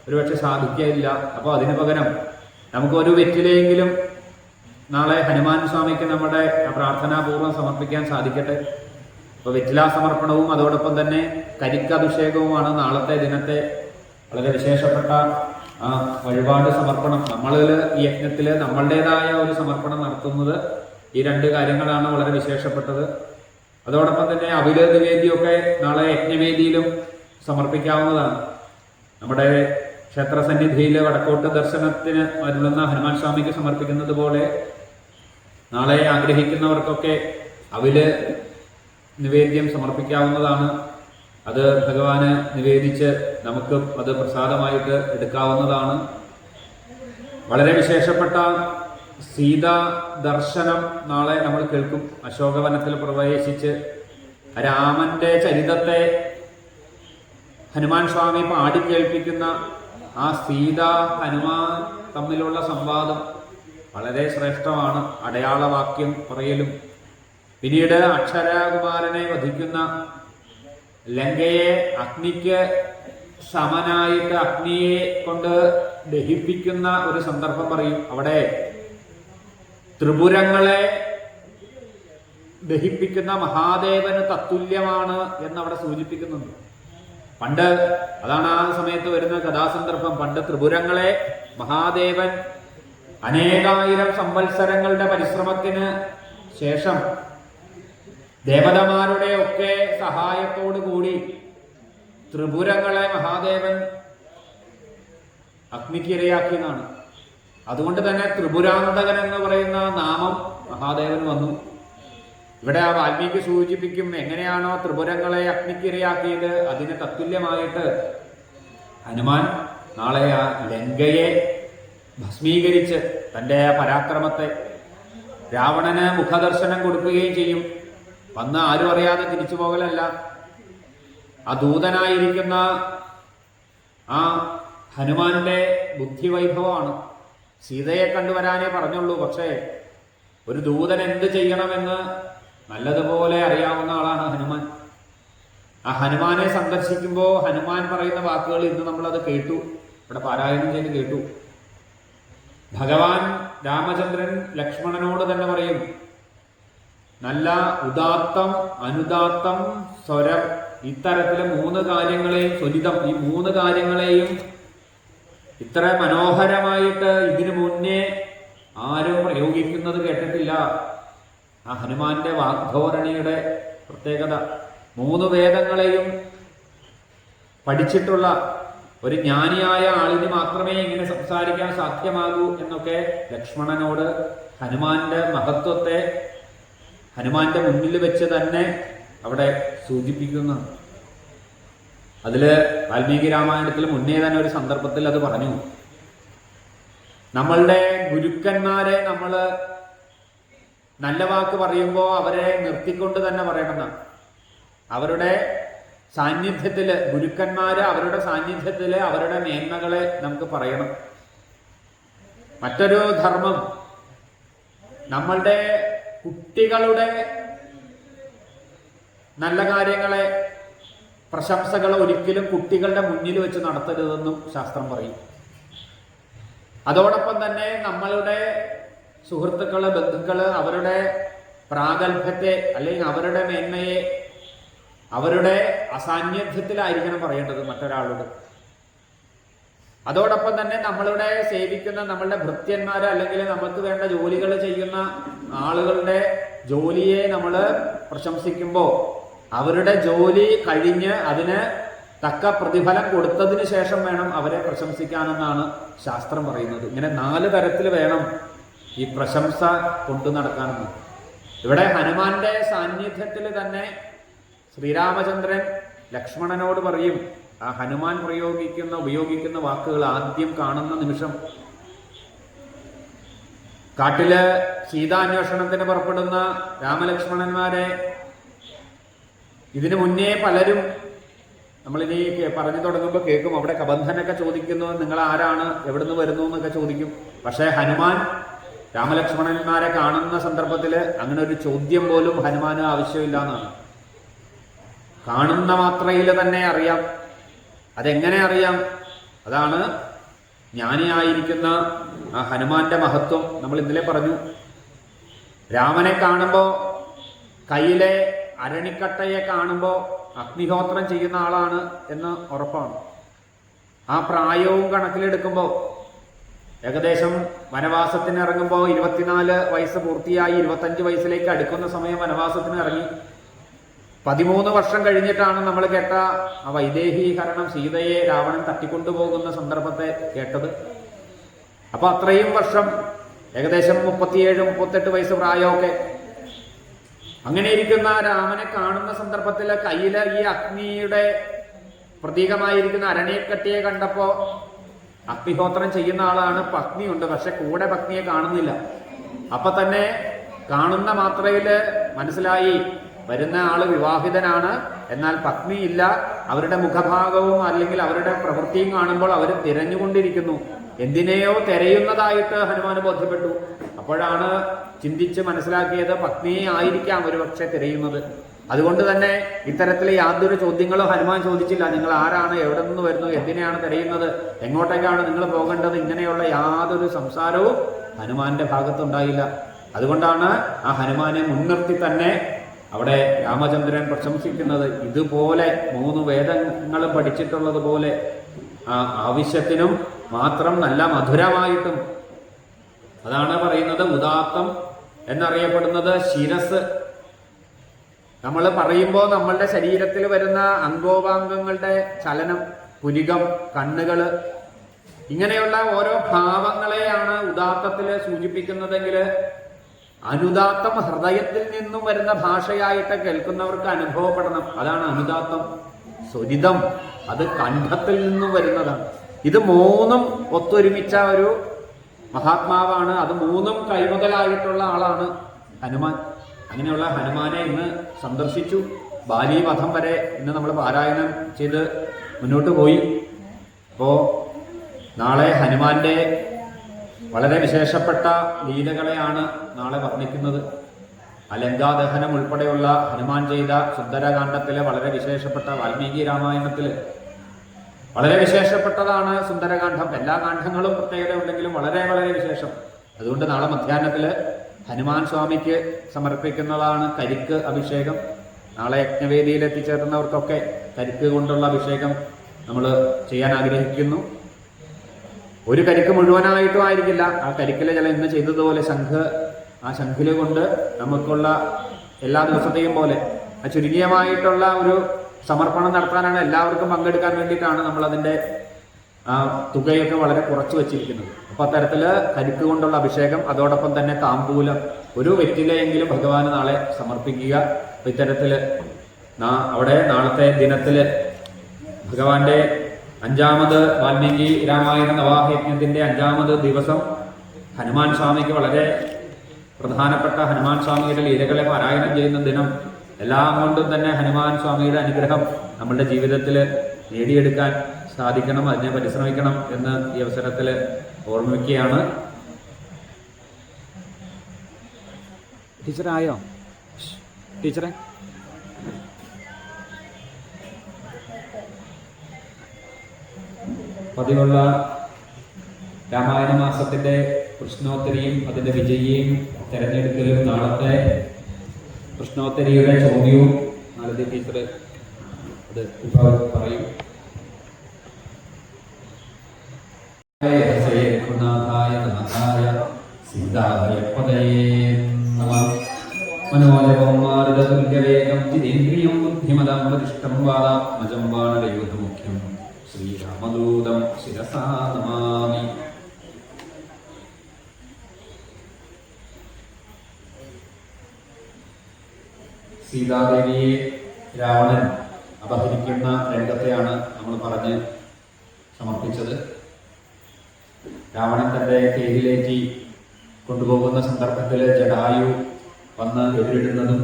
ഒരുപക്ഷെ സാധിക്കില്ല. അപ്പോൾ അതിന് പകരം നമുക്ക് ഒരു വെറ്റിലയെങ്കിലും നാളെ ഹനുമാൻ സ്വാമിക്ക് നമ്മുടെ പ്രാർത്ഥനാപൂർവ്വം സമർപ്പിക്കാൻ സാധിക്കട്ടെ. അപ്പോൾ വെറ്റില സമർപ്പണവും അതോടൊപ്പം തന്നെ കരിക്കഭിഷേകവുമാണ് നാളത്തെ ദിനത്തെ വളരെ വിശേഷപ്പെട്ട വഴിപാട് സമർപ്പണം. നമ്മളിൽ ഈ യജ്ഞത്തിൽ നമ്മളുടേതായ ഒരു സമർപ്പണം നടത്തുന്നത് ഈ രണ്ട് കാര്യങ്ങളാണ് വളരെ വിശേഷപ്പെട്ടത്. അതോടൊപ്പം തന്നെ അവില് നിവേദ്യമൊക്കെ നാളെ യജ്ഞവേദിയിലും സമർപ്പിക്കാവുന്നതാണ്. നമ്മുടെ ക്ഷേത്രസന്നിധിയിൽ വടക്കോട്ട് ദർശനത്തിന് വരുന്ന ഹനുമാൻ സ്വാമിക്ക് സമർപ്പിക്കുന്നത് പോലെ നാളെ ആഗ്രഹിക്കുന്നവർക്കൊക്കെ അവില് നിവേദ്യം സമർപ്പിക്കാവുന്നതാണ്. അത് ഭഗവാന് നിവേദിച്ച് നമുക്ക് അത് പ്രസാദമായിട്ട് എടുക്കാവുന്നതാണ്. വളരെ വിശേഷപ്പെട്ട സീതാ ദർശനം നാളെ നമ്മൾ കേൾക്കും. അശോകവനത്തിൽ പ്രവേശിച്ച് രാമന്റെ ചരിതത്തെ ഹനുമാൻ സ്വാമി പാടിക്കേൾപ്പിക്കുന്ന ആ സീത ഹനുമാൻ തമ്മിലുള്ള സംവാദം വളരെ ശ്രേഷ്ഠമാണ്. അടയാളവാക്യം പറയലും പിന്നീട് അക്ഷരകുമാരനെ വധിക്കുന്ന ലങ്കയെ അഗ്നിക്ക് സമനായിട്ട് അഗ്നിയെ കൊണ്ട് ദഹിപ്പിക്കുന്ന ഒരു സന്ദർഭം പറയും. അവിടെ ത്രിപുരങ്ങളെ ദഹിപ്പിക്കുന്ന മഹാദേവന് തത്തുല്യമാണ് എന്നവിടെ സൂചിപ്പിക്കുന്നുണ്ട്. പണ്ട് അതാണ് ആ സമയത്ത് വരുന്ന കഥാസന്ദർഭം. പണ്ട് ത്രിപുരങ്ങളെ മഹാദേവൻ അനേകായിരം സംവത്സരങ്ങളുടെ പരിശ്രമത്തിന് ശേഷം ദേവതമാരുടെ ഒക്കെ സഹായത്തോടു കൂടി ത്രിപുരങ്ങളെ മഹാദേവൻ അഗ്നിക്കിരയാക്കിയതാണ്. അതുകൊണ്ട് തന്നെ ത്രിപുരാന്തകൻ എന്ന് പറയുന്ന നാമം മഹാദേവന് വന്നു. ഇവിടെ ആ വാൽമീകി സൂചിപ്പിക്കും, എങ്ങനെയാണോ ത്രിപുരങ്ങളെ അഗ്നിക്കിരയാക്കിയത് അതിന് തത്തുല്യമായിട്ട് ഹനുമാൻ നാളെ ആ ലങ്കയെ ഭസ്മീകരിച്ച് തൻ്റെ പരാക്രമത്തെ രാവണന് മുഖദർശനം കൊടുക്കുകയും ചെയ്യും. വന്ന് ആരും അറിയാതെ തിരിച്ചു പോകലല്ല, ആ ദൂതനായിരിക്കുന്ന ആ ഹനുമാന്റെ ബുദ്ധിവൈഭവമാണ്. സീതയെ കണ്ടുവരാനേ പറഞ്ഞുള്ളൂ. പക്ഷേ ഒരു ദൂതൻ എന്ത് ചെയ്യണമെന്ന് നല്ലതുപോലെ അറിയാവുന്ന ആളാണ് ഹനുമാൻ. ആ ഹനുമാനെ സന്ദർശിക്കുമ്പോൾ ഹനുമാൻ പറയുന്ന വാക്കുകൾ ഇന്ന് നമ്മളത് കേട്ടു, ഇവിടെ പാരായണം ചെയ്ത് കേട്ടു. ഭഗവാൻ രാമചന്ദ്രൻ ലക്ഷ്മണനോട് തന്നെ പറയും, നല്ല ഉദാത്തം, അനുദാത്തം, സ്വരം, ഇത്തരത്തിലെ മൂന്ന് കാര്യങ്ങളെയും സ്വരിതം, ഈ മൂന്ന് കാര്യങ്ങളെയും ഇത്ര മനോഹരമായിട്ട് ഇതിനു മുന്നേ ആരും പ്രയോഗിക്കുന്നത് കേട്ടിട്ടില്ല. ആ ഹനുമാന്റെ വാഗ്ധോരണിയുടെ പ്രത്യേകത. മൂന്ന് വേദങ്ങളെയും പഠിച്ചിട്ടുള്ള ഒരു ജ്ഞാനിയായ ആളിന് മാത്രമേ ഇങ്ങനെ സംസാരിക്കാൻ സാധ്യമാകൂ എന്നൊക്കെ ലക്ഷ്മണനോട് ഹനുമാന്റെ മഹത്വത്തെ ഹനുമാന്റെ മുന്നിൽ വെച്ച് തന്നെ അവിടെ സൂചിപ്പിക്കുന്നു. അതില് വാൽമീകി രാമായണത്തിൽ മുന്നേ തന്നെ ഒരു സന്ദർഭത്തിൽ അത് പറഞ്ഞു. നമ്മളുടെ ഗുരുക്കന്മാരെ നമ്മൾ നല്ല വാക്ക് പറയുമ്പോൾ അവരെ നിർത്തിക്കൊണ്ട് തന്നെ പറയണമെന്നാണ്. അവരുടെ സാന്നിധ്യത്തില്, ഗുരുക്കന്മാര് അവരുടെ സാന്നിധ്യത്തില് അവരുടെ മേന്മകളെ നമുക്ക് പറയണം. മറ്റൊരു ധർമ്മം, നമ്മളുടെ കുട്ടികളുടെ നല്ല കാര്യങ്ങളെ, പ്രശംസകൾ ഒരിക്കലും കുട്ടികളുടെ മുന്നിൽ വെച്ച് നടത്തരുതെന്നും ശാസ്ത്രം പറയും. അതോടൊപ്പം തന്നെ നമ്മളുടെ സുഹൃത്തുക്കള്, ബന്ധുക്കള് അവരുടെ പ്രാഗൽഭ്യത്തെ അല്ലെങ്കിൽ അവരുടെ മേന്മയെ അവരുടെ അസാന്നിധ്യത്തിലായിരിക്കണം പറയേണ്ടത് മറ്റൊരാളോട്. അതോടൊപ്പം തന്നെ നമ്മളുടെ സേവിക്കുന്ന നമ്മളുടെ ഭൃത്യന്മാര് അല്ലെങ്കിൽ നമുക്ക് വേണ്ട ജോലികൾ ചെയ്യുന്ന ആളുകളുടെ ജോലിയെ നമ്മൾ പ്രശംസിക്കുമ്പോൾ അവരുടെ ജോലി കഴിഞ്ഞ് അതിന് തക്ക പ്രതിഫലം കൊടുത്തതിന് ശേഷം വേണം അവരെ പ്രശംസിക്കാനെന്നാണ് ശാസ്ത്രം പറയുന്നത്. ഇങ്ങനെ 4 തരത്തിൽ വേണം ഈ പ്രശംസ കൊണ്ടു നടക്കാനെന്ന്. ഇവിടെ ഹനുമാന്റെ സാന്നിധ്യത്തിൽ തന്നെ ശ്രീരാമചന്ദ്രൻ ലക്ഷ്മണനോട് പറയും. ആ ഹനുമാൻ ഉപയോഗിക്കുന്ന വാക്കുകൾ ആദ്യം കാണുന്ന നിമിഷം, കാട്ടില് സീതാന്വേഷണത്തിന് പുറപ്പെടുന്ന രാമലക്ഷ്മണന്മാരെ ഇതിനു മുന്നേ പലരും നമ്മളിനി പറഞ്ഞു തുടങ്ങുമ്പോൾ കേൾക്കും, അവിടെ കബന്ധനൊക്കെ ചോദിക്കുന്നു, നിങ്ങൾ ആരാണ്, എവിടുന്ന് വരുന്നു എന്നൊക്കെ ചോദിക്കും. പക്ഷേ ഹനുമാൻ രാമലക്ഷ്മണന്മാരെ കാണുന്ന സന്ദർഭത്തിൽ അങ്ങനെ ഒരു ചോദ്യം പോലും ഹനുമാന് ആവശ്യമില്ല എന്നാണ്. കാണുന്ന മാത്രയിൽ തന്നെ അറിയാം. അതെങ്ങനെ അറിയാം? അതാണ് ജ്ഞാനിയായിരിക്കുന്ന ആ ഹനുമാന്റെ മഹത്വം. നമ്മൾ ഇന്നലെ പറഞ്ഞു, രാമനെ കാണുമ്പോൾ, കയ്യിലെ അരണിക്കട്ടയെ കാണുമ്പോൾ അഗ്നിഹോത്രം ചെയ്യുന്ന ആളാണ് എന്ന് ഉറപ്പാണ്. ആ പ്രായവും കണക്കിലെടുക്കുമ്പോൾ ഏകദേശം വനവാസത്തിന് ഇറങ്ങുമ്പോൾ 24 വയസ്സ് പൂർത്തിയായി 25 വയസ്സിലേക്ക് അടുക്കുന്ന സമയം വനവാസത്തിന് ഇറങ്ങി. 13 വർഷം കഴിഞ്ഞിട്ടാണ് നമ്മൾ കേട്ട ആ വൈദേഹീകരണം, സീതയെ രാവണൻ തട്ടിക്കൊണ്ടുപോകുന്ന സന്ദർഭത്തെ കേട്ടത്. അപ്പൊ അത്രയും വർഷം, ഏകദേശം 37-38 വയസ്സ് പ്രായമൊക്കെ. അങ്ങനെ ഇരിക്കുന്ന രാമനെ കാണുന്ന സന്ദർഭത്തിൽ കയ്യില് ഈ അഗ്നിയുടെ പ്രതീകമായിരിക്കുന്ന അരണയക്കട്ടിയെ കണ്ടപ്പോ അഗ്നിഹോത്രം ചെയ്യുന്ന ആളാണ്, പത്നിയുണ്ട്, പക്ഷെ കൂടെ പത്നിയെ കാണുന്നില്ല. അപ്പൊ തന്നെ കാണുന്ന മാത്രയില് മനസ്സിലായി വരുന്ന ആള് വിവാഹിതനാണ്, എന്നാൽ പത്നിയില്ല. അവരുടെ മുഖഭാഗവും അല്ലെങ്കിൽ അവരുടെ പ്രവൃത്തിയും കാണുമ്പോൾ അവർ തിരഞ്ഞുകൊണ്ടിരിക്കുന്നു. എന്തിനെയോ തിരയുന്നതായിട്ട് ഹനുമാന് ബോധ്യപ്പെട്ടു. അപ്പോഴാണ് ചിന്തിച്ച് മനസ്സിലാക്കിയത് പത്നിയെ ആയിരിക്കാം ഒരുപക്ഷെ തിരയുന്നത്. അതുകൊണ്ട് തന്നെ ഇത്തരത്തിൽ യാതൊരു ചോദ്യങ്ങളും ഹനുമാൻ ചോദിച്ചില്ല. നിങ്ങൾ ആരാണ്, എവിടെ നിന്ന് വരുന്നു, എന്തിനെയാണ് തിരയുന്നത്, എങ്ങോട്ടേക്കാണ് നിങ്ങൾ പോകേണ്ടത്, ഇങ്ങനെയുള്ള യാതൊരു സംസാരവും ഹനുമാന്റെ ഭാഗത്തുണ്ടായില്ല. അതുകൊണ്ടാണ് ആ ഹനുമാനെ മുൻനിർത്തി തന്നെ അവിടെ രാമചന്ദ്രൻ പ്രശംസിക്കുന്നത്. ഇതുപോലെ 3 വേദങ്ങളും പഠിച്ചിട്ടുള്ളതുപോലെ ആ ആവശ്യത്തിനും മാത്രം നല്ല മധുരമായിട്ടും, അതാണ് പറയുന്നത് ഉദാത്തം എന്നറിയപ്പെടുന്നത്. ശിരസ് നമ്മൾ പറയുമ്പോൾ നമ്മളുടെ ശരീരത്തിൽ വരുന്ന അംഗോപാംഗങ്ങളുടെ ചലനം, പുരികം, കണ്ണുകള്, ഇങ്ങനെയുള്ള ഓരോ ഭാവങ്ങളെയാണ് ഉദാത്തത്തിൽ സൂചിപ്പിക്കുന്നതെങ്കിൽ അനുദാത്തം ഹൃദയത്തിൽ നിന്നും വരുന്ന ഭാഷയായിട്ട് കേൾക്കുന്നവർക്ക് അനുഭവപ്പെടണം. അതാണ് അനുദാത്തം. സ്വരിതം അത് കണ്ഠത്തിൽ നിന്നും വരുന്നതാണ്. ഇത് 3 ഒത്തൊരുമിച്ച ഒരു മഹാത്മാവാണ്. അത് 3 കൈമുതലായിട്ടുള്ള ആളാണ് ഹനുമാൻ. അങ്ങനെയുള്ള ഹനുമാനെ ഇന്ന് സന്ദർശിച്ചു. ബാലീവധം വരെ ഇന്ന് നമ്മൾ പാരായണം ചെയ്ത് മുന്നോട്ട് പോയി. അപ്പോൾ നാളെ ഹനുമാന്റെ വളരെ വിശേഷപ്പെട്ട ലീലകളെയാണ് നാളെ വർണ്ണിക്കുന്നത്. ലങ്കാദഹനം ഉൾപ്പെടെയുള്ള ഹനുമാൻ ചെയ്ത സുന്ദരകാന്ഡത്തിലെ വളരെ വിശേഷപ്പെട്ട, വാൽമീകി രാമായണത്തിൽ വളരെ വിശേഷപ്പെട്ടതാണ് സുന്ദരകാന്ഡം. എല്ലാ കാണ്ഡങ്ങളും പ്രത്യേകത ഉണ്ടെങ്കിലും വളരെ വളരെ വിശേഷം. അതുകൊണ്ട് നാളെ മധ്യാഹ്നത്തിൽ ഹനുമാൻ സ്വാമിക്ക് സമർപ്പിക്കുന്നതാണ് കരിക്ക് അഭിഷേകം. നാളെ യജ്ഞവേദിയിൽ എത്തിച്ചേർന്നവർക്കൊക്കെ കരിക്ക് കൊണ്ടുള്ള അഭിഷേകം നമ്മൾ ചെയ്യാൻ ആഗ്രഹിക്കുന്നു. ഒരു കരിക്ക് മുഴുവനായിട്ടും ആയിരിക്കില്ല. ആ കരിക്കിലെ ചില ഇന്ന് ചെയ്തതുപോലെ ആ ശംഖില് കൊണ്ട് നമുക്കുള്ള എല്ലാ ദിവസത്തെയും പോലെ ആ ചുരുങ്ങിയമായിട്ടുള്ള ഒരു സമർപ്പണം നടത്താനാണ്, എല്ലാവർക്കും പങ്കെടുക്കാൻ വേണ്ടിയിട്ടാണ് നമ്മൾ അതിൻ്റെ ആ തുകയൊക്കെ വളരെ കുറച്ച് വെച്ചിരിക്കുന്നത്. അപ്പോൾ അത്തരത്തിൽ കരിക്ക് കൊണ്ടുള്ള അഭിഷേകം, അതോടൊപ്പം തന്നെ താമ്പൂലം ഒരു വെറ്റിലയെങ്കിലും ഭഗവാന് നാളെ സമർപ്പിക്കുക. അപ്പോൾ ഇത്തരത്തിൽ അവിടെ നാളത്തെ ദിനത്തിൽ ഭഗവാന്റെ 5ാമത് വാൽമീകി രാമായണ നവാഹയജ്ഞത്തിൻ്റെ 5ാമത് ദിവസം ഹനുമാൻ സ്വാമിക്ക് വളരെ പ്രധാനപ്പെട്ട ഹനുമാൻ സ്വാമിയുടെ ലീലകളെ പാരായണം ചെയ്യുന്ന ദിനം. എല്ലാം കൊണ്ടും തന്നെ ഹനുമാൻ സ്വാമിയുടെ അനുഗ്രഹം നമ്മളുടെ ജീവിതത്തിൽ നേടിയെടുക്കാൻ സാധിക്കണം, അതിനെ പരിശ്രമിക്കണം എന്ന് ഈ അവസരത്തിൽ ഓർമ്മിക്കുകയാണ്. ടീച്ചറായോ? ടീച്ചറെ പതിവുള്ള രാമായണ മാസത്തിന്റെ പ്രശ്നോത്തരിയും അതിന്റെ വിജയിയും തെരഞ്ഞെടുക്കലും നാളത്തെ പ്രശ്നോത്തരിയുടെ ചോദ്യവും നാളത്തെ ടീച്ചർ അത് പറയും. മനോജപം മാരുതതുല്യവേഗം ജിതേന്ദ്രിയം ബുദ്ധിമതം വരിഷ്ഠം വാദാത്മജം വാനരയൂഥമുഖ്യം ശ്രീരാമദൂതം ശിരസാ നമാമി. സീതാദേവിയെ രാവണൻ അപഹരിക്കുന്ന രംഗത്തെയാണ് നമ്മൾ പറഞ്ഞ് സമർപ്പിച്ചത്. രാവണൻ തൻ്റെ തേരിലേറ്റി കൊണ്ടുപോകുന്ന സന്ദർഭത്തിൽ ജടായു വന്ന് എതിരിടുന്നതും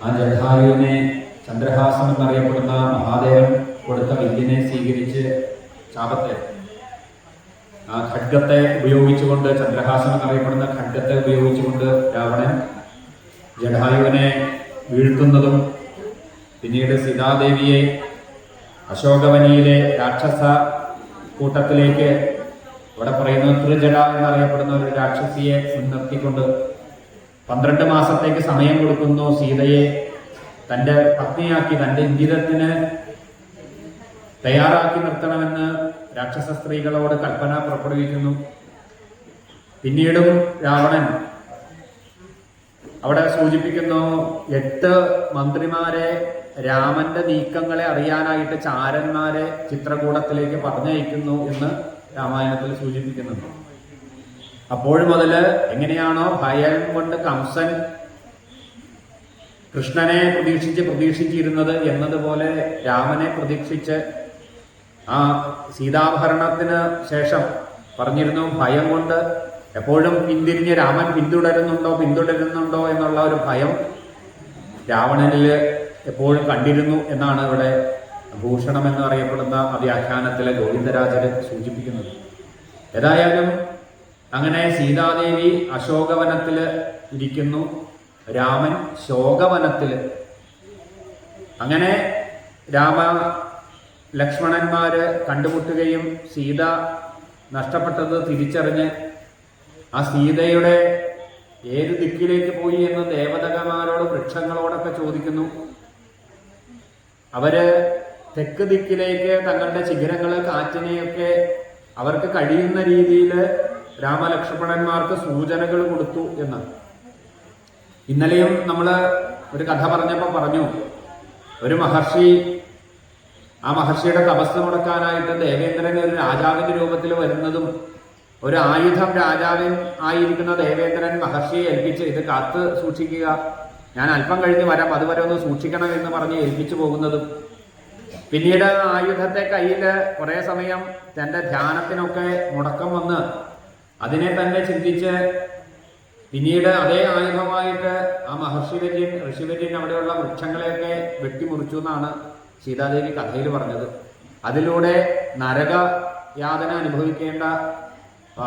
ആ ജടായുവിനെ ചന്ദ്രഹാസം എന്നറിയപ്പെടുന്ന മഹാദേവൻ കൊടുത്ത വില്ലിനെ സ്വീകരിച്ച് ശാപത്തെ ആ ഖഡ്ഗത്തെ ഉപയോഗിച്ചുകൊണ്ട്, ചന്ദ്രഹാസം എന്നറിയപ്പെടുന്ന ഖഡ്ഗത്തെ ഉപയോഗിച്ചുകൊണ്ട് രാവണൻ ജടായുവിനെ വീഴ്ത്തുന്നതും പിന്നീട് സീതാദേവിയെ അശോകവനിയിലെ രാക്ഷസ കൂട്ടത്തിലേക്ക്, ഇവിടെ പറയുന്നത് ത്രിജട എന്നറിയപ്പെടുന്ന ഒരു രാക്ഷസിയെ മുൻനിർത്തിക്കൊണ്ട് 12 മാസത്തേക്ക് സമയം കൊടുക്കുന്നു സീതയെ തൻ്റെ പത്നിയാക്കി, തൻ്റെ ഇംഗിതത്തിന് തയ്യാറാക്കി നിർത്തണമെന്ന് രാക്ഷസ സ്ത്രീകളോട് കൽപ്പന പുറപ്പെടുവിക്കുന്നു. പിന്നീടും രാവണൻ അവിടെ സൂചിപ്പിക്കുന്നു 8 മന്ത്രിമാരെ രാമന്റെ നീക്കങ്ങളെ അറിയാനായിട്ട് ചാരന്മാരെ ചിത്രകൂടത്തിലേക്ക് പറഞ്ഞയക്കുന്നു എന്ന് രാമായണത്തിൽ സൂചിപ്പിക്കുന്നുണ്ട്. അപ്പോൾ മുതൽ എങ്ങനെയാണോ ഭയം കൊണ്ട് കംസൻ കൃഷ്ണനെ പ്രതീക്ഷിച്ചിരുന്നത് എന്നതുപോലെ രാമനെ പ്രതീക്ഷിച്ച് ആ സീതാഭരണത്തിന് ശേഷം പറഞ്ഞിരുന്നു, ഭയം കൊണ്ട് എപ്പോഴും പിന്തിരിഞ്ഞ് രാമൻ പിന്തുടരുന്നുണ്ടോ എന്നുള്ള ഒരു ഭയം രാവണനിൽ എപ്പോഴും കണ്ടിരുന്നു എന്നാണ് ഇവിടെ ഭൂഷണം എന്നറിയപ്പെടുന്ന ആ വ്യാഖ്യാനത്തിലെ ഗോവിന്ദരാജര് സൂചിപ്പിക്കുന്നത്. ഏതായാലും അങ്ങനെ സീതാദേവി അശോകവനത്തിൽ ഇരിക്കുന്നു, രാമൻ ശോകവനത്തിൽ. അങ്ങനെ രാമ ലക്ഷ്മണന്മാര് കണ്ടുമുട്ടുകയും സീത നഷ്ടപ്പെട്ടത് തിരിച്ചറിഞ്ഞ് ആ സീതയുടെ ഏത് ദിക്കിലേക്ക് പോയി എന്ന് ദേവതകന്മാരോട് വൃക്ഷങ്ങളോടൊക്കെ ചോദിക്കുന്നു. അവര് തെക്ക് ദിക്കിലേക്ക് തങ്ങളുടെ ശിഖരങ്ങള് കാറ്റിനെയൊക്കെ അവർക്ക് കഴിയുന്ന രീതിയിൽ രാമലക്ഷ്മണന്മാർക്ക് സൂചനകൾ കൊടുത്തു എന്ന്. ഇന്നലെയും നമ്മൾ ഒരു കഥ പറഞ്ഞപ്പോൾ പറഞ്ഞു, ഒരു മഹർഷി, ആ മഹർഷിയുടെ തപസ് മുടക്കാനായിട്ട് ദേവേന്ദ്രൻ ഒരു രാജാവിന്റെ രൂപത്തിൽ വരുന്നതും, ഒരു ആയുധം രാജാവിൻ ആയിരിക്കുന്ന ദേവേന്ദ്രൻ മഹർഷിയെ ഏൽപ്പിച്ച് ഇത് കാത്ത് സൂക്ഷിക്കുക, ഞാൻ അല്പം കഴിഞ്ഞ് വരാം, അതുവരെ ഒന്ന് സൂക്ഷിക്കണം എന്ന് പറഞ്ഞ് ഏൽപ്പിച്ചു പോകുന്നതും, പിന്നീട് ആയുധത്തെ കയ്യിൽ കുറെ സമയം തൻ്റെ ധ്യാനത്തിനൊക്കെ മുടക്കം വന്ന് അതിനെ തന്നെ ചിന്തിച്ച് പിന്നീട് അതേ ആയുധമായിട്ട് ആ ഋഷിവര്യൻ അവിടെയുള്ള വൃക്ഷങ്ങളെയൊക്കെ വെട്ടിമുറിച്ചു എന്നാണ് സീതാദേവി കഥയിൽ പറഞ്ഞത്. അതിലൂടെ നരക യാതന അനുഭവിക്കേണ്ട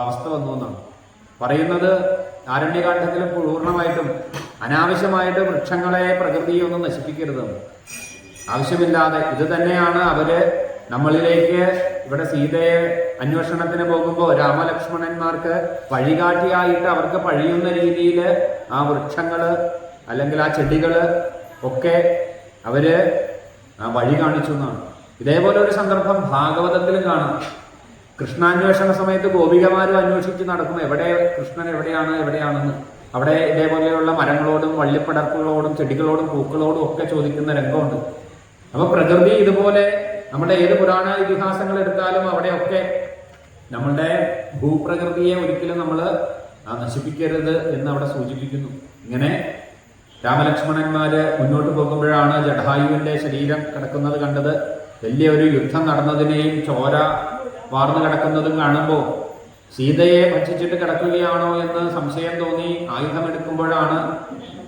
അവസ്ഥ വന്നു എന്നാണ് പറയുന്നത്. ആരണ്യകാണ്ഡത്തിൽ പൂർണ്ണമായിട്ടും അനാവശ്യമായിട്ട് വൃക്ഷങ്ങളെ പ്രകൃതിയൊന്നും നശിപ്പിക്കരുതെന്ന്, ആവശ്യമില്ലാതെ. ഇത് തന്നെയാണ് അവര് നമ്മളിലേക്ക് ഇവിടെ സീതയെ അന്വേഷണത്തിന് പോകുമ്പോൾ രാമലക്ഷ്മണന്മാർക്ക് വഴികാട്ടിയായിട്ട് അവർക്ക് കഴിയുന്ന രീതിയിൽ ആ വൃക്ഷങ്ങള് അല്ലെങ്കിൽ ആ ചെടികള് ഒക്കെ അവര് വഴി കാണിച്ചു എന്നാണ്. ഇതേപോലെ ഒരു സന്ദർഭം ഭാഗവതത്തിലും കാണാം. കൃഷ്ണാന്വേഷണ സമയത്ത് ഗോപികമാരും അന്വേഷിച്ച് നടക്കും, കൃഷ്ണൻ എവിടെയാണെന്ന്. അവിടെ ഇതേപോലെയുള്ള മരങ്ങളോടും വള്ളിപ്പടർപ്പുകളോടും ചെടികളോടും പൂക്കളോടും ഒക്കെ ചോദിക്കുന്ന രംഗമുണ്ട്. അപ്പൊ പ്രകൃതി ഇതുപോലെ നമ്മുടെ ഏത് പുരാണ ഇതിഹാസങ്ങൾ എടുത്താലും അവിടെയൊക്കെ നമ്മളുടെ ഭൂപ്രകൃതിയെ ഒരിക്കലും നമ്മൾ നശിപ്പിക്കരുത് എന്ന് അവിടെ സൂചിപ്പിക്കുന്നു. ഇങ്ങനെ രാമലക്ഷ്മണന്മാര് മുന്നോട്ട് പോകുമ്പോഴാണ് ജടായുവിന്റെ ശരീരം കിടക്കുന്നത് കണ്ടത്. വലിയൊരു യുദ്ധം നടന്നതിനെയും ചോര വാർന്നു കിടക്കുന്നതും കാണുമ്പോൾ സീതയെ ഭക്ഷിച്ചിട്ട് കിടക്കുകയാണോ എന്ന് സംശയം തോന്നി. ആയുധമെടുക്കുമ്പോഴാണ്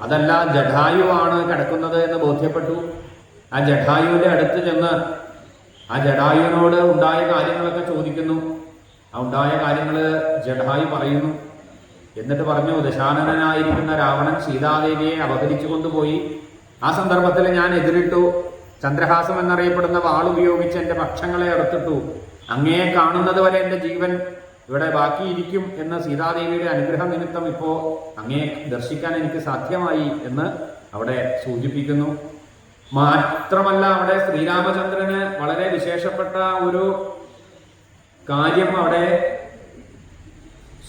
അതല്ല, ജടായുവാണ് കിടക്കുന്നത് എന്ന് ബോധ്യപ്പെട്ടു. ആ ജടായുവിന്റെ അടുത്ത് ചെന്ന് ആ ജടായുവിനോട് ഉണ്ടായ കാര്യങ്ങളൊക്കെ ചോദിക്കുന്നു. ആ ഉണ്ടായ കാര്യങ്ങൾ ജടായു പറയുന്നു. എന്നിട്ട് പറഞ്ഞു, ദശാനനായിരിക്കുന്ന രാവണൻ സീതാദേവിയെ അപഹരിച്ചു കൊണ്ടുപോയി. ആ സന്ദർഭത്തിൽ ഞാൻ എതിരിട്ടു. ചന്ദ്രഹാസം എന്നറിയപ്പെടുന്ന വാളുപയോഗിച്ച് എൻ്റെ പക്ഷങ്ങളെ അറുത്തിട്ടു. അങ്ങയെ കാണുന്നത് വരെ എൻ്റെ ജീവൻ ഇവിടെ ബാക്കിയിരിക്കും എന്ന് സീതാദേവിയുടെ അനുഗ്രഹം നിമിത്തം ഇപ്പോൾ അങ്ങയെ ദർശിക്കാൻ എനിക്ക് സാധ്യമായി എന്ന് അവിടെ സൂചിപ്പിക്കുന്നു. മാത്രമല്ല, അവിടെ ശ്രീരാമചന്ദ്രന് വളരെ വിശേഷപ്പെട്ട ഒരു കാര്യം അവിടെ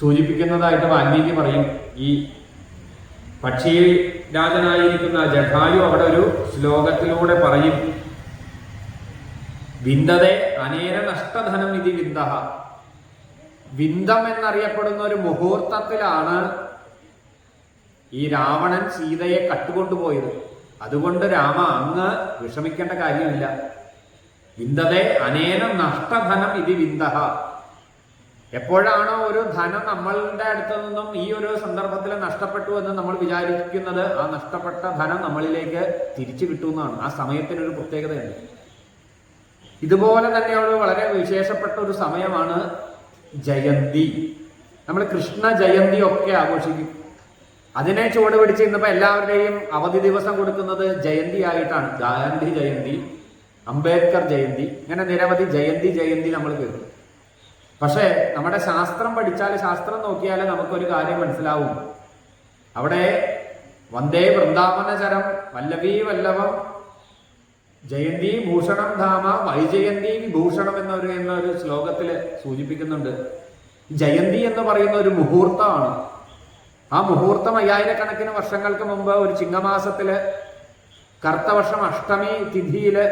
സൂചിപ്പിക്കുന്നതായിട്ട് വാൽമീകി പറയും. ഈ പക്ഷി രാജനായിരിക്കുന്ന ജടായു അവിടെ ഒരു ശ്ലോകത്തിലൂടെ പറയും, വിന്ദതെ അനേന നഷ്ടധനം ഇതി വിന്ദഹ. വിന്ദം എന്നറിയപ്പെടുന്ന ഒരു മുഹൂർത്തത്തിലാണ് ഈ രാവണൻ സീതയെ കട്ടുകൊണ്ടുപോയത്. അതുകൊണ്ട് രാമ, അങ്ങ് വിഷമിക്കേണ്ട കാര്യമില്ല. വിന്ദതെ അനേന നഷ്ടധനം ഇതി വിന്ദഹ. എപ്പോഴാണോ ഒരു ധനം നമ്മളുടെ അടുത്ത് നിന്നും ഈ ഒരു സന്ദർഭത്തിൽ നഷ്ടപ്പെട്ടു എന്ന് നമ്മൾ വിചാരിക്കുന്നത്, ആ നഷ്ടപ്പെട്ട ധനം നമ്മളിലേക്ക് തിരിച്ചു കിട്ടുന്നതാണ്. ആ സമയത്തിനൊരു പ്രത്യേകതയുണ്ട്. ഇതുപോലെ തന്നെയുള്ള വളരെ വിശേഷപ്പെട്ട ഒരു സമയമാണ് ജയന്തി. നമ്മൾ കൃഷ്ണ ജയന്തി ഒക്കെ ആഘോഷിക്കും. അതിനെ ചുവട് പിടിച്ച് ഇന്നിപ്പോൾ എല്ലാവരുടെയും അവധി ദിവസം കൊടുക്കുന്നത് ജയന്തി ആയിട്ടാണ്. ഗാന്ധി ജയന്തി, അംബേദ്കർ ജയന്തി, ഇങ്ങനെ നിരവധി ജയന്തി നമ്മൾ കേൾക്കും. പക്ഷേ നമ്മുടെ ശാസ്ത്രം പഠിച്ചാൽ, ശാസ്ത്രം നോക്കിയാൽ നമുക്കൊരു കാര്യം മനസ്സിലാവും. അവിടെ വന്ദേ വൃന്ദാവനചരം വല്ലഭീ വല്ലഭം ജയന്തി ഭൂഷണം ധാമ വൈജയന്തി വിഭൂഷണം എന്നൊരു ശ്ലോകത്തിൽ സൂചിപ്പിക്കുന്നുണ്ട്. ജയന്തി എന്ന് പറയുന്ന ഒരു മുഹൂർത്തമാണ്. ആ മുഹൂർത്തം 5000 വർഷങ്ങൾക്ക് മുമ്പ് ഒരു ചിങ്ങമാസത്തില് കർത്തവർഷം അഷ്ടമി തിഥിയില്,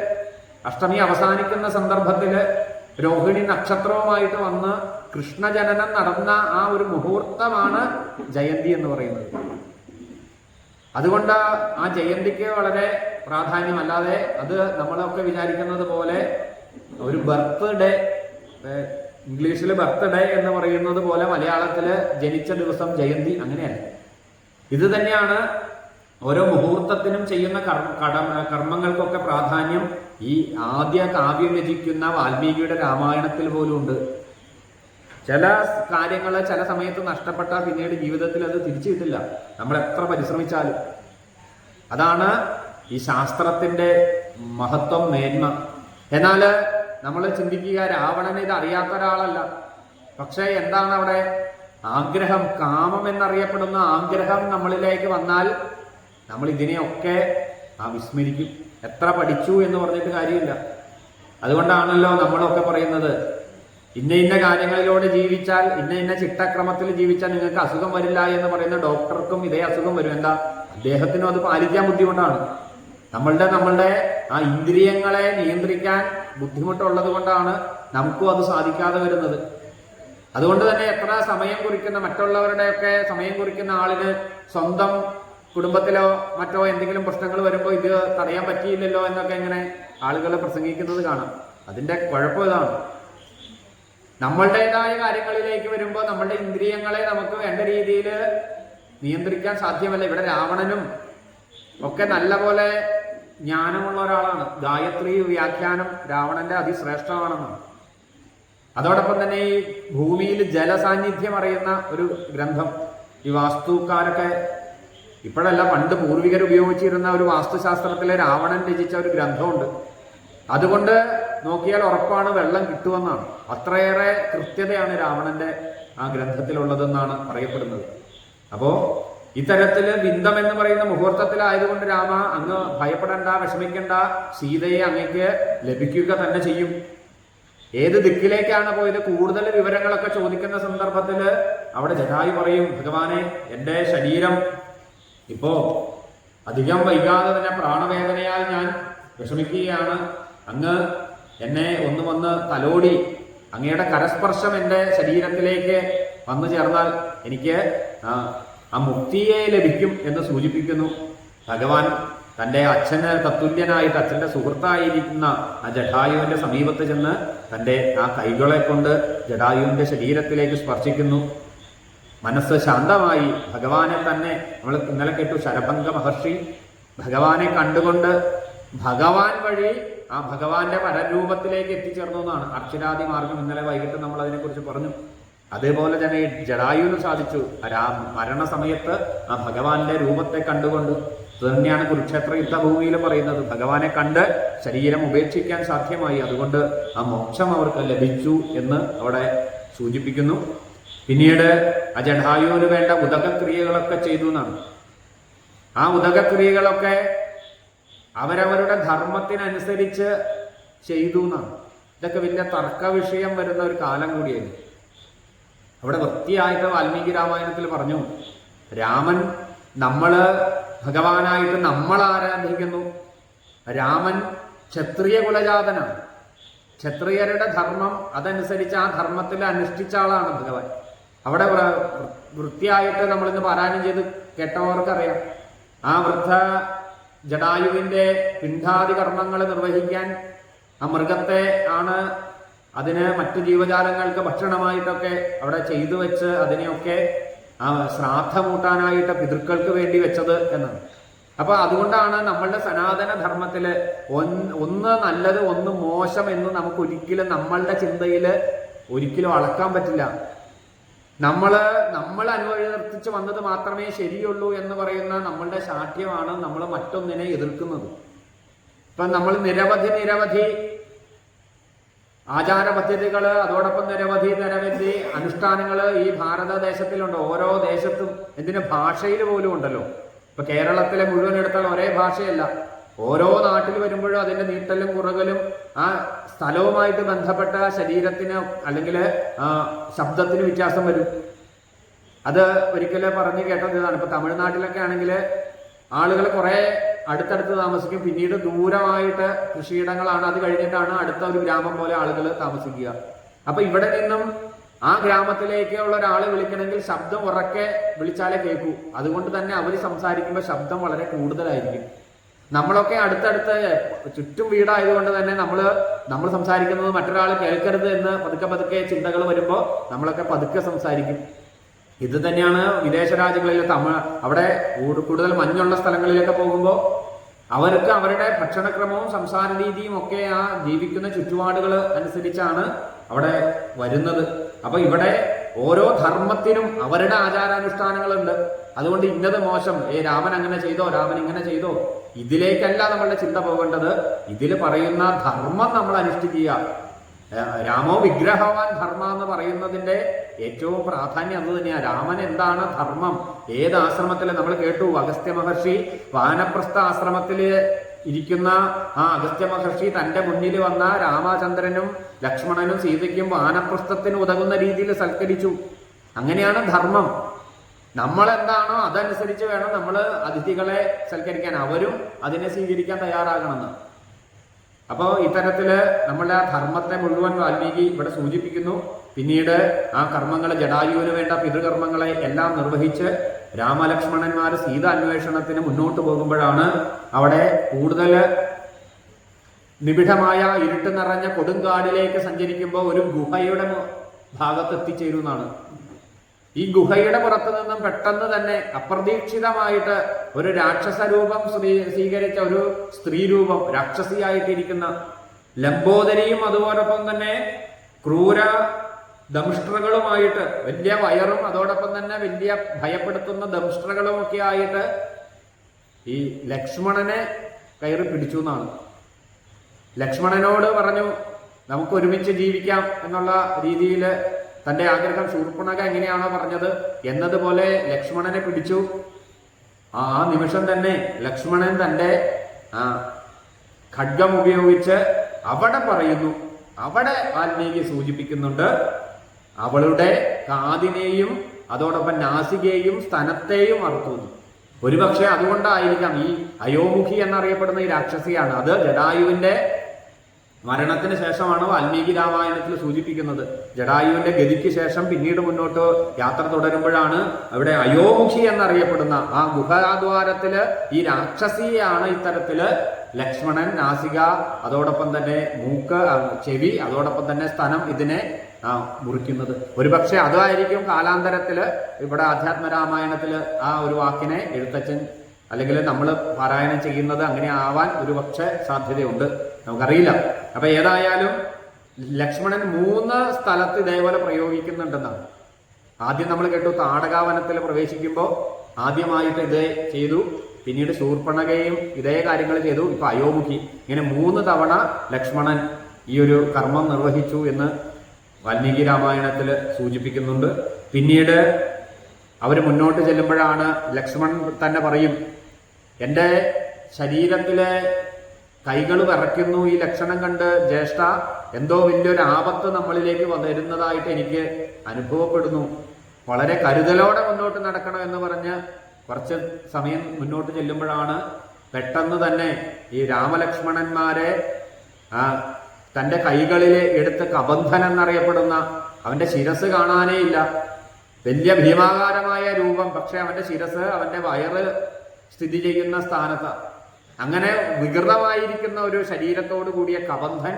അഷ്ടമി അവസാനിക്കുന്ന സന്ദർഭത്തില് രോഹിണി നക്ഷത്രവുമായിട്ട് വന്ന് കൃഷ്ണജനനം നടന്ന ആ ഒരു മുഹൂർത്തമാണ് ജയന്തി എന്ന് പറയുന്നത്. അതുകൊണ്ട് ആ ജയന്തിക്ക് വളരെ പ്രാധാന്യം. അല്ലാതെ അത് നമ്മളൊക്കെ വിചാരിക്കുന്നത് പോലെ ഒരു ബർത്ത്ഡേ, ഇംഗ്ലീഷിൽ ബർത്ത്ഡേ എന്ന് പറയുന്നത് പോലെ മലയാളത്തില് ജനിച്ച ദിവസം ജയന്തി, അങ്ങനെയല്ല. ഇത് തന്നെയാണ് ഓരോ മുഹൂർത്തത്തിനും ചെയ്യുന്ന കർമ്മങ്ങൾക്കൊക്കെ പ്രാധാന്യം. ഈ ആദ്യ കാവ്യം രചിക്കുന്ന വാൽമീകിയുടെ രാമായണത്തിൽ പോലും ഉണ്ട്. ചില കാര്യങ്ങൾ ചില സമയത്ത് നഷ്ടപ്പെട്ടാൽ പിന്നീട് ജീവിതത്തിൽ അത് തിരിച്ചു കിട്ടില്ല, നമ്മൾ എത്ര പരിശ്രമിച്ചാലും. അതാണ് ഈ ശാസ്ത്രത്തിന്റെ മഹത്വം, മേന്മ. എന്നാൽ നമ്മൾ ചിന്തിക്കുക, രാവണന് ഇത് അറിയാത്ത ഒരാളല്ല. പക്ഷേ എന്താണ് അവിടെ ആഗ്രഹം, കാമം എന്നറിയപ്പെടുന്ന ആഗ്രഹം നമ്മളിലേക്ക് വന്നാൽ നമ്മൾ ഇതിനെയൊക്കെ വിസ്മരിക്കും. എത്ര പഠിച്ചു എന്ന് പറഞ്ഞിട്ട് കാര്യമില്ല. അതുകൊണ്ടാണല്ലോ നമ്മളൊക്കെ പറയുന്നത്, ഇന്ന കാര്യങ്ങളിലൂടെ ജീവിച്ചാൽ, ഇന്ന ചിട്ടക്രമത്തിൽ ജീവിച്ചാൽ നിങ്ങൾക്ക് അസുഖം വരില്ല എന്ന് പറയുന്ന ഡോക്ടർക്കും ഇതേ അസുഖം വരും. എന്താ? അദ്ദേഹത്തിനും അത് പാലിക്കാൻ ബുദ്ധിമുട്ടാണ്. നമ്മളുടെ ആ ഇന്ദ്രിയങ്ങളെ നിയന്ത്രിക്കാൻ ബുദ്ധിമുട്ടുള്ളത് കൊണ്ടാണ് നമുക്കും അത് സാധിക്കാതെ വരുന്നത്. അതുകൊണ്ട് തന്നെ എത്ര സമയം കുറിക്കുന്ന, മറ്റുള്ളവരുടെയൊക്കെ സമയം കുറിക്കുന്ന ആളിന് സ്വന്തം കുടുംബത്തിലോ മറ്റോ എന്തെങ്കിലും പ്രശ്നങ്ങൾ വരുമ്പോൾ ഇത് തടയാൻ പറ്റിയില്ലല്ലോ എന്നൊക്കെ ഇങ്ങനെ ആളുകൾ പ്രസംഗിക്കുന്നത് കാണാം. അതിന്റെ കുഴപ്പം ഇതാണ്. നമ്മളുടേതായ കാര്യങ്ങളിലേക്ക് വരുമ്പോൾ നമ്മളുടെ ഇന്ദ്രിയങ്ങളെ നമുക്ക് വേണ്ട രീതിയിൽ നിയന്ത്രിക്കാൻ സാധ്യമല്ല. ഇവിടെ രാവണനും ഒക്കെ നല്ല പോലെ ജ്ഞാനമുള്ള ഒരാളാണ്. ഗായത്രി വ്യാഖ്യാനം രാവണന്റെ അതിശ്രേഷ്ഠമാണെന്നാണ്. അതോടൊപ്പം തന്നെ ഈ ഭൂമിയിൽ ജലസാന്നിധ്യം അറിയുന്ന ഒരു ഗ്രന്ഥം, ഈ വാസ്തുക്കാരൊക്കെ ഇപ്പോഴല്ല, പണ്ട് പൂർവികർ ഉപയോഗിച്ചിരുന്ന ഒരു വാസ്തുശാസ്ത്രത്തിലെ രാവണൻ രചിച്ച ഒരു ഗ്രന്ഥമുണ്ട്. അതുകൊണ്ട് നോക്കിയാൽ ഉറപ്പാണ് വെള്ളം കിട്ടുമെന്നാണ്. അത്രയേറെ കൃത്യതയാണ് രാവണന്റെ ആ ഗ്രന്ഥത്തിലുള്ളതെന്നാണ് പറയപ്പെടുന്നത്. അപ്പോ ഇത്തരത്തില് വിന്ദം എന്ന് പറയുന്ന മുഹൂർത്തത്തിലായതുകൊണ്ട് രാമ, അങ്ങ് ഭയപ്പെടേണ്ട, വിഷമിക്കേണ്ട, സീതയെ അങ്ങേക്ക് ലഭിക്കുക തന്നെ ചെയ്യും. ഏത് ദിക്കിലേക്കാണ് പോയത്, കൂടുതൽ വിവരങ്ങളൊക്കെ ചോദിക്കുന്ന സന്ദർഭത്തില് അവിടെ ജടായു പറയും, ഭഗവാനെ, എൻ്റെ ശരീരം ഇപ്പോ അധികം വൈകാതെ തന്നെ പ്രാണവേദനയാൽ ഞാൻ വിഷമിക്കുകയാണ്. അങ്ങ് എന്നെ ഒന്ന് തലോടി അങ്ങയുടെ കരസ്പർശം എൻ്റെ ശരീരത്തിലേക്ക് വന്നു ചേർന്നാൽ എനിക്ക് ആ മുക്തിയെ ലഭിക്കും എന്ന് സൂചിപ്പിക്കുന്നു. ഭഗവാൻ തൻ്റെ അച്ഛന് തത്തുല്യനായിട്ട് അച്ഛൻ്റെ സുഹൃത്തായിരിക്കുന്ന ആ ജടായുവിൻ്റെ സമീപത്ത് ചെന്ന് തൻ്റെ ആ കൈകളെ കൊണ്ട് ജടായുവിൻ്റെ ശരീരത്തിലേക്ക് സ്പർശിക്കുന്നു. മനസ്സ് ശാന്തമായി ഭഗവാനെ തന്നെ നമ്മൾ ഇന്നലെ കേട്ടു. ശരഭംഗ മഹർഷി ഭഗവാനെ കണ്ടുകൊണ്ട് ഭഗവാൻ വഴി ആ ഭഗവാന്റെ പരരൂപത്തിലേക്ക് എത്തിച്ചേർന്നു എന്നാണ് അർച്ചനാദി മാർഗം. ഇന്നലെ വൈകിട്ട് നമ്മൾ അതിനെക്കുറിച്ച് പറഞ്ഞു. അതേപോലെ തന്നെ ജടായുവിന് സാധിച്ചു മരണസമയത്ത് ആ ഭഗവാന്റെ രൂപത്തെ കണ്ടുകൊണ്ട്. ഇത് തന്നെയാണ് കുരുക്ഷേത്ര യുദ്ധഭൂമിയിൽ പറയുന്നത്. ഭഗവാനെ കണ്ട് ശരീരം ഉപേക്ഷിക്കാൻ സാധ്യമായി. അതുകൊണ്ട് ആ മോക്ഷം അവർക്ക് ലഭിച്ചു എന്ന് അവിടെ സൂചിപ്പിക്കുന്നു. പിന്നീട് ആ ജടായുവിന് വേണ്ട ഉദകക്രിയകളൊക്കെ ചെയ്തു എന്നാണ്. ആ ഉദകക്രിയകളൊക്കെ അവരവരുടെ ധർമ്മത്തിനനുസരിച്ച് ചെയ്തു എന്നാണ്. ഇതൊക്കെ വലിയ തർക്ക വിഷയം വരുന്ന ഒരു കാലം കൂടിയായിരുന്നു. അവിടെ വൃത്തിയായിട്ട് വാൽമീകി രാമായണത്തിൽ പറഞ്ഞു, രാമൻ ഭഗവാനായിട്ട് നമ്മൾ ആരാധിക്കുന്നു. രാമൻ ക്ഷത്രിയ കുലജാതനാണ്. ക്ഷത്രിയരുടെ ധർമ്മം അതനുസരിച്ച് ആ ധർമ്മത്തിൽ അനുഷ്ഠിച്ച ആളാണ് ഭഗവാൻ. അവിടെ വൃത്തിയായിട്ട് നമ്മളിന്ന് പാരായണം ചെയ്ത് കേട്ടവർക്കറിയാം. ആ വൃദ്ധ ജടായുവിൻ്റെ പിണ്ഡാദി കർമ്മങ്ങൾ നിർവഹിക്കാൻ ആ മൃഗത്തെ ആണ് അതിന് മറ്റു ജീവജാലങ്ങൾക്ക് ഭക്ഷണമായിട്ടൊക്കെ അവിടെ ചെയ്തു വെച്ച് അതിനെയൊക്കെ ആ ശ്രാദ്ധമൂട്ടാനായിട്ട് പിതൃക്കൾക്ക് വേണ്ടി വെച്ചത് എന്നാണ്. അപ്പൊ അതുകൊണ്ടാണ് നമ്മളുടെ സനാതന ധർമ്മത്തില് ഒന്ന് നല്ലത് ഒന്ന് മോശം എന്ന് നമുക്ക് ഒരിക്കലും നമ്മളുടെ ചിന്തയിൽ ഒരിക്കലും അളക്കാൻ പറ്റില്ല. നമ്മൾ അനുവർത്തിച്ച് വന്നത് മാത്രമേ ശരിയുള്ളൂ എന്ന് പറയുന്ന നമ്മളുടെ ശാഠ്യമാണ് നമ്മൾ മറ്റൊന്നിനെ എതിർക്കുന്നത്. ഇപ്പൊ നമ്മൾ നിരവധി ആചാര പദ്ധതികൾ, അതോടൊപ്പം നിരവധി അനുഷ്ഠാനങ്ങൾ ഈ ഭാരതദേശത്തിലുണ്ട്. ഓരോ ദേശത്തും എന്തിന് ഭാഷയിൽ പോലും ഉണ്ടല്ലോ. ഇപ്പൊ കേരളത്തിലെ മുഴുവൻ എടുത്താൽ ഒരേ ഭാഷയല്ല. ഓരോ നാട്ടിൽ വരുമ്പോഴും അതിന്റെ നീട്ടലും കുറകലും ആ സ്ഥലവുമായിട്ട് ബന്ധപ്പെട്ട ശരീരത്തിന് അല്ലെങ്കിൽ ശബ്ദത്തിന് വ്യത്യാസം വരും. അത് ഒരിക്കലും പറഞ്ഞു കേട്ടത് ഇതാണ്. ഇപ്പൊ തമിഴ്നാട്ടിലൊക്കെ ആണെങ്കിൽ ആളുകൾ കുറെ അടുത്തടുത്ത് താമസിക്കും. പിന്നീട് ദൂരമായിട്ട് കൃഷിയിടങ്ങളാണ്. അത് കഴിഞ്ഞിട്ടാണ് അടുത്ത ഒരു ഗ്രാമം പോലെ ആളുകൾ താമസിക്കുക. അപ്പൊ ഇവിടെ നിന്നും ആ ഗ്രാമത്തിലേക്കുള്ള ഒരാളെ വിളിക്കണമെങ്കിൽ ശബ്ദം ഉറക്കെ വിളിച്ചാലേ കേൾക്കൂ. അതുകൊണ്ട് തന്നെ അവർ സംസാരിക്കുമ്പോൾ ശബ്ദം വളരെ കൂടുതലായിരിക്കും. നമ്മളൊക്കെ അടുത്തടുത്ത് ചുറ്റും വീടായതുകൊണ്ട് തന്നെ നമ്മൾ സംസാരിക്കുന്നത് മറ്റൊരാൾ കേൾക്കരുത് എന്ന് പതുക്കെ ചിന്തകൾ വരുമ്പോൾ നമ്മളൊക്കെ പതുക്കെ സംസാരിക്കും. ഇത് തന്നെയാണ് വിദേശ രാജ്യങ്ങളിൽ അവിടെ കൂടുതൽ മഞ്ഞുള്ള സ്ഥലങ്ങളിലൊക്കെ പോകുമ്പോൾ അവർക്ക് അവരുടെ ഭക്ഷണക്രമവും സംസാര രീതിയും ഒക്കെ ആ ജീവിക്കുന്ന ചുറ്റുപാടുകൾ അനുസരിച്ചാണ് അവിടെ വരുന്നത്. അപ്പൊ ഇവിടെ ഓരോ ധർമ്മത്തിനും അവരുടെ ആചാരാനുഷ്ഠാനങ്ങളുണ്ട്. അതുകൊണ്ട് ഇന്നത് മോശം, രാമൻ അങ്ങനെ ചെയ്തോ, രാമൻ ഇങ്ങനെ ചെയ്തോ, ഇതിലേക്കല്ല നമ്മളുടെ ചിന്ത പോകേണ്ടത്. ഇതിൽ പറയുന്ന ധർമ്മം നമ്മൾ അനുഷ്ഠിക്കുക. രാമോ വിഗ്രഹവാൻ ധർമ്മ എന്ന് പറയുന്നതിന്റെ ഏറ്റവും പ്രാധാന്യം അത് തന്നെയാണ്. രാമൻ എന്താണ് ധർമ്മം, ഏത് ആശ്രമത്തിൽ നമ്മൾ കേട്ടു. അഗസ്ത്യ മഹർഷി വാനപ്രസ്ഥ ആശ്രമത്തിൽ ഇരിക്കുന്ന ആ അഗസ്ത്യ മഹർഷി തന്റെ മുന്നിൽ വന്ന രാമചന്ദ്രനും ലക്ഷ്മണനും സീതയ്ക്കും വാനപ്രസ്ഥത്തിന് ഉതകുന്ന രീതിയിൽ സൽക്കരിച്ചു. അങ്ങനെയാണ് ധർമ്മം. നമ്മൾ എന്താണോ അതനുസരിച്ച് വേണം നമ്മൾ അതിഥികളെ സൽക്കരിക്കാൻ. അവരും അതിനെ സ്വീകരിക്കാൻ തയ്യാറാകണമെന്ന്. അപ്പോൾ ഇത്തരത്തില് നമ്മളുടെ ആ ധർമ്മത്തെ മുഴുവൻ വാൽമീകി ഇവിടെ സൂചിപ്പിക്കുന്നു. പിന്നീട് ആ കർമ്മങ്ങൾ, ജടായുവിന് വേണ്ട പിതൃകർമ്മങ്ങളെ എല്ലാം നിർവഹിച്ച് രാമലക്ഷ്മണന്മാർ സീത അന്വേഷണത്തിന് മുന്നോട്ട് പോകുമ്പോഴാണ് അവിടെ കൂടുതൽ നിബിഡമായ ഇരുട്ട് നിറഞ്ഞ കൊടുങ്കാടിലേക്ക് സഞ്ചരിക്കുമ്പോൾ ഒരു ഗുഹയുടെ ഭാഗത്ത് എത്തിച്ചേരുന്നതാണ്. ഈ ഗുഹയുടെ പുറത്തു നിന്നും പെട്ടെന്ന് തന്നെ അപ്രതീക്ഷിതമായിട്ട് ഒരു രാക്ഷസ രൂപം സ്വീകരിച്ച ഒരു സ്ത്രീ രൂപം, രാക്ഷസിയായിട്ടിരിക്കുന്ന ലംബോദരിയും അതുപോലൊപ്പം തന്നെ ക്രൂര ദംഷ്ട്രകളുമായിട്ട്, വലിയ വയറും അതോടൊപ്പം തന്നെ വലിയ ഭയപ്പെടുത്തുന്ന ദംഷ്ട്രകളും ഒക്കെ ആയിട്ട് ഈ ലക്ഷ്മണനെ കയറി പിടിച്ചു എന്നാണ്. ലക്ഷ്മണനോട് പറഞ്ഞു നമുക്ക് ഒരുമിച്ച് ജീവിക്കാം എന്നുള്ള രീതിയിൽ തന്റെ ആഗ്രഹം ശൂർപ്പണഖ എങ്ങനെയാണോ പറഞ്ഞത് എന്നതുപോലെ ലക്ഷ്മണനെ പിടിച്ചു. ആ നിമിഷം തന്നെ ലക്ഷ്മണൻ തന്റെ ഖഡ്ഗം ഉപയോഗിച്ച് അവിടെ പറയുന്നു, അവിടെ വാൽമീകി സൂചിപ്പിക്കുന്നുണ്ട്, അവളുടെ കാതിനെയും അതോടൊപ്പം നാസികയെയും സ്തനത്തെയും അറുക്കുന്നു. ഒരുപക്ഷെ അതുകൊണ്ടായിരിക്കാം ഈ അയോമുഖി എന്നറിയപ്പെടുന്ന ഈ രാക്ഷസിയാണ്. അത് ജടായുവിന്റെ മരണത്തിന് ശേഷമാണ് വാൽമീകി രാമായണത്തിൽ സൂചിപ്പിക്കുന്നത്. ജടായുവിന്റെ ഗതിക്ക് ശേഷം പിന്നീട് മുന്നോട്ട് യാത്ര തുടരുമ്പോഴാണ് അവിടെ അയോമുഖി എന്നറിയപ്പെടുന്ന ആ ഗുഹാദ്വാരത്തില് ഈ രാക്ഷസിയാണ് ഇത്തരത്തില് ലക്ഷ്മണൻ നാസിക, അതോടൊപ്പം തന്നെ മൂക്ക്, ചെവി, അതോടൊപ്പം തന്നെ സ്തനം ഇതിനെ മുറിക്കുന്നത്. ഒരുപക്ഷെ അതായിരിക്കും കാലാന്തരത്തില് ഇവിടെ ആധ്യാത്മരാമായണത്തില് ആ ഒരു വാക്കിനെ എഴുത്തച്ഛൻ അല്ലെങ്കിൽ നമ്മൾ പാരായണം ചെയ്യുന്നത് അങ്ങനെ ആവാൻ ഒരു പക്ഷേ സാധ്യതയുണ്ട്, നമുക്കറിയില്ല. അപ്പൊ ഏതായാലും ലക്ഷ്മണൻ 3 സ്ഥലത്ത് ഇതേപോലെ പ്രയോഗിക്കുന്നുണ്ടെന്നാണ്. ആദ്യം നമ്മൾ കേട്ടു താടകാവനത്തിൽ പ്രവേശിക്കുമ്പോൾ ആദ്യമായിട്ട് ഇതേ ചെയ്തു, പിന്നീട് ശൂർപ്പണകയും ഇതേ കാര്യങ്ങൾ ചെയ്തു, ഇപ്പൊ അയോമുഖി. ഇങ്ങനെ 3 തവണ ലക്ഷ്മണൻ ഈ ഒരു കർമ്മം നിർവഹിച്ചു എന്ന് വാൽമീകി രാമായണത്തിൽ സൂചിപ്പിക്കുന്നുണ്ട്. പിന്നീട് അവർ മുന്നോട്ട് ചെല്ലുമ്പോഴാണ് ലക്ഷ്മണൻ തന്നെ പറയും, എൻ്റെ ശരീരത്തിലെ കൈകൾ വിറയ്ക്കുന്നു, ഈ ലക്ഷണം കണ്ട് ജ്യേഷ്ഠ എന്തോ വലിയൊരു ആപത്ത് നമ്മളിലേക്ക് വരുന്നതായിട്ട് എനിക്ക് അനുഭവപ്പെടുന്നു, വളരെ കരുതലോടെ മുന്നോട്ട് നടക്കണം എന്ന് പറഞ്ഞ് കുറച്ച് സമയം മുന്നോട്ട് ചെല്ലുമ്പോഴാണ് പെട്ടെന്ന് തന്നെ ഈ രാമലക്ഷ്മണന്മാരെ തൻ്റെ കൈകളിൽ എടുത്ത് കബന്ധൻ എന്നറിയപ്പെടുന്ന, അവന്റെ ശിരസ് കാണാനേ ഇല്ല, വലിയ ഭീമാകാരമായ രൂപം, പക്ഷെ അവന്റെ ശിരസ് അവന്റെ വയറ് സ്ഥിതി ചെയ്യുന്ന സ്ഥാനത്ത്, അങ്ങനെ വികൃതമായിരിക്കുന്ന ഒരു ശരീരത്തോടു കൂടിയ കബന്ധൻ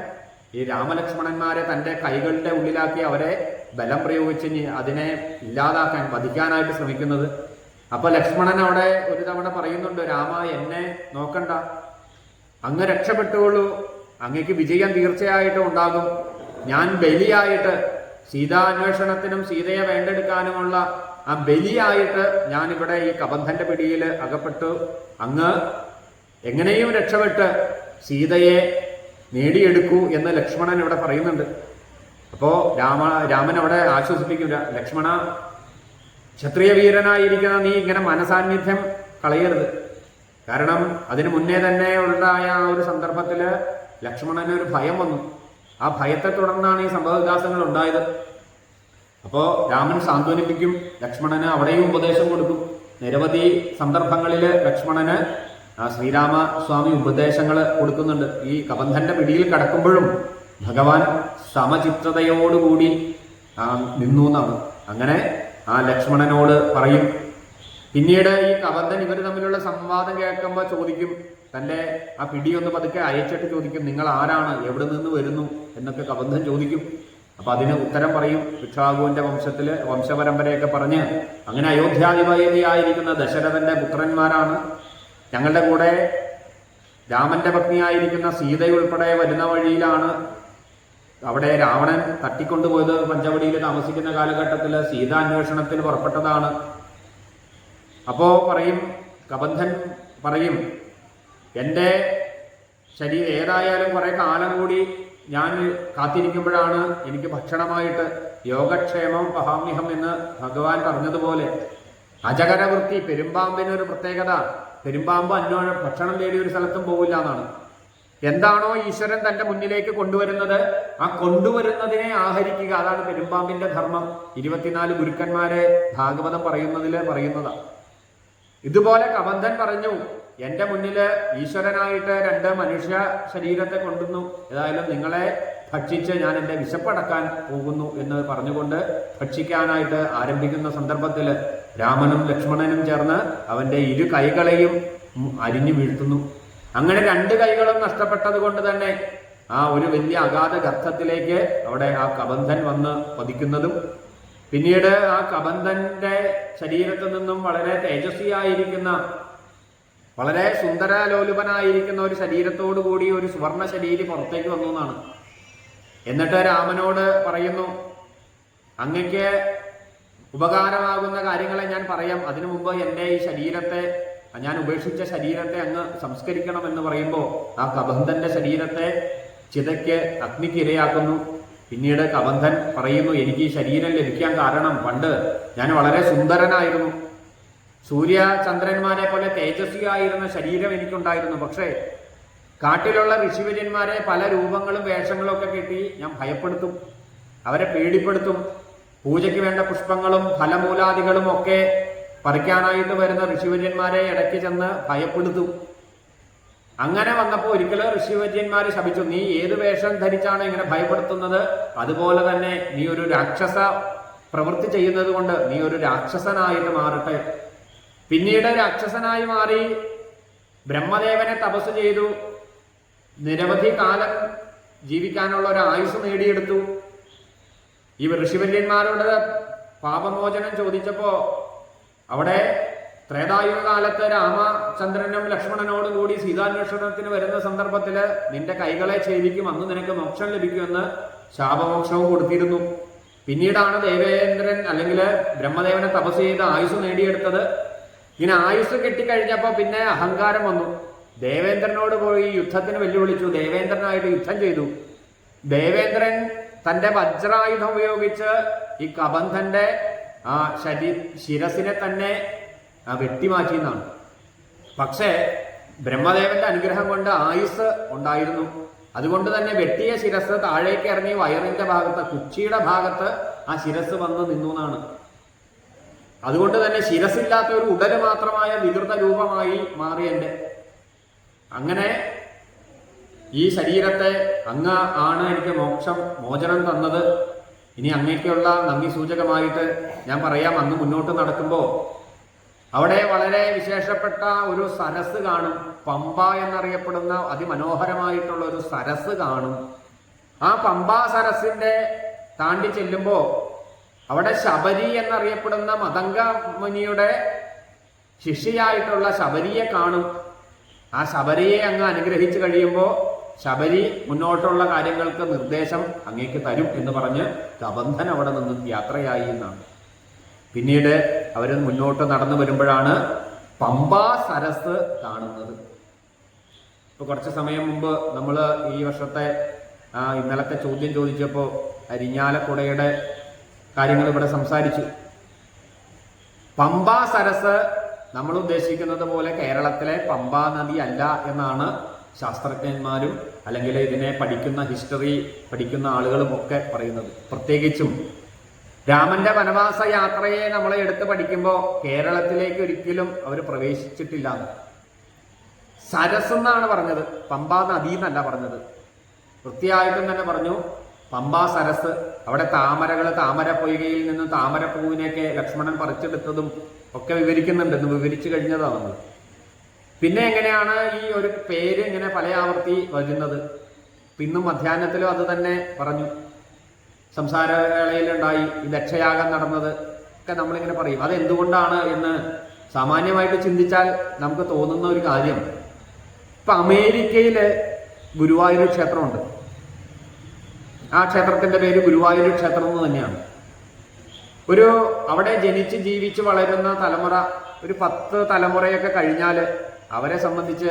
ഈ രാമലക്ഷ്മണന്മാരെ തൻ്റെ കൈകളുടെ ഉള്ളിലാക്കി അവരെ ബലം പ്രയോഗിച്ച് അതിനെ ഇല്ലാതാക്കാൻ, വധിക്കാനായിട്ട് ശ്രമിക്കുന്നത്. അപ്പൊ ലക്ഷ്മണൻ അവിടെ ഒരു തവണ പറയുന്നുണ്ട്, രാമ എന്നെ നോക്കണ്ട, അങ്ങ് രക്ഷപ്പെട്ടുകൊള്ളൂ, അങ്ങക്ക് വിജയം തീർച്ചയായിട്ടും ഉണ്ടാകും. ഞാൻ ബലിയായിട്ട് സീതാന്വേഷണത്തിനും സീതയെ വേണ്ടെടുക്കാനുമുള്ള ആ ബലിയായിട്ട് ഞാനിവിടെ ഈ കബന്ധന്റെ പിടിയിൽ അകപ്പെട്ടു, അങ്ങ് എങ്ങനെയും രക്ഷപ്പെട്ട് സീതയെ നേടിയെടുക്കൂ എന്ന് ലക്ഷ്മണൻ ഇവിടെ പറയുന്നുണ്ട്. അപ്പോ രാമൻ അവിടെ ആശ്വസിപ്പിക്കും, ലക്ഷ്മണ ക്ഷത്രിയ വീരനായിരിക്കുന്ന നീ ഇങ്ങനെ മനസാന്നിധ്യം കളയരുത്. കാരണം അതിനു മുന്നേ തന്നെ ഉണ്ടായ ആ ഒരു സന്ദർഭത്തില് ലക്ഷ്മണന് ഒരു ഭയം വന്നു, ആ ഭയത്തെ തുടർന്നാണ് ഈ സംഭവവികാസങ്ങൾ ഉണ്ടായത്. അപ്പോ രാമൻ സാന്ത്വനിപ്പിക്കും, ലക്ഷ്മണന് അവിടെയും ഉപദേശം കൊടുക്കും. നിരവധി സന്ദർഭങ്ങളിൽ ലക്ഷ്മണന് ശ്രീരാമസ്വാമി ഉപദേശങ്ങൾ കൊടുക്കുന്നുണ്ട്. ഈ കബന്ധന്റെ പിടിയിൽ കടക്കുമ്പോഴും ഭഗവാൻ സമചിത്തതയോടുകൂടി നിന്നു എന്നാണ്. അങ്ങനെ ആ ലക്ഷ്മണനോട് പറയും. പിന്നീട് ഈ കബന്ധൻ ഇവർ തമ്മിലുള്ള സംവാദം കേൾക്കുമ്പോൾ ചോദിക്കും, തൻ്റെ ആ പിടിയൊന്ന് പതുക്കെ അയച്ചിട്ട് ചോദിക്കും, നിങ്ങൾ ആരാണ്, എവിടെ നിന്ന് വരുന്നു എന്നൊക്കെ കബന്ധൻ ചോദിക്കും. അപ്പൊ അതിന് ഉത്തരം പറയും, ഇക്ഷ്വാകുവിന്റെ വംശപരമ്പരയൊക്കെ പറഞ്ഞ് അങ്ങനെ അയോധ്യാധിപതിയായിരിക്കുന്ന ദശരഥന്റെ പുത്രന്മാരാണ്, ഞങ്ങളുടെ കൂടെ രാമന്റെ പത്നിയായിരിക്കുന്ന സീതയുൾപ്പെടെ വരുന്ന വഴിയിലാണ് അവിടെ രാവണൻ തട്ടിക്കൊണ്ടുപോയത്. പഞ്ചവടിയിൽ താമസിക്കുന്ന കാലഘട്ടത്തിൽ സീതാന്വേഷണത്തിന് പുറപ്പെട്ടതാണ്. അപ്പോ പറയും, കബന്ധൻ പറയും, എൻ്റെ ശരീരം ഏതായാലും കുറെ കാലം കൂടി ഞാൻ കാത്തിരിക്കുമ്പോഴാണ് എനിക്ക് ഭക്ഷണമായിട്ട് യോഗക്ഷേമം പഹാമ്യഹം എന്ന് ഭഗവാൻ പറഞ്ഞതുപോലെ അജകരവൃത്തി, പെരുമ്പാമ്പിനൊരു പ്രത്യേകത, പെരുമ്പാമ്പ് ഭക്ഷണം തേടി ഒരു സ്ഥലത്തും പോകില്ല എന്നാണ്. എന്താണോ ഈശ്വരൻ തന്റെ മുന്നിലേക്ക് കൊണ്ടുവരുന്നത് ആ കൊണ്ടുവരുന്നതിനെ ആഹരിക്കുക, അതാണ് പെരുമ്പാമ്പിന്റെ ധർമ്മം. 24 ഗുരുക്കന്മാരെ ഭാഗവതം പറയുന്നതാണ്. ഇതുപോലെ കബന്ധൻ പറഞ്ഞു, എന്റെ മുന്നില് ഈശ്വരനായിട്ട് 2 മനുഷ്യ ശരീരത്തെ കൊണ്ടുവന്നു, ഏതായാലും നിങ്ങളെ ഭക്ഷിച്ച് ഞാൻ എൻ്റെ വിശപ്പടക്കാൻ പോകുന്നു എന്ന് പറഞ്ഞുകൊണ്ട് ഭക്ഷിക്കാനായിട്ട് ആരംഭിക്കുന്ന സന്ദർഭത്തിൽ രാമനും ലക്ഷ്മണനും ചേർന്ന് അവന്റെ 2 കൈകളെയും അരിഞ്ഞു വീഴ്ത്തുന്നു. അങ്ങനെ 2 കൈകളും നഷ്ടപ്പെട്ടത് കൊണ്ട് തന്നെ ആ ഒരു വലിയ അഗാധ ഗർത്തത്തിലേക്ക് അവിടെ ആ കബന്ധൻ വന്ന് പതിക്കുന്നതും, പിന്നീട് ആ കബന്ധന്റെ ശരീരത്തിൽ നിന്നും വളരെ തേജസ്വിയായിരിക്കുന്ന, വളരെ സുന്ദരലോലുപനായിരിക്കുന്ന ഒരു ശരീരത്തോടു കൂടി ഒരു സുവർണ ശരീരം പുറത്തേക്ക് വന്നു എന്നാണ്. എന്നിട്ട് രാമനോട് പറയുന്നു, അങ്ങക്ക് ഉപകാരമാകുന്ന കാര്യങ്ങളെ ഞാൻ പറയാം, അതിനു മുമ്പ് എൻ്റെ ഈ ശരീരത്തെ, ഞാൻ ഉപേക്ഷിച്ച ശരീരത്തെ അങ്ങ് സംസ്കരിക്കണം എന്ന് പറയുമ്പോൾ ആ കബന്ധന്റെ ശരീരത്തെ ചിതയ്ക്ക് അഗ്നിക്ക് ഇരയാക്കുന്നു. പിന്നീട് കബന്ധൻ പറയുന്നു, എനിക്ക് ഈ ശരീരം ലഭിക്കാൻ കാരണം പണ്ട് ഞാൻ വളരെ സുന്ദരനായിരുന്നു, സൂര്യ ചന്ദ്രന്മാരെ പോലെ തേജസ്വിയായിരുന്ന ശരീരം എനിക്കുണ്ടായിരുന്നു. പക്ഷേ കാട്ടിലുള്ള ഋഷിവര്യന്മാരെ പല രൂപങ്ങളും വേഷങ്ങളും ഒക്കെ കെട്ടി ഞാൻ ഭയപ്പെടുത്തും, അവരെ പേടിപ്പെടുത്തും. പൂജയ്ക്ക് വേണ്ട പുഷ്പങ്ങളും ഫലമൂലാദികളും ഒക്കെ പറിക്കാനായിട്ട് വരുന്ന ഋഷിവര്യന്മാരെ ഇടയ്ക്ക് ചെന്ന് ഭയപ്പെടുത്തും. അങ്ങനെ വന്നപ്പോൾ ഒരിക്കലും ഋഷിവര്യന്മാർ ശപിച്ചു, നീ ഏത് വേഷം ധരിച്ചാണ് ഇങ്ങനെ ഭയപ്പെടുത്തുന്നത്, അതുപോലെ തന്നെ നീ ഒരു രാക്ഷസ പ്രവൃത്തി ചെയ്യുന്നത് കൊണ്ട് നീ ഒരു രാക്ഷസനായിട്ട് മാറട്ടെ. പിന്നീട് രാക്ഷസനായി മാറി ബ്രഹ്മദേവനെ തപസ് ചെയ്തു, നിരവധി കാലം ജീവിക്കാനുള്ള ഒരു ആയുസ് നേടിയെടുത്തു. ഈ ഋഷിവര്യന്മാരോട് പാപമോചനം ചോദിച്ചപ്പോ അവിടെ ത്രേതായുഗ കാലത്ത് രാമചന്ദ്രനും ലക്ഷ്മണനോടും കൂടി സീതാന്വേഷണത്തിന് വരുന്ന സന്ദർഭത്തില് നിന്റെ കൈകളെ ഛേദിക്കും, അന്ന് നിനക്ക് മോക്ഷം ലഭിക്കുമെന്ന് ശാപമോക്ഷവും കൊടുത്തിരുന്നു. പിന്നീടാണ് ദേവേന്ദ്രൻ അല്ലെങ്കിൽ ബ്രഹ്മദേവനെ തപസ് ചെയ്ത് ആയുസ് നേടിയെടുത്തത്. ഇങ്ങനെ ആയുസ് കെട്ടിക്കഴിഞ്ഞപ്പോ പിന്നെ അഹങ്കാരം വന്നു. ദേവേന്ദ്രനോട് പോയി യുദ്ധത്തിന് വെല്ലുവിളിച്ചു, ദേവേന്ദ്രനായിട്ട് യുദ്ധം ചെയ്തു. ദേവേന്ദ്രൻ തന്റെ വജ്രായുധം ഉപയോഗിച്ച് ഈ കബന്ധന്റെ ശിരസിനെ തന്നെ വെട്ടിമാറ്റിയെന്നാണ്. പക്ഷേ ബ്രഹ്മദേവന്റെ അനുഗ്രഹം കൊണ്ട് ആയുസ് ഉണ്ടായിരുന്നു. അതുകൊണ്ട് തന്നെ വെട്ടിയ ശിരസ് താഴേക്ക് ഇറങ്ങി വയറിന്റെ ഭാഗത്ത്, കുച്ചിയുടെ ഭാഗത്ത് ആ ശിരസ് വന്ന് നിന്നു എന്നാണ്. അതുകൊണ്ട് തന്നെ ശിരസില്ലാത്ത ഒരു ഉടല് മാത്രമായ വികൃത രൂപമായി മാറിയെന്റെ. അങ്ങനെ ഈ ശരീരത്തെ അങ്ങ് ആണ് എനിക്ക് മോചനം തന്നത്. ഇനി അങ്ങേക്കുള്ള നന്ദി സൂചകമായിട്ട് ഞാൻ പറയാം, അങ്ങ് മുന്നോട്ട് നടക്കുമ്പോൾ അവിടെ വളരെ വിശേഷപ്പെട്ട ഒരു സരസ് കാണും. പമ്പ എന്നറിയപ്പെടുന്ന അതിമനോഹരമായിട്ടുള്ള ഒരു സരസ് കാണും. ആ പമ്പാ സരസിന്റെ താണ്ടി ചെല്ലുമ്പോ അവിടെ ശബരി എന്നറിയപ്പെടുന്ന മതംഗ മുനിയുടെ ശിഷ്യയായിട്ടുള്ള ശബരിയെ കാണും. ആ ശബരിയെ അങ്ങ് അനുഗ്രഹിച്ചു കഴിയുമ്പോൾ ശബരി മുന്നോട്ടുള്ള കാര്യങ്ങൾക്ക് നിർദ്ദേശം അങ്ങേക്ക് തരും എന്ന് പറഞ്ഞ് കബന്ധൻ അവിടെ നിന്ന് യാത്രയായി എന്നാണ്. പിന്നീട് അവർ മുന്നോട്ട് നടന്നു വരുമ്പോഴാണ് പമ്പാ സരസ് കാണുന്നത്. ഇപ്പൊ കുറച്ച് സമയം മുമ്പ് നമ്മൾ ഈ വർഷത്തെ ഇന്നലത്തെ ചോദ്യം ചോദിച്ചപ്പോൾ അരിഞ്ഞാലക്കുടയുടെ കാര്യങ്ങൾ ഇവിടെ സംസാരിച്ചു. പമ്പാ സരസ് നമ്മൾ ഉദ്ദേശിക്കുന്നത് പോലെ കേരളത്തിലെ പമ്പാ നദി അല്ല എന്നാണ് ശാസ്ത്രജ്ഞന്മാരും അല്ലെങ്കിൽ ഇതിനെ പഠിക്കുന്ന ഹിസ്റ്ററി പഠിക്കുന്ന ആളുകളും ഒക്കെ പറയുന്നത്. പ്രത്യേകിച്ചും രാമന്റെ വനവാസ യാത്രയെ നമ്മളെ എടുത്ത് പഠിക്കുമ്പോൾ കേരളത്തിലേക്ക് ഒരിക്കലും അവർ പ്രവേശിച്ചിട്ടില്ല. സരസ് എന്നാണ് പറഞ്ഞത്, പമ്പാ നദി എന്നല്ല പറഞ്ഞത്. വൃത്തിയായിട്ടും തന്നെ പറഞ്ഞു പമ്പാ സരസ്. അവിടെ താമരകൾ, താമര പൊയ്കയിൽ നിന്ന് താമരപ്പൂവിനെയൊക്കെ ലക്ഷ്മണൻ പറിച്ചെടുത്തതും ഒക്കെ വിവരിക്കുന്നുണ്ട്. എന്ന് വിവരിച്ചു കഴിഞ്ഞതാണ് നമ്മൾ. പിന്നെ എങ്ങനെയാണ് ഈ ഒരു പേര് ഇങ്ങനെ പല ആവർത്തി വരുന്നത്? പിന്നും മധ്യാഹ്നത്തിലും അത് തന്നെ പറഞ്ഞു. സംസാരവേളയിലുണ്ടായി ഈ ദക്ഷയാഗം നടന്നത് ഒക്കെ നമ്മളിങ്ങനെ പറയും. അതെന്തുകൊണ്ടാണ് എന്ന് സാമാന്യമായിട്ട് ചിന്തിച്ചാൽ നമുക്ക് തോന്നുന്ന ഒരു കാര്യം, ഇപ്പൊ അമേരിക്കയില് ഗുരുവായൂർ ക്ഷേത്രമുണ്ട്. ആ ക്ഷേത്രത്തിന്റെ പേര് ഗുരുവായൂർ ക്ഷേത്രം എന്ന് തന്നെയാണ്. ഒരു അവിടെ ജനിച്ച് ജീവിച്ച് വളരുന്ന തലമുറ ഒരു 10 തലമുറയൊക്കെ കഴിഞ്ഞാൽ അവരെ സംബന്ധിച്ച്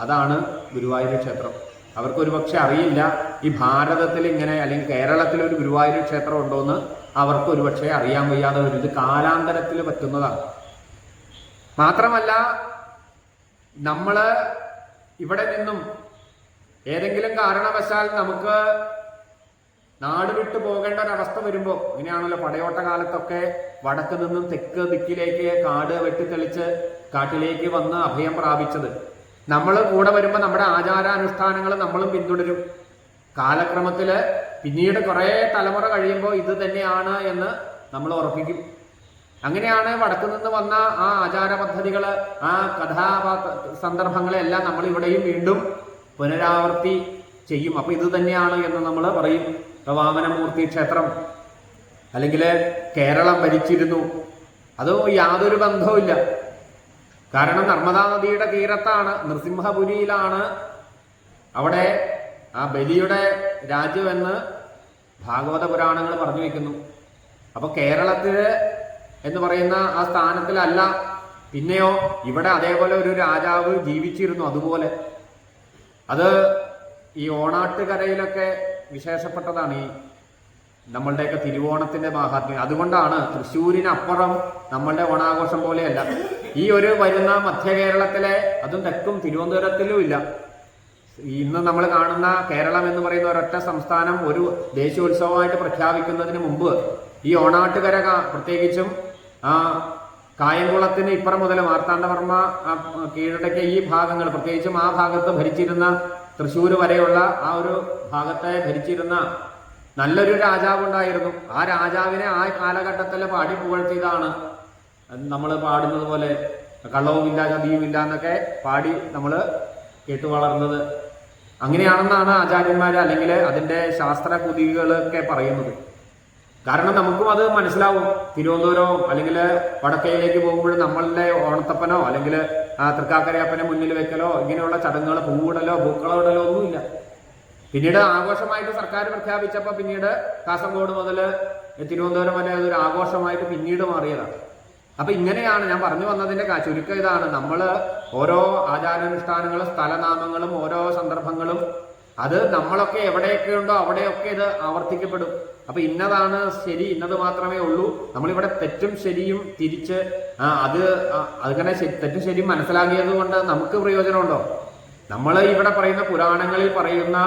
അതാണ് ഗുരുവായൂർ ക്ഷേത്രം. അവർക്ക് ഒരു പക്ഷെ അറിയില്ല ഈ ഭാരതത്തിൽ ഇങ്ങനെ അല്ലെങ്കിൽ കേരളത്തിൽ ഒരു ഗുരുവായൂർ ക്ഷേത്രം ഉണ്ടോയെന്ന് അവർക്ക് ഒരു പക്ഷേ അറിയാൻ വയ്യാതെ വരും. ഇത് കാലാന്തരത്തിൽ പറ്റുന്നതാണ്. മാത്രമല്ല നമ്മള് ഇവിടെ നിന്നും ഏതെങ്കിലും കാരണവശാൽ നമുക്ക് നാട് വിട്ടു പോകേണ്ട ഒരവസ്ഥ വരുമ്പോൾ, ഇങ്ങനെയാണല്ലോ പടയോട്ട കാലത്തൊക്കെ വടക്ക് നിന്നും തെക്ക് ദിക്കിലേക്ക് കാട് വെട്ടിത്തെളിച്ച് കാട്ടിലേക്ക് വന്ന് അഭയം പ്രാപിച്ചത്. നമ്മൾ കൂടെ വരുമ്പോൾ നമ്മുടെ ആചാരാനുഷ്ഠാനങ്ങൾ നമ്മളും പിന്തുടരും. കാലക്രമത്തിൽ പിന്നീട് കുറേ തലമുറ കഴിയുമ്പോൾ ഇത് തന്നെയാണ് എന്ന് നമ്മൾ ഉറപ്പിക്കും. അങ്ങനെയാണ് വടക്കു നിന്ന് വന്ന ആ ആചാര പദ്ധതികൾ, ആ സന്ദർഭങ്ങളെല്ലാം നമ്മൾ ഇവിടെയും വീണ്ടും പുനരാവർത്തി ചെയ്യും. അപ്പൊ ഇത് തന്നെയാണ് എന്ന് നമ്മൾ പറയും. ഇപ്പൊ വാമനമൂർത്തി ക്ഷേത്രം അല്ലെങ്കിൽ കേരളം ഭരിച്ചിരുന്നു, അത് യാതൊരു ബന്ധവുമില്ല. കാരണം നർമ്മദാ നദിയുടെ തീരത്താണ്, നൃസിംഹപുരിയിലാണ് അവിടെ ആ ബലിയുടെ രാജ്യമെന്ന് ഭാഗവത പുരാണങ്ങൾ പറഞ്ഞു വെക്കുന്നു. അപ്പൊ കേരളത്തില് എന്ന് പറയുന്ന ആ സ്ഥാനത്തിലല്ല. പിന്നെയോ ഇവിടെ അതേപോലെ ഒരു രാജാവ് ജീവിച്ചിരുന്നു. അതുപോലെ അത് ഈ ഓണാട്ടുകരയിലൊക്കെ വിശേഷപ്പെട്ടതാണ് ഈ നമ്മളുടെയൊക്കെ തിരുവോണത്തിന്റെ മാഹാത്മ്യം. അതുകൊണ്ടാണ് തൃശ്ശൂരിനപ്പുറം നമ്മളുടെ ഓണാഘോഷം പോലെയല്ല. ഈ ഒരു വരുന്ന മധ്യ കേരളത്തിലെ, അതും തെക്കും തിരുവനന്തപുരത്തിലും ഇല്ല. ഇന്ന് നമ്മൾ കാണുന്ന കേരളം എന്ന് പറയുന്ന ഒരൊറ്റ സംസ്ഥാനം ഒരു ദേശീയോത്സവമായിട്ട് പ്രഖ്യാപിക്കുന്നതിന് മുമ്പ് ഈ ഓണാട്ടുകര പ്രത്യേകിച്ചും ആ കായംകുളത്തിന് ഇപ്പുറം മുതൽ മാർത്താണ്ഡവർമ്മ കീഴടക്കിയ ഈ ഭാഗങ്ങൾ, പ്രത്യേകിച്ചും ആ ഭാഗത്ത് ഭരിച്ചിരുന്ന തൃശ്ശൂർ വരെയുള്ള ആ ഒരു ഭാഗത്തെ ഭരിച്ചിരുന്ന നല്ലൊരു രാജാവുണ്ടായിരുന്നു. ആ രാജാവിനെ ആ കാലഘട്ടത്തിൽ പാടി പുകഴ്ത്തിയതാണ് നമ്മൾ പാടുന്നത് പോലെ കള്ളവുമില്ല ചതിയുമില്ല എന്നൊക്കെ പാടി നമ്മൾ കേട്ടു വളർന്നത്. അങ്ങനെയാണെന്നാണ് ആചാര്യന്മാർ അല്ലെങ്കിൽ അതിൻ്റെ ശാസ്ത്ര കുതികളൊക്കെ പറയുന്നത്. കാരണം നമുക്കും അത് മനസ്സിലാവും. തിരുവനന്തപുരമോ അല്ലെങ്കിൽ വടക്കയിലേക്ക് പോകുമ്പോൾ നമ്മളുടെ ഓണത്തപ്പനോ അല്ലെങ്കിൽ തൃക്കാക്കരയപ്പനെ മുന്നിൽ വെക്കലോ ഇങ്ങനെയുള്ള ചടങ്ങുകൾ, പൂവിടലോ പൂക്കളമിടലോ ഒന്നുമില്ല. പിന്നീട് ആഘോഷമായിട്ട് സർക്കാർ പ്രഖ്യാപിച്ചപ്പോൾ പിന്നീട് കാസർഗോഡ് മുതൽ തിരുവനന്തപുരം വരെ അതൊരു ആഘോഷമായിട്ട് പിന്നീട് മാറിയതാണ്. അപ്പൊ ഇങ്ങനെയാണ് ഞാൻ പറഞ്ഞു വന്നതിന്റെ ചുരുക്കം ഇതാണ്. നമ്മൾ ഓരോ ആചാരാനുഷ്ഠാനങ്ങളും സ്ഥലനാമങ്ങളും ഓരോ സന്ദർഭങ്ങളും അത് നമ്മളൊക്കെ എവിടെയൊക്കെ ഉണ്ടോ അവിടെയൊക്കെ ഇത് ആവർത്തിക്കപ്പെടും. അപ്പൊ ഇന്നതാണ് ശരി, ഇന്നത് മാത്രമേ ഉള്ളൂ. നമ്മളിവിടെ തെറ്റും ശരിയും തിരിച്ച് അങ്ങനെ തെറ്റും ശരിയും മനസ്സിലാക്കിയത് കൊണ്ട് നമുക്ക് പ്രയോജനമുണ്ടോ? നമ്മൾ ഇവിടെ പറയുന്ന പുരാണങ്ങളിൽ പറയുന്ന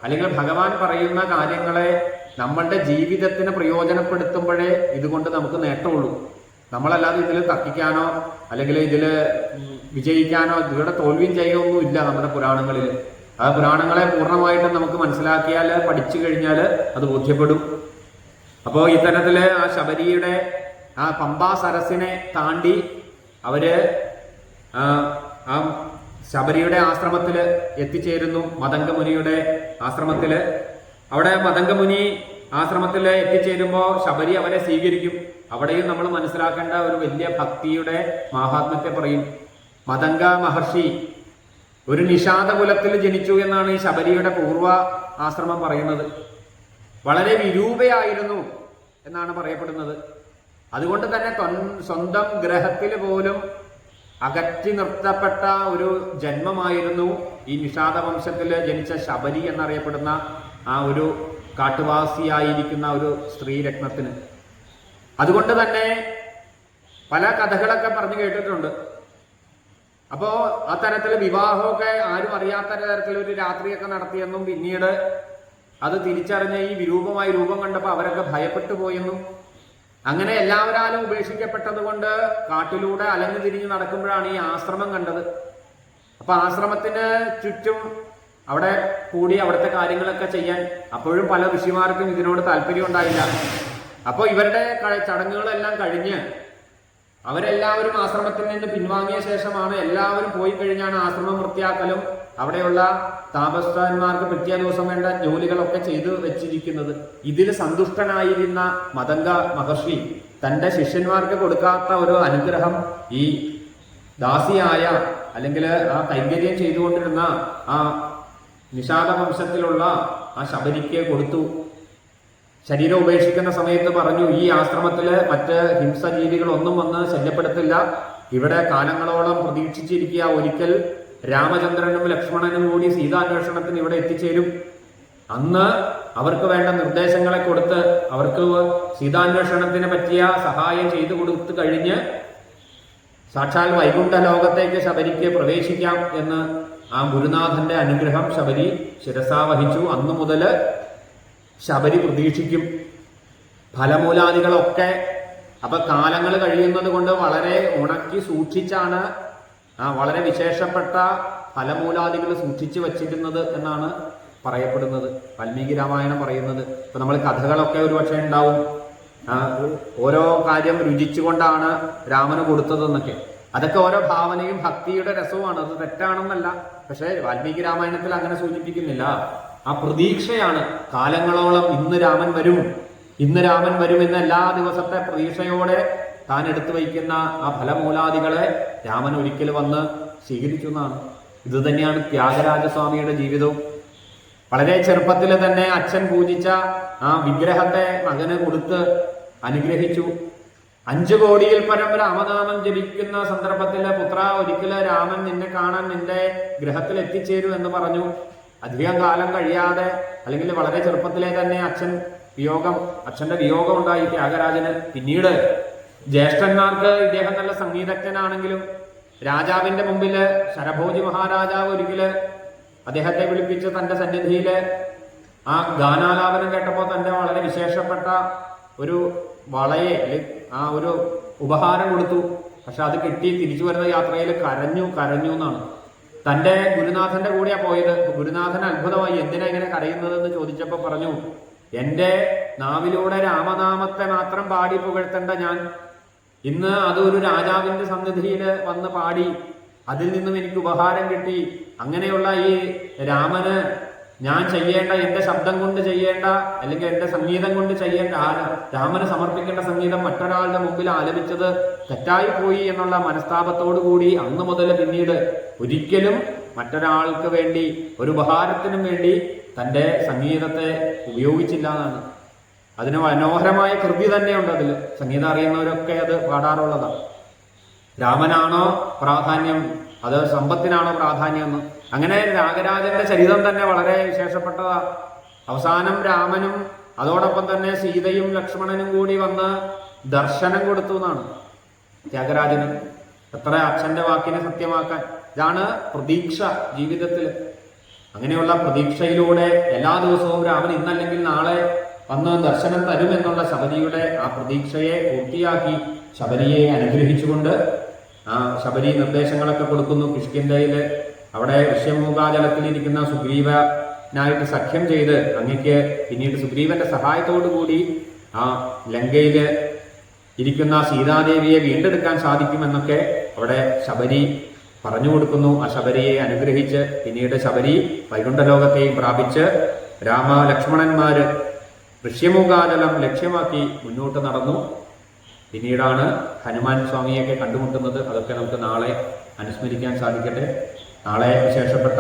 അല്ലെങ്കിൽ ഭഗവാൻ പറയുന്ന കാര്യങ്ങളെ നമ്മളുടെ ജീവിതത്തിന് പ്രയോജനപ്പെടുത്തുമ്പോഴേ ഇതുകൊണ്ട് നമുക്ക് നേട്ടമുള്ളൂ. നമ്മളല്ലാതെ ഇതിൽ തർക്കിക്കാനോ അല്ലെങ്കിൽ ഇതിൽ വിജയിക്കാനോ ഇവിടെ തോൽവിയും ചെയ്യുകയൊന്നും ഇല്ല നമ്മുടെ പുരാണങ്ങളിൽ. ആ പുരാണങ്ങളെ പൂർണ്ണമായിട്ടും നമുക്ക് മനസ്സിലാക്കിയാൽ പഠിച്ചു കഴിഞ്ഞാൽ അത് ബോധ്യപ്പെടും. അപ്പോൾ ഇത്തരത്തില് ആ ശബരിയുടെ ആ പമ്പാ സരസിനെ താണ്ടി അവര് ആ ശബരിയുടെ ആശ്രമത്തിൽ എത്തിച്ചേരുന്നു. മതംഗമുനിയുടെ ആശ്രമത്തിൽ. അവിടെ മതംഗമുനി ആശ്രമത്തിൽ എത്തിച്ചേരുമ്പോൾ ശബരി അവരെ സ്വീകരിക്കും. അവിടെയും നമ്മൾ മനസ്സിലാക്കേണ്ട ഒരു വലിയ ഭക്തിയുടെ മാഹാത്മ്യത്തെ പറയും. മതംഗ മഹർഷി ഒരു നിഷാദകുലത്തിൽ ജനിച്ചു എന്നാണ് ഈ ശബരിയുടെ പൂർവ്വ ആശ്രമം പറയുന്നത്. വളരെ വിരൂപയായിരുന്നു എന്നാണ് പറയപ്പെടുന്നത്. അതുകൊണ്ട് തന്നെ സ്വന്തം ഗ്രഹത്തിൽ പോലും അകറ്റി നിർത്തപ്പെട്ട ഒരു ജന്മമായിരുന്നു ഈ നിഷാദ വംശത്തിൽ ജനിച്ച ശബരി എന്നറിയപ്പെടുന്ന ആ ഒരു കാട്ടുവാസിയായിരിക്കുന്ന ഒരു സ്ത്രീരത്നത്തിന്. അതുകൊണ്ട് തന്നെ പല കഥകളൊക്കെ പറഞ്ഞു കേട്ടിട്ടുണ്ട്. അപ്പോ ആ തരത്തിൽ വിവാഹമൊക്കെ ആരും അറിയാത്ത തരത്തിൽ ഒരു രാത്രിയൊക്കെ നടത്തിയെന്നും പിന്നീട് അത് തിരിച്ചറിഞ്ഞ ഈ വിരൂപമായ രൂപം കണ്ടപ്പോൾ അവരൊക്കെ ഭയപ്പെട്ടു പോയെന്നും അങ്ങനെ എല്ലാവരാലും ഉപേക്ഷിക്കപ്പെട്ടത് കൊണ്ട് കാട്ടിലൂടെ അലഞ്ഞു തിരിഞ്ഞ് നടക്കുമ്പോഴാണ് ഈ ആശ്രമം കണ്ടത്. അപ്പൊ ആശ്രമത്തിന് ചുറ്റും അവിടെ കൂടി അവിടുത്തെ കാര്യങ്ങളൊക്കെ ചെയ്യാൻ അപ്പോഴും പല ഋഷിമാർക്കും ഇതിനോട് താല്പര്യം ഉണ്ടായില്ല. അപ്പോൾ ഇവരുടെ ചടങ്ങുകളെല്ലാം കഴിഞ്ഞ് അവരെല്ലാവരും ആശ്രമത്തിൽ നിന്ന് പിൻവാങ്ങിയ ശേഷമാണ് എല്ലാവരും പോയി കഴിഞ്ഞാണ് ആശ്രമം വൃത്തിയാക്കലും അവിടെയുള്ള താപസ്വന്മാർക്ക് പിറ്റേ ദിവസം വേണ്ട ജോലികളൊക്കെ ചെയ്തു വെച്ചിരിക്കുന്നത്. ഇതിൽ സന്തുഷ്ടനായിരുന്ന മതംഗ മഹർഷി തൻ്റെ ശിഷ്യന്മാർക്ക് കൊടുക്കാത്ത ഒരു അനുഗ്രഹം ഈ ദാസിയായ അല്ലെങ്കിൽ ആ കൈങ്കര്യം ചെയ്തുകൊണ്ടിരുന്ന ആ നിഷാദ വംശത്തിലുള്ള ആ ശബരിക്ക് കൊടുത്തു. ശരീരം ഉപേക്ഷിക്കുന്ന സമയത്ത് പറഞ്ഞു, ഈ ആശ്രമത്തില് മറ്റ് ഹിംസജീവികളൊന്നും വന്ന് ശല്യപ്പെടുത്തില്ല. ഇവിടെ കാലങ്ങളോളം പ്രതീക്ഷിച്ചിരിക്കുക, ഒരിക്കൽ രാമചന്ദ്രനും ലക്ഷ്മണനും കൂടി സീതാന്വേഷണത്തിന് ഇവിടെ എത്തിച്ചേരും. അന്ന് അവർക്ക് വേണ്ട നിർദ്ദേശങ്ങളെ കൊടുത്ത് അവർക്ക് സീതാന്വേഷണത്തിന് പറ്റിയ സഹായം ചെയ്തു കൊടുത്തു കഴിഞ്ഞ് സാക്ഷാൽ വൈകുണ്ഠ ലോകത്തേക്ക് ശബരിക്ക് പ്രവേശിക്കാം എന്ന് ആ ഗുരുനാഥന്റെ അനുഗ്രഹം ശബരി ശിരസാ വഹിച്ചു. അന്നു മുതൽ ശബരി പ്രതീക്ഷിക്കും ഫലമൂലാദികളൊക്കെ. അപ്പൊ കാലങ്ങൾ കഴിയുന്നത് കൊണ്ട് വളരെ ഉണക്കി സൂക്ഷിച്ചാണ് വളരെ വിശേഷപ്പെട്ട ഫലമൂലാദികൾ സൂക്ഷിച്ചു വച്ചിരുന്നത് എന്നാണ് പറയപ്പെടുന്നത്. വാൽമീകി രാമായണം പറയുന്നത്. ഇപ്പൊ നമ്മൾ കഥകളൊക്കെ ഒരു പക്ഷേ ഉണ്ടാവും, ഓരോ കാര്യം രുചിച്ചുകൊണ്ടാണ് രാമന് കൊടുത്തതെന്നൊക്കെ. അതൊക്കെ ഓരോ ഭാവനയും ഭക്തിയുടെ രസവുമാണ്. അത് തെറ്റാണെന്നല്ല. പക്ഷെ വാൽമീകി രാമായണത്തിൽ അങ്ങനെ സൂചിപ്പിക്കുന്നില്ല. ആ പ്രതീക്ഷയാണ്. കാലങ്ങളോളം ഇന്ന് രാമൻ വരും, ഇന്ന് രാമൻ വരും എന്ന എല്ലാ ദിവസത്തെ പ്രതീക്ഷയോടെ താൻ എടുത്തു വയ്ക്കുന്ന ആ ഫലമൂലാദികളെ രാമൻ ഒരിക്കൽ വന്ന് സ്വീകരിച്ചു എന്നാണ്. ഇത് തന്നെയാണ് ത്യാഗരാജസ്വാമിയുടെ ജീവിതവും. വളരെ ചെറുപ്പത്തിൽ തന്നെ അച്ഛൻ പൂജിച്ച ആ വിഗ്രഹത്തെ മകന് കൊടുത്ത് അനുഗ്രഹിച്ചു. 5 കോടിയിൽ പരം രാമനാമം ജപിക്കുന്ന സന്ദർഭത്തിൽ പുത്ര, ഒരിക്കല് രാമൻ നിന്നെ കാണാൻ നിന്റെ ഗൃഹത്തിൽ എത്തിച്ചേരൂ എന്ന് പറഞ്ഞു. അധികം കാലം കഴിയാതെ അല്ലെങ്കിൽ വളരെ ചെറുപ്പത്തിലെ തന്നെ അച്ഛന്റെ വിയോഗം ഉണ്ടായി ത്യാഗരാജന്. പിന്നീട് ജ്യേഷ്ഠന്മാർക്ക് ഇദ്ദേഹം നല്ല സംഗീതജ്ഞനാണെങ്കിലും രാജാവിന്റെ മുമ്പില് ശരഭോജി മഹാരാജാവ് ഒരിക്കല് അദ്ദേഹത്തെ വിളിപ്പിച്ച് തന്റെ സന്നിധിയില് ആ ഗാനാലാപനം കേട്ടപ്പോൾ തന്റെ വളരെ വിശേഷപ്പെട്ട ഒരു വളയെ ആ ഒരു ഉപഹാരം കൊടുത്തു. പക്ഷെ അത് കിട്ടി തിരിച്ചു വരുന്ന യാത്രയിൽ കരഞ്ഞു എന്നാണ്. തൻ്റെ ഗുരുനാഥന്റെ കൂടെയാ പോയത്. ഗുരുനാഥൻ അത്ഭുതമായി, എന്തിനാ ഇങ്ങനെ കരയുന്നതെന്ന് ചോദിച്ചപ്പോൾ പറഞ്ഞു, എൻ്റെ നാവിലൂടെ രാമനാമത്തെ മാത്രം പാടി പുകഴ്ത്തേണ്ട ഞാൻ ഇന്ന് അത് ഒരു രാജാവിന്റെ സന്നിധിയിൽ വന്ന് പാടി, അതിൽ നിന്നും എനിക്ക് ഉപഹാരം കിട്ടി. അങ്ങനെയുള്ള ഈ രാമന് ഞാൻ ചെയ്യേണ്ട, എൻ്റെ ശബ്ദം കൊണ്ട് ചെയ്യേണ്ട, അല്ലെങ്കിൽ എൻ്റെ സംഗീതം കൊണ്ട് ചെയ്യേണ്ട, രാമന് സമർപ്പിക്കേണ്ട സംഗീതം മറ്റൊരാളുടെ മുമ്പിൽ ആലപിച്ചത് തെറ്റായി പോയി എന്നുള്ള മനസ്താപത്തോടു കൂടി അന്ന് മുതൽ പിന്നീട് ഒരിക്കലും മറ്റൊരാൾക്ക് വേണ്ടി, ഒരു ഉപഹാരത്തിനും വേണ്ടി തൻ്റെ സംഗീതത്തെ ഉപയോഗിച്ചില്ല എന്നാണ്. അതിന് മനോഹരമായ കൃതി തന്നെയുണ്ട് അതിൽ. സംഗീതം അറിയുന്നവരൊക്കെ അത് പാടാറുള്ളതാണ്. രാമനാണോ പ്രാധാന്യം, അത് സമ്പത്തിനാണോ പ്രാധാന്യം എന്ന്. അങ്ങനെ രാഗരാജന്റെ ചരിതം തന്നെ വളരെ വിശേഷപ്പെട്ടതാ. അവസാനം രാമനും അതോടൊപ്പം തന്നെ സീതയും ലക്ഷ്മണനും കൂടി വന്ന് ദർശനം കൊടുത്തു എന്നാണ് ത്യാഗരാജന്. എത്ര അച്ഛന്റെ വാക്കിനെ സത്യമാക്കാൻ. ഇതാണ് പ്രതീക്ഷ ജീവിതത്തിൽ. അങ്ങനെയുള്ള പ്രതീക്ഷയിലൂടെ എല്ലാ ദിവസവും രാമൻ ഇന്നല്ലെങ്കിൽ നാളെ വന്ന് ദർശനം തരുമെന്നുള്ള ശബരിയുടെ ആ പ്രതീക്ഷയെ പൂർത്തിയാക്കി ശബരിയെ അനുഗ്രഹിച്ചുകൊണ്ട് ആ ശബരി നിർദ്ദേശങ്ങളൊക്കെ കൊടുക്കുന്നു. കിഷ്കിന്ധയില് അവിടെ ഋഷ്യമൂകാചലത്തിലിരിക്കുന്ന സുഗ്രീവനായിട്ട് സഖ്യം ചെയ്ത് അങ്ങക്ക് പിന്നീട് സുഗ്രീവന്റെ സഹായത്തോടു കൂടി ആ ലങ്കയില് ഇരിക്കുന്ന സീതാദേവിയെ വീണ്ടെടുക്കാൻ സാധിക്കുമെന്നൊക്കെ അവിടെ ശബരി പറഞ്ഞു കൊടുക്കുന്നു. ആ ശബരിയെ അനുഗ്രഹിച്ച് പിന്നീട് ശബരി വൈകുണ്ഠലോകത്തെയും പ്രാപിച്ച് രാമലക്ഷ്മണന്മാര് ഋഷ്യമൂകാചലം ലക്ഷ്യമാക്കി മുന്നോട്ട് നടന്നു. പിന്നീടാണ് ഹനുമാൻ സ്വാമിയൊക്കെ കണ്ടുമുട്ടുന്നത്. അതൊക്കെ നമുക്ക് നാളെ അനുസ്മരിക്കാൻ സാധിക്കട്ടെ. നാളെ വിശേഷപ്പെട്ട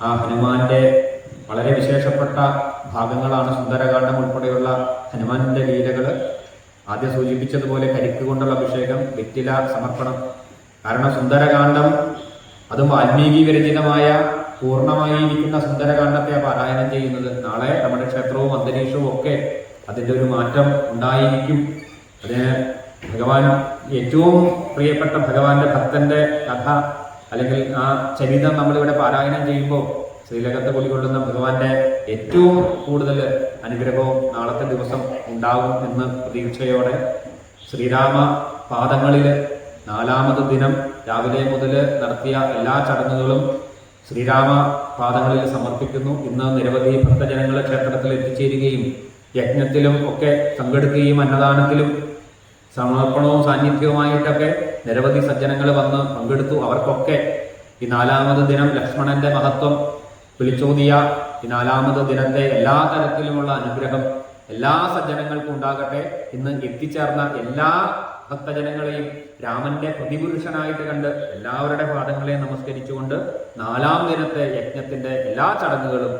ആ ഹനുമാന്റെ വളരെ വിശേഷപ്പെട്ട ഭാഗങ്ങളാണ് സുന്ദരകാന്ഡം ഉൾപ്പെടെയുള്ള ഹനുമാന്റെ ലീലകൾ. ആദ്യം സൂചിപ്പിച്ചതുപോലെ കരിക്ക് കൊണ്ടുള്ള അഭിഷേകം, വെറ്റില സമർപ്പണം. കാരണം സുന്ദരകാന്ഡം അതും വാൽമീകി വിരചിതമായ പൂർണ്ണമായിരിക്കുന്ന സുന്ദരകാന്ഡത്തെ പാരായണം ചെയ്യുന്നത്. നാളെ നമ്മുടെ ക്ഷേത്രവും അന്തരീക്ഷവും ഒക്കെ അതിൻ്റെ ഒരു മാറ്റം ഉണ്ടായിരിക്കും. അതിന് ഭഗവാൻ ഏറ്റവും പ്രിയപ്പെട്ട ഭഗവാന്റെ ഭക്തന്റെ കഥ അല്ലെങ്കിൽ ആ ചരിതം നമ്മളിവിടെ പാരായണം ചെയ്യുമ്പോൾ ശ്രീലകത്ത് കുടികൊള്ളുന്ന ഭഗവാന്റെ ഏറ്റവും കൂടുതൽ അനുഗ്രഹവും നാളത്തെ ദിവസം ഉണ്ടാകും എന്ന് പ്രതീക്ഷയോടെ ശ്രീരാമ പാദങ്ങളിൽ 4ാമത് ദിനം രാവിലെ മുതൽ നടത്തിയ എല്ലാ ചടങ്ങുകളും ശ്രീരാമ പാദങ്ങളിൽ സമർപ്പിക്കുന്നു. ഇന്ന് നിരവധി ഭക്തജനങ്ങൾ ക്ഷേത്രത്തിൽ എത്തിച്ചേരുകയും യജ്ഞത്തിലും ഒക്കെ പങ്കെടുക്കുകയും അന്നദാനത്തിലും സമർപ്പണവും സാന്നിധ്യവുമായിട്ടൊക്കെ നിരവധി സജ്ജനങ്ങൾ വന്ന് പങ്കെടുത്തു. അവർക്കൊക്കെ ഈ 4ാമത് ദിനം ലക്ഷ്മണന്റെ മഹത്വം വിളിച്ചോതിയ ഈ 4ാമത് ദിനത്തെ എല്ലാ തരത്തിലുമുള്ള അനുഗ്രഹം എല്ലാ സജ്ജനങ്ങൾക്കും ഉണ്ടാകട്ടെ. ഇന്ന് എത്തിച്ചേർന്ന എല്ലാ ഭക്തജനങ്ങളെയും രാമന്റെ പ്രതിപുരുഷനായിട്ട് കണ്ട് എല്ലാവരുടെ പാദങ്ങളെയും നമസ്കരിച്ചുകൊണ്ട് 4ാം ദിനത്തെ യജ്ഞത്തിന്റെ എല്ലാ ചടങ്ങുകളും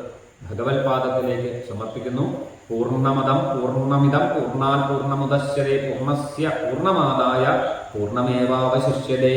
ഭഗവത് പാദത്തിലേക്ക് സമർപ്പിക്കുന്നു. പൂർണ്ണമദം പൂർണ്ണമിദം പൂർണ്ണാൽ പൂർണ്ണമുദശ്യതേ പൂർണ്ണസ്യ പൂർണ്ണമാദായ പൂർണ്ണമേവാവശിഷ്യതേ